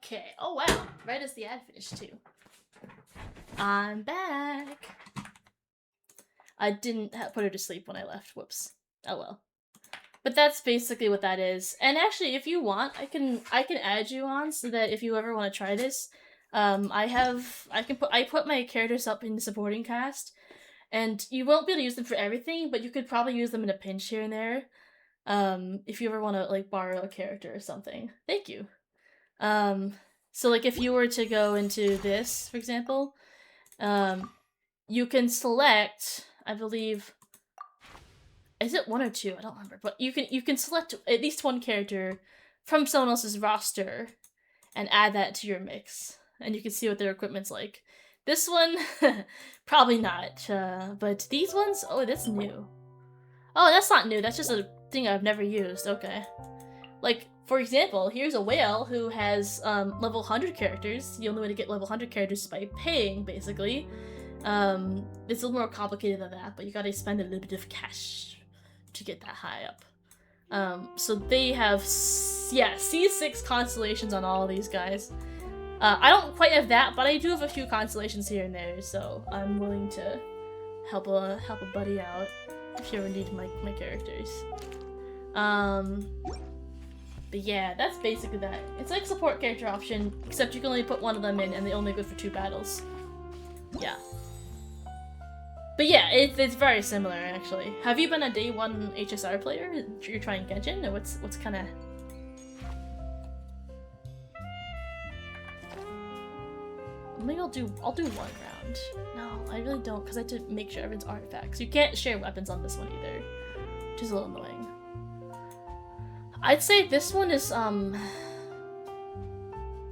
Speaker 1: Okay. Oh wow. Right as the ad finished too. I'm back. I didn't put her to sleep when I left. Whoops. Oh well. But that's basically what that is. And actually, if you want, I can add you on so that if you ever want to try this, I put my characters up in the supporting cast, and you won't be able to use them for everything, but you could probably use them in a pinch here and there. If you ever want to like borrow a character or something. Thank you. So like if you were to go into this, for example, you can select, I believe, is it 1 or 2? I don't remember, but you can select at least one character from someone else's roster and add that to your mix, and you can see what their equipment's like. This one, probably not, but these ones, oh, that's new. Oh, that's not new, that's just a thing I've never used, okay. Like, for example, here's a whale who has level 100 characters. The only way to get level 100 characters is by paying, basically. It's a little more complicated than that, but you gotta spend a little bit of cash to get that high up. So they have, C6 constellations on all of these guys. I don't quite have that, but I do have a few constellations here and there, so I'm willing to help a buddy out if you ever need my characters. But yeah, that's basically that. It's like support character option, except you can only put one of them in and they only go for 2 battles. Yeah. But yeah, it's very similar actually. Have you been a day 1 HSR player? You're trying Genshin, or what's kind of? Maybe I'll do 1 round. No, I really don't, because I have to make sure everyone's artifacts. You can't share weapons on this one either, which is a little annoying. I'd say this one is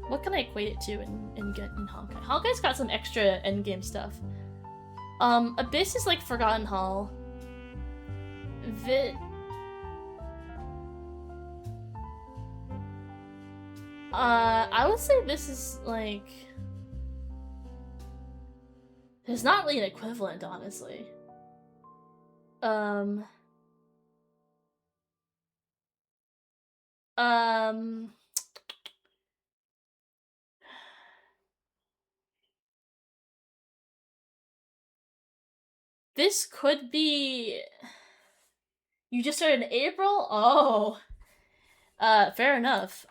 Speaker 1: what can I equate it to in Honkai? Honkai's got some extra endgame stuff. Abyss is like Forgotten Hall. I would say this is like, there's not really an equivalent, honestly. This could be... You just started in April? Oh. Fair enough.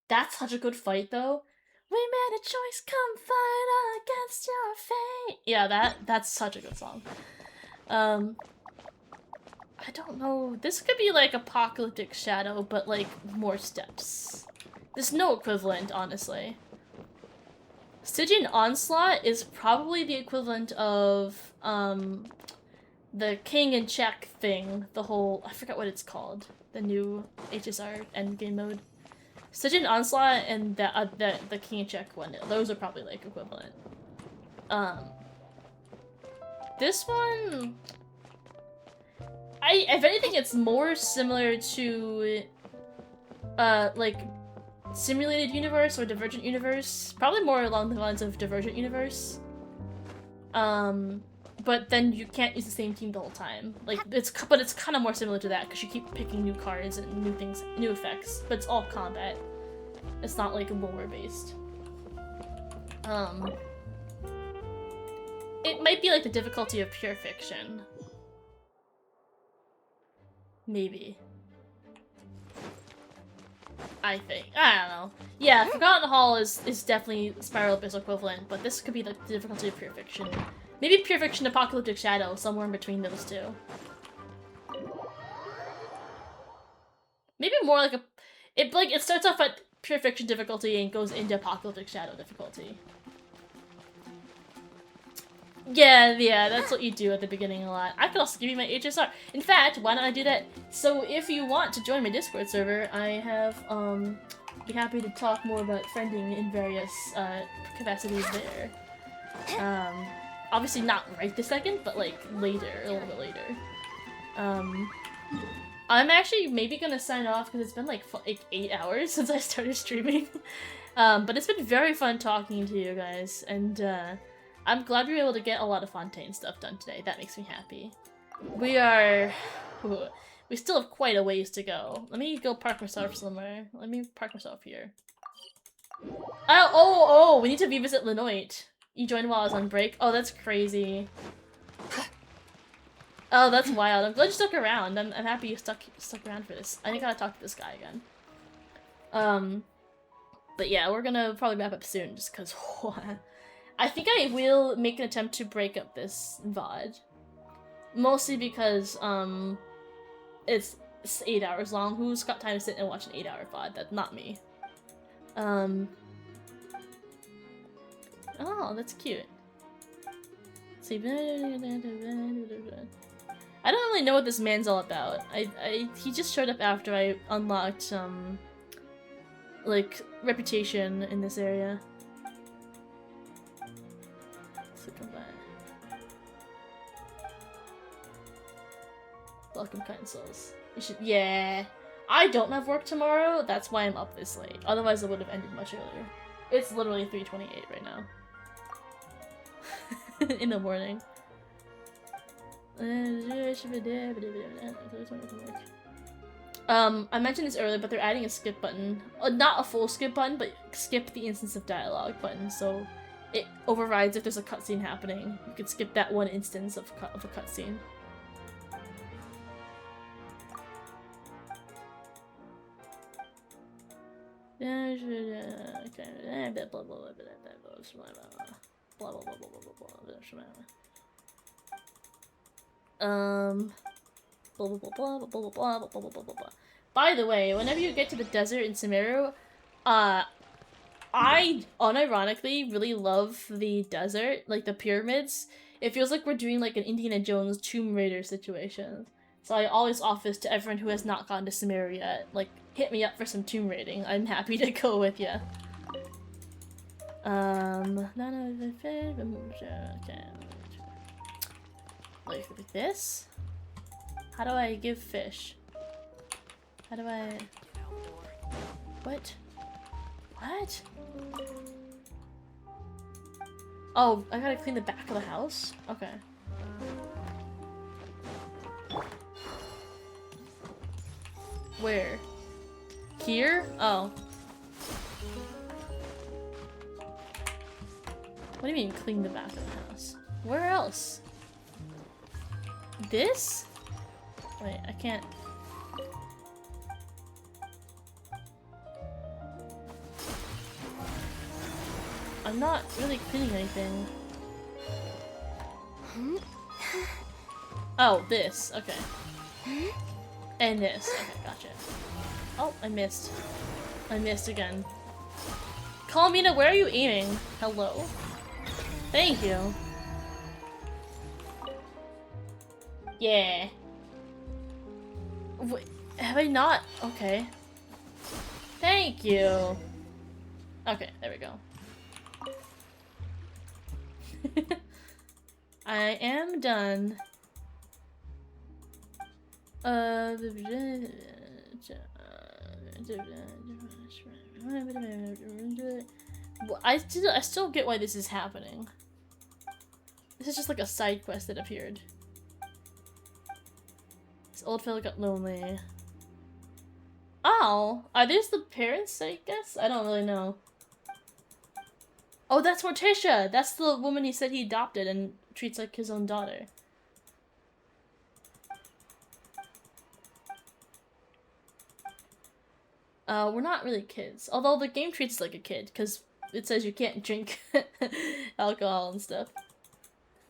Speaker 1: That's such a good fight, though. We made a choice, come fight against your fate. Yeah, that's such a good song. I don't know. This could be like Apocalyptic Shadow, but like more steps. There's no equivalent, honestly. Stygian Onslaught is probably the equivalent of the King in Check thing. The whole, I forgot what it's called. The new HSR endgame mode. Stygian Onslaught and the King in Check one. Those are probably like equivalent. This one, if anything, it's more similar to like Simulated Universe or Divergent Universe. Probably more along the lines of Divergent Universe. But then you can't use the same team the whole time. Like it's kind of more similar to that because you keep picking new cards and new things, new effects. But it's all combat. It's not like lore based. It might be like the difficulty of Pure Fiction. Maybe. I think. I don't know. Yeah, Forgotten Hall is definitely Spiral Abyss equivalent, but this could be the difficulty of Pure Fiction. Maybe Pure Fiction Apocalyptic Shadow, somewhere in between those two. Maybe more like it starts off at Pure Fiction difficulty and goes into Apocalyptic Shadow difficulty. Yeah, that's what you do at the beginning a lot. I could also give you my HSR. In fact, why don't I do that? So if you want to join my Discord server, I have, be happy to talk more about friending in various, capacities there. Obviously not right this second, but like later, a little bit later. I'm actually maybe gonna sign off because it's been like 8 hours since I started streaming. But it's been very fun talking to you guys, and, I'm glad we were able to get a lot of Fontaine stuff done today. That makes me happy. We still have quite a ways to go. Let me go park myself somewhere. Let me park myself here. Oh, we need to revisit Lenoit. You joined while I was on break. Oh, that's crazy. Oh, that's wild. I'm glad you stuck around. I'm happy you stuck around for this. I think I gotta talk to this guy again. But yeah, we're gonna probably wrap up soon just because I think I will make an attempt to break up this VOD. Mostly because, it's 8 hours long. Who's got time to sit and watch an 8-hour VOD? That's not me. Oh, that's cute. Let's see. I don't really know what this man's all about. He just showed up after I unlocked, like, reputation in this area. So come by. Welcome, kind souls. You should- yeah. I don't have work tomorrow, that's why I'm up this late. Otherwise it would have ended much earlier. It's literally 3:28 right now. In the morning. I mentioned this earlier, but they're adding a skip button. Not a full skip button, but skip the instance of dialogue button, so it overrides if there's a cutscene happening. You could skip that one instance of a cutscene. By the way, whenever you get to the desert in Sumeru, I unironically really love the desert, like the pyramids. It feels like we're doing like an Indiana Jones Tomb Raider situation. So I always offer this to everyone who has not gone to Sumeru yet. Like, hit me up for some tomb raiding. I'm happy to go with ya. Like this? How do I give fish? How do I... What? What? Oh, I gotta clean the back of the house? Okay. Where? Here? Oh. What do you mean clean the back of the house? Where else? This? Wait, I can't... I'm not really cleaning anything. Oh, this. Okay. And this. Okay, gotcha. Oh, I missed. I missed again. Colmina, where are you aiming? Hello? Thank you. Yeah. Wait, have I not? Okay. Thank you. Okay, there we go. I am done. I still get why this is happening. This is just like a side quest that appeared. This old fellow got lonely. Oh, are these the parents, I guess? I don't really know. Oh, that's Morticia! That's the woman he said he adopted and treats like his own daughter. We're not really kids. Although the game treats us like a kid, because it says you can't drink alcohol and stuff.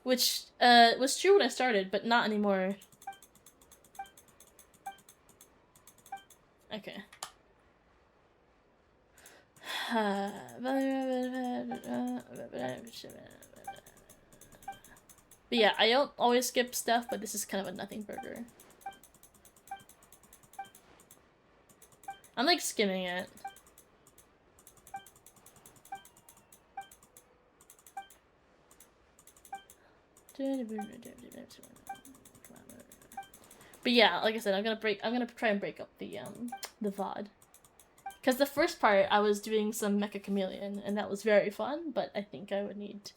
Speaker 1: Which, was true when I started, but not anymore. Okay. But yeah, I don't always skip stuff, but this is kind of a nothing burger. I'm like skimming it. But yeah, like I said, I'm gonna try and break up the VOD. Because the first part, I was doing some Mecha Chameleon, and that was very fun, but I think I would need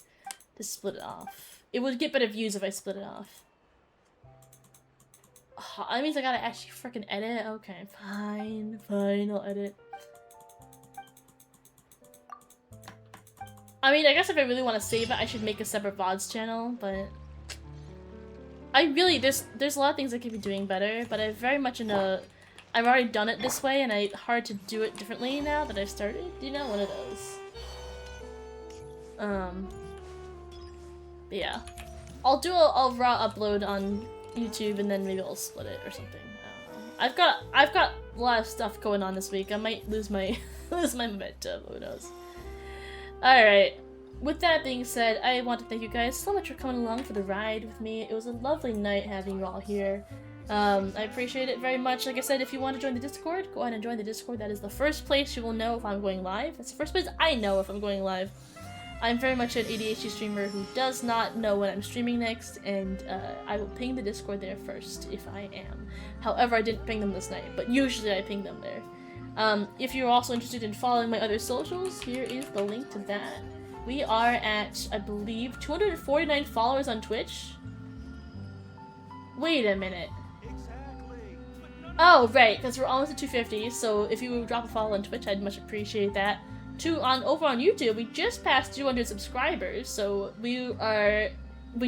Speaker 1: to split it off. It would get better views if I split it off. Oh, that means I gotta actually freaking edit? Okay, fine, I'll edit. I mean, I guess if I really want to save it, I should make a separate VODs channel, but I really, there's a lot of things I could be doing better, but I'm very much in a, I've already done it this way, and it's hard to do it differently now that I've started, you know, one of those. Yeah. I'll do a raw upload on YouTube, and then maybe I'll split it or something. I don't know. I've got a lot of stuff going on this week. I might lose my lose my momentum, who knows. Alright. With that being said, I want to thank you guys so much for coming along for the ride with me. It was a lovely night having you all here. I appreciate it very much. Like I said, if you want to join the Discord, go ahead and join the Discord. That is the first place you will know if I'm going live. That's the first place I know if I'm going live. I'm very much an ADHD streamer who does not know when I'm streaming next, and I will ping the Discord there first if I am. However, I didn't ping them this night, but usually I ping them there. If you're also interested in following my other socials, here is the link to that. We are at, I believe, 249 followers on Twitch. Wait a minute. Oh, right, because we're almost at 250, so if you would drop a follow on Twitch, I'd much appreciate that. Over on YouTube, we just passed 200 subscribers, so we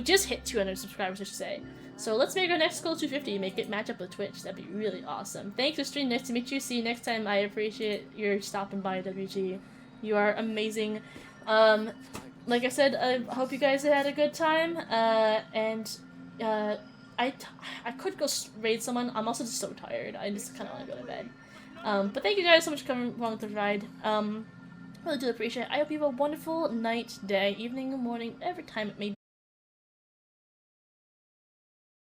Speaker 1: just hit 200 subscribers, I should say. So let's make our next goal 250, make it match up with Twitch. That'd be really awesome. Thanks for streaming, nice to meet you. See you next time. I appreciate your stopping by, WG. You are amazing. Like I said, I hope you guys had a good time, I could go raid someone. I'm also just so tired. I just kind of want to go to bed. But thank you guys so much for coming along with the ride. Really do appreciate it. I hope you have a wonderful night, day, evening, morning, every time it may be.